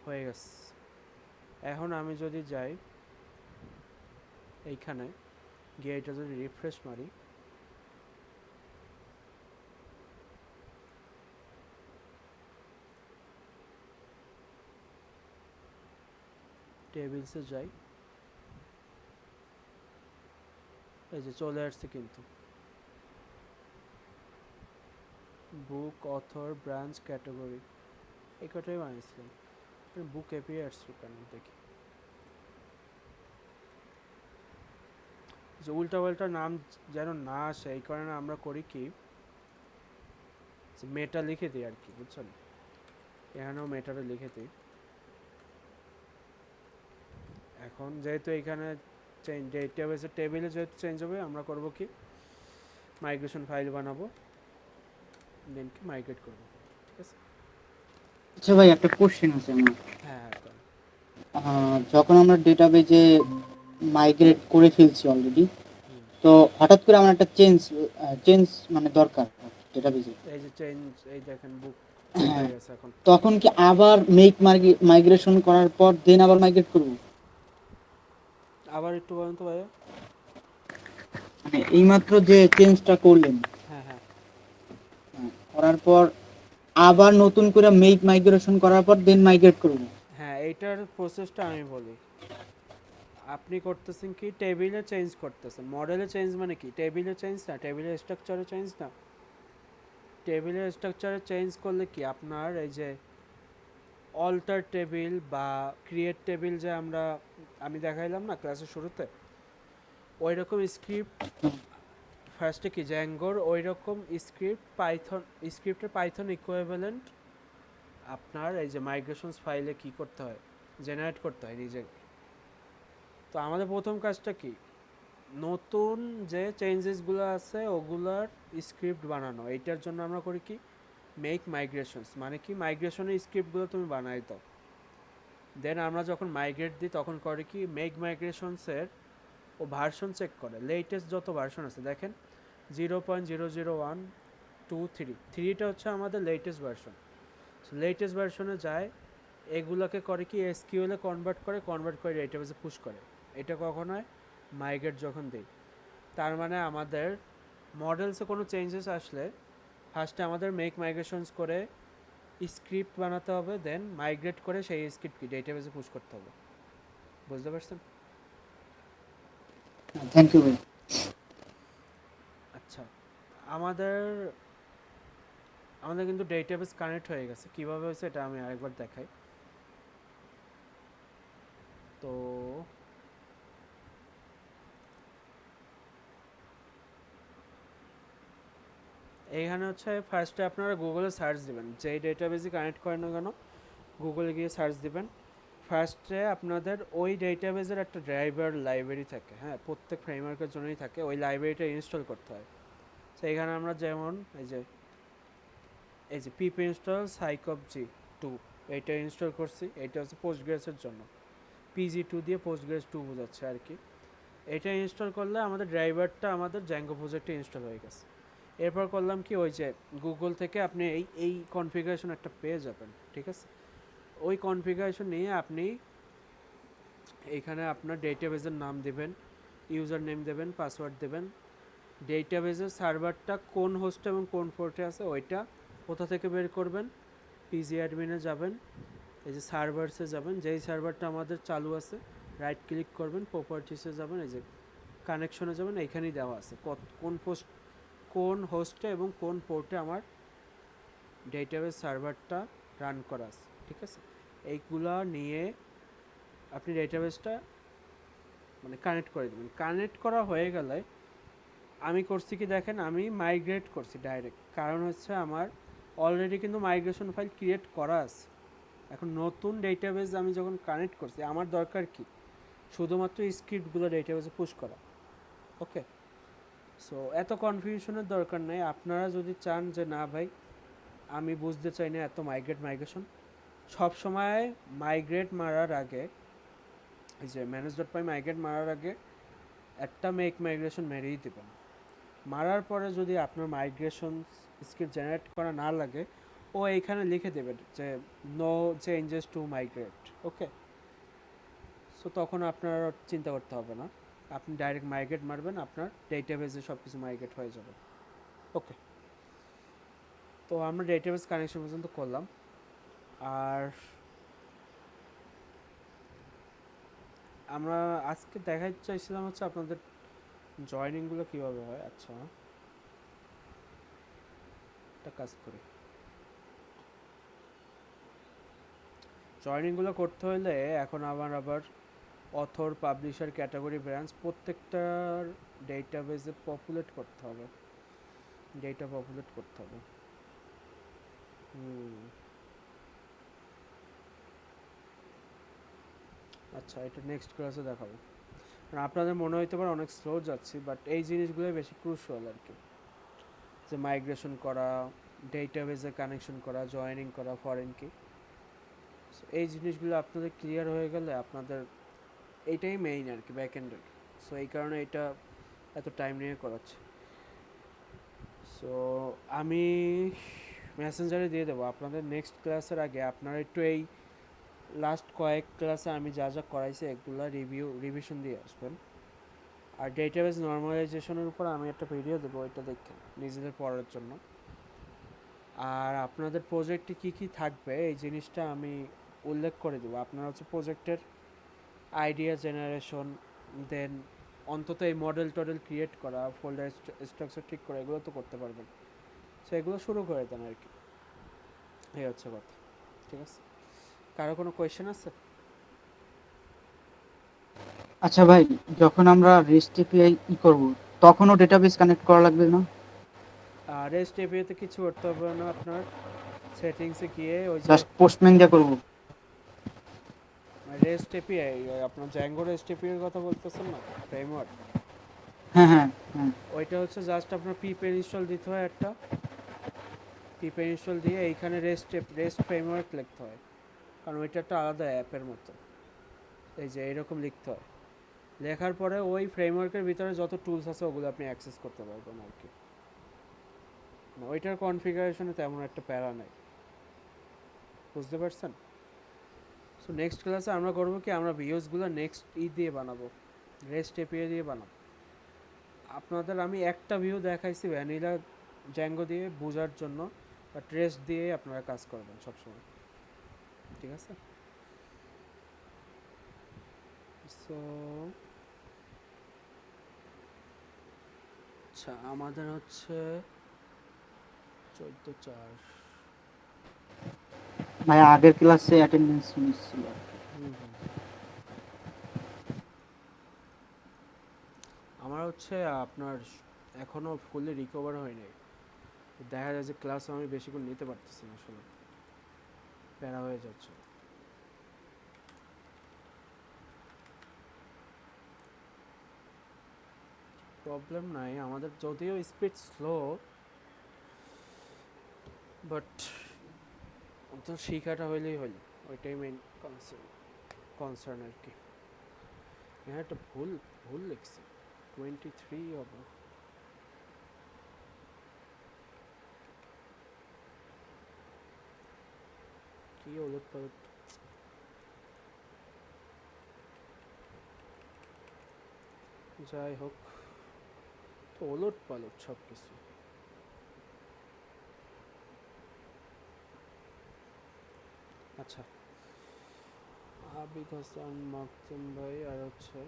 হয়ে গেছে। এখন আমি যদি যাই এইখানে গিয়ে এটা যদি রিফ্রেশ মারি, টেবিলসে যাই, এই যে চলে আসছে কিন্তু বুক, অথর, ব্রাঞ্চ, ক্যাটাগরি, এই কটাই বানিয়েছিলাম। বুক এপিআই আসছে কেন দেখি, যে উল্টা পাল্টা নাম যেন না আসে এই কারণে আমরা করি কি, মেটা লিখে দিই আর কি, বুঝছেন? এখানেও মেটাটা লিখে দিই। এখন যেহেতু এখানে চেঞ্জ ডেটাবেসের টেবিলে যেহেতু চেঞ্জ হবে, আমরা করব কি মাইগ্রেশন ফাইল বানাবো, দেন কি মাইগ্রেট করব। ঠিক আছে? আচ্ছা ভাই, একটা কোশ্চেন আছে আমার। হ্যাঁ হ্যাঁ করেন। যখন আমরা ডেটাবেজে মাইগ্রেট করে ফেলছি অলরেডি, তো হঠাৎ করে আমার একটা চেঞ্জ মানে দরকার ডেটাবেজে, এই যে চেঞ্জ, এই দেখেন বুক হ্যাঁ, হয়ে গেছে। এখন তখন কি আবার মাইগ্রেশন করার পর দেন আবার মাইগ্রেট করব? আবার একটু বলেন তো ভাইয়া। মানে এইমাত্র যে চেঞ্জটা করলেন, হ্যাঁ হ্যাঁ করার পর আবার নতুন করে মাইগ্রেশন করার পর দেন মাইগ্রেট করব? হ্যাঁ, এইটার প্রসেসটা আমি বলি। আপনি করতেছেন কি, টেবিলে চেঞ্জ করতেছেন। মডেলে চেঞ্জ মানে কি, টেবিলে চেঞ্জ না, টেবিলের স্ট্রাকচারে চেঞ্জ না। টেবিলের স্ট্রাকচারে চেঞ্জ করলে কি আপনার এই যে অল্টার টেবিল বা ক্রিয়েট টেবিল যে আমি দেখাইলাম না ক্লাসের শুরুতে, ওই রকম স্ক্রিপ্ট ফার্স্টে কি জ্যাঙ্গোর ওই রকম স্ক্রিপ্টের পাইথন ইকুইভ্যালেন্ট আপনার এই যে মাইগ্রেশনস ফাইলে কি করতে হয়, জেনারেট করতে হয় নিজে। তো আমাদের প্রথম কাজটা কি, নতুন যে চেঞ্জেসগুলো আছে ওগুলার স্ক্রিপ্ট বানানো। এইটার জন্য আমরা করি কি মেক মাইগ্রেশনস, মানে কি মাইগ্রেশনের স্ক্রিপ্টগুলো তুমি বানাই দাও। দেন আমরা যখন মাইগ্রেট দিই তখন করে কি মেক মাইগ্রেশনসের ও ভার্সন চেক করে, লেটেস্ট যত ভার্সন আছে দেখেন 0.00123, থ্রিটা হচ্ছে আমাদের লেটেস্ট ভার্সন। লেটেস্ট ভার্সনে যায়, এগুলোকে করে কি এসকিউএল এ কনভার্ট করে ডেটাবেসে পুশ করে। এটা কখন হয়, মাইগ্রেট যখন দিই। তার মানে আমাদের মডেলসে কোনো চেঞ্জেস আসলে ফার্স্টে আমাদের মেক মাইগ্রেশনস করে স্ক্রিপ্ট বানাতে হবে, দেন মাইগ্রেট করে সেই স্ক্রিপ্ট কি ডেটাবেসে পুশ করতে হবে। বুঝতে পারছেন? থ্যাংক ইউ ভাই। আচ্ছা, আমাদের আমাদের কিন্তু ডেটাবেস কানেক্ট হয়ে গেছে। কিভাবে হয়েছে এটা আমি আরেকবার দেখাই। তো এইখানে হচ্ছে ফার্স্টে আপনারা গুগলে সার্চ দিবেন, যেই ডেটাবেসে কানেক্ট করেন না কেন গুগলে গিয়ে সার্চ দিবেন। ফার্স্টে আপনাদের ওই ডেটাবেসের একটা ড্রাইভার লাইব্রেরি থাকে, হ্যাঁ প্রত্যেক ফ্রেমওয়ার্কের জন্যই থাকে, ওই লাইব্রেরিটা ইনস্টল করতে হয়। তো এখানে আমরা যেমন এই যে পিপি ইনস্টল scikop-g2 এইটা ইনস্টল করছি। এটা হচ্ছে পোস্টগ্রেসের জন্য, PG2 দিয়ে পোস্টগ্রেস 2 বোঝাচ্ছে আর কি। এটা ইনস্টল করলে আমাদের ড্রাইভারটা আমাদের জ্যাঙ্গো প্রজেক্টে ইনস্টল হয়ে গেছে। এরপর করলাম কি, ওই যে গুগল থেকে আপনি এই কনফিগারেশন একটা পেয়ে যাবেন, ঠিক আছে? ওই কনফিগারেশন নিয়ে আপনি এখানে আপনার ডেটাবেসের নাম দেবেন, ইউজার নেম দেবেন, পাসওয়ার্ড দেবেন, ডেটাবেসের সার্ভারটা কোন হোস্ট এবং কোন পোর্টে আছে ওইটা কোথা থেকে বের করবেন, পিজি অ্যাডমিনে যাবেন, এই যে সার্ভারসে যাবেন, যেই সার্ভারটা আমাদের চালু আছে রাইট ক্লিক করবেন, প্রপার্টিসে যাবেন, এই যে কানেকশনে যাবেন, এইখানেই দেওয়া আছে কোন হোস্টে এবং কোন পোর্টে আমার ডেটাবেস সার্ভারটা রান করা আছে, ঠিক আছে? এইগুলা নিয়ে আপনি ডেটাবেসটা মানে কানেক্ট করে দেবেন। কানেক্ট করা হয়ে গেলে আমি করছি কি দেখেন, আমি মাইগ্রেট করছি ডাইরেক্ট, কারণ হচ্ছে আমার অলরেডি কিন্তু মাইগ্রেশন ফাইল ক্রিয়েট করা আছে। এখন নতুন ডেটাবেজ আমি যখন কানেক্ট করছি, আমার দরকার কি শুধুমাত্র স্ক্রিপ্টগুলো ডেটাবেজে পুশ করা। ওকে, সো এত কনফিউশনের দরকার নেই। আপনারা যদি চান যে না ভাই আমি বুঝতে চাই না এত মাইগ্রেশন, সব সময় মাইগ্রেট মারার আগে, এই যে ম্যানেজ.পাই মাইগ্রেট মারার আগে একটা মেক মাইগ্রেশন মেরেই দেবেন। মারার পরে যদি আপনার মাইগ্রেশন স্ক্রিপ্ট জেনারেট করা না লাগে, ও এইখানে লিখে দেবে যে no changes to migrate. Okay, so তখন আপনার চিন্তা করতে হবে না, আপনি ডাইরেক্ট মাইগ্রেট মারবেন, আপনার ডেটাবেজে সব কিছু মাইগ্রেট হয়ে যাবে। ওকে, তো আমরা ডেটাবেস কানেকশন পর্যন্ত করলাম। আর আমরা আজকে দেখাতে চাইছিলাম হচ্ছে আপনাদের জয়েনিংগুলো কীভাবে হয়। আচ্ছা, একটা কাজ করি, জয়েনিংগুলো করতে হলে এখন আবার অথর, পাবলিশার, ক্যাটাগরি, ব্রাঞ্চ প্রত্যেকটার ডেটাবেজে পপুলেট করতে হবে, ডেটা পপুলেট করতে হবে। আচ্ছা, এটা নেক্সট ক্লাসে দেখাবো। আপনাদের মনে হইতে পারে অনেক স্লো যাচ্ছি, বাট এই জিনিসগুলোই বেশি ক্রুশাল আর কি, যে মাইগ্রেশন করা, ডেটাবেজে কানেকশন করা, জয়েনিং করা, ফরেন কি, এই জিনিসগুলো আপনাদের ক্লিয়ার হয়ে গেলে আপনাদের এইটাই মেইন আর কি, ব্যাক এন্ডের। সো এই কারণে এটা এত টাইম নিয়ে করাচ্ছে। সো আমি মেসেঞ্জারে দিয়ে দেবো আপনাদের নেক্সট ক্লাসের আগে। আপনারা একটু এই লাস্ট কয়েক ক্লাসে আমি যা যা করাইছি এগুলো রিভিশন দিয়ে আসবেন। আর ডেটাবেস নর্মালাইজেশনের উপর আমি একটা ভিডিও দেবো, ওইটা দেখে নিজেদের পড়ার জন্য। আর আপনাদের প্রজেক্টে কী কী থাকবে এই জিনিসটা আমি উল্লেখ করে দেবো। আপনারা হচ্ছে প্রজেক্টের আইডিয়া জেনারেশন, দেন অন্তত এই মডেল টডেল ক্রিয়েট করা, ফোল্ডার স্ট্রাকচার ঠিক করা, এগুলো তো করতে পারবেন। সো এগুলো শুরু করে দেন আর কি, এই হচ্ছে কথা। ঠিক আছে, কারো কোনো কোয়েশ্চেন আছে? আচ্ছা ভাই, যখন আমরা রেস্ট এপিআই করব, তখনও ডেটাবেস কানেক্ট করা লাগবে না? আর রেস্ট এপিআইতে কিছু করতে হবে না, আপনার সেটিংসে গিয়ে ওই যে জাস্ট পোস্টম্যান দিয়ে করব? রেস্ট এপিআই, আপনার জ্যাঙ্গো রেস্ট এপিআই এর কথা বলতেছেন না, ফ্রেমওয়ার্ক, হ্যাঁ হ্যাঁ হ্যাঁ। ওইটা হচ্ছে জাস্ট আপনার পিপের ইনস্টল দিতে হয় একটা, পিপের ইনস্টল দিয়ে এইখানে রেস্ট ফ্রেমওয়ার্ক লিখতে হয়, কারণ ওইটা একটা আলাদা অ্যাপের মতো। এই যে এরকম লিখতে হয়, লেখার পরে ওই ফ্রেমওয়ার্কের ভিতরে যত টুলস আছে ওগুলো আপনি অ্যাক্সেস করতে পারবেন আর কি। ওইটার কনফিগারেশনে তেমন একটা প্যারা নেই, বুঝতে পারছেন? সো নেক্সট ক্লাসে আমরা করবো কি, আমরা ভিউজগুলো নেক্সট দিয়ে বানাবো, রেস্ট এপিআই দিয়ে বানাবো। আপনাদের আমি একটা ভিউ দেখাইছি ভ্যানিলা জ্যাঙ্গো দিয়ে বোঝার জন্য, বাট রেস্ট দিয়ে আপনারা কাজ করবেন সবসময়। ঠিক আছে, সো আচ্ছা আমাদের হচ্ছে 14/4। ভাই আগের ক্লাসে অ্যাটেন্ডেন্স মিস ছিল। আমার হচ্ছে আপনার এখনও ফুললি রিকভার হয়নি, দেখা যায় যে ক্লাস আমি বেশিক্ষণ নিতে পারতেছি না, আসলে প্যারা হয়ে যাচ্ছে। প্রবলেম নাই আমাদের, যদিও স্পিড স্লো, বাট তো শিখাটা হইলেই হইল, ওইটাই মেইন কনসার্ন আর কি। হ্যাঁ, একটা ভুল লিখছি, 23 হবে। কি ওলট পালট, যাই হোক, তো ওলট পালট সব কিছু। আচ্ছা, আবিদ হাসান, মাকতুম ভাই, আর হচ্ছে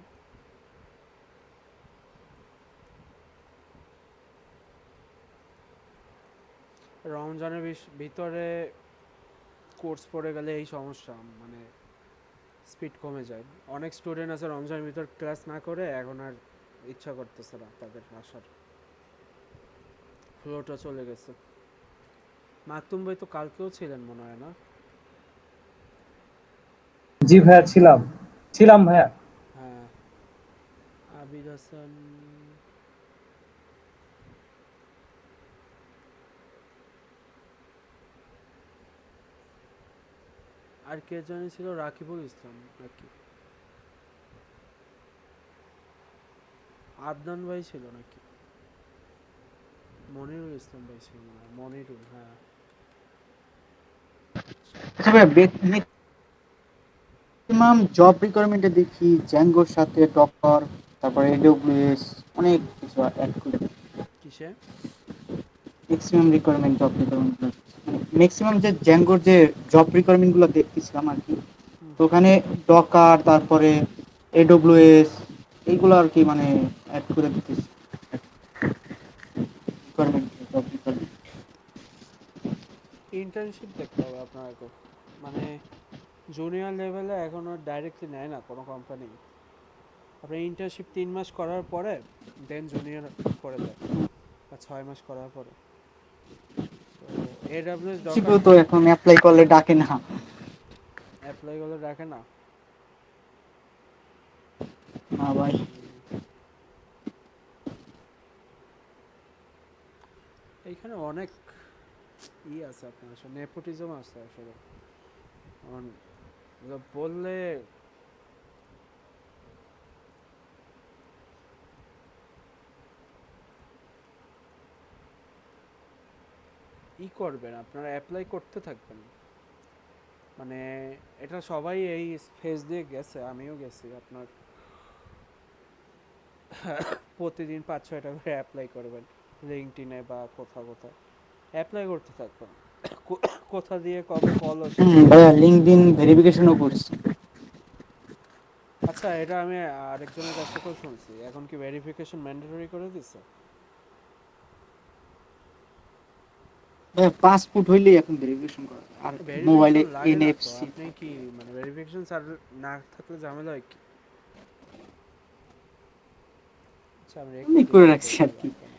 রমজানের ভিতরে কোর্স পড়ে গেলে এই সমস্যা, মানে স্পিড কমে যায়। অনেক স্টুডেন্ট আছে রমজানের ভিতর ক্লাস না করে এখন আর ইচ্ছা করতেছে না তাদের আসার, ফ্লোটা চলে গেছে। মাকতুম ভাই তো কালকেও ছিলেন মনে হয় না? জি ভাইয়া, ছিলাম ভাইয়া। হ্যাঁ, আবিদ হাসান। আর কে জানি ছিল, রাকিবুল ইসলাম নাকি আদনান ভাই ছিল নাকি মনিরুল ইসলাম ভাই ছিল মনে হয়, মনিরুল, হ্যাঁ। আচ্ছা ভাই, ম্যাক্সিমাম জব রিকোয়ারমেন্টে দেখি জ্যাঙ্গোর সাথে ডকার, তারপরে এডব্লিউএস, অনেক কিছু অ্যাড করে। কিসে? Maximum requirement, job requirement, maximum যে জ্যাঙ্গোর যে জব রিকোয়ারমেন্ট গুলো দেখতেছিলাম আর কি, হুম। তো ওখানে ডকার, তারপরে এডব্লিউএস, এইগুলো আর কি মানে অ্যাড করে দিতেছি রিকোয়ারমেন্ট, জব রিকোয়ারমেন্ট। ইন্টার্নশিপ দেখতে হবে আপনাকে, মানে জুনিয়র লেভেলে এখনও ডাইরেক্টলি নেয় না কোনো কোম্পানি। আপনি ইন্টার্নশিপ 3 মাস করার পরে দেন জুনিয়র করে দেয়, বা 6 মাস করার পরে। তো এডব্লিউএস ডকার শিপেও তো এখন অ্যাপ্লাই করলে ডাকে না। অ্যাপ্লাই করলে রাখে না। না ভাই। এইখানে অনেক আছে আপনার, আসলে নেপোটিজম আছে আসলে। বললে করবেন, আপনারা অ্যাপ্লাই করতে থাকবেন। মানে এটা সবাই এই ফেজ দিয়ে গেছে, আমিও গেছি আপনার। প্রতিদিন 5-6টা করে অ্যাপ্লাই করবেন লিঙ্কডইনে বা কোথাও কোথাও, অ্যাপ্লাই করতে থাকবেন। কোথা দিয়ে কবে কল আসে ঠিক নাই। ভাইয়া লিঙ্কডইন ভেরিফিকেশনও করছি। আচ্ছা, এটা আমি আরেকজনের কাছ থেকেও শুনছি, এখন কি ভেরিফিকেশন ম্যান্ডেটরি করে দিছে? ভাইয়া পাসপোর্ট হইলেই এখন ভেরিফিকেশন করা যায়। আর মোবাইলে ভেরিফিকেশন লাগে না তো, এনএফসি। আপনি কি মানে ভেরিফিকেশন না থাকলে ঝামেলা হয় কি? আচ্ছা, আমি রেখে অনেক দিই করে তাহলে রাখছি আর ওইটা কি। রাখবেন।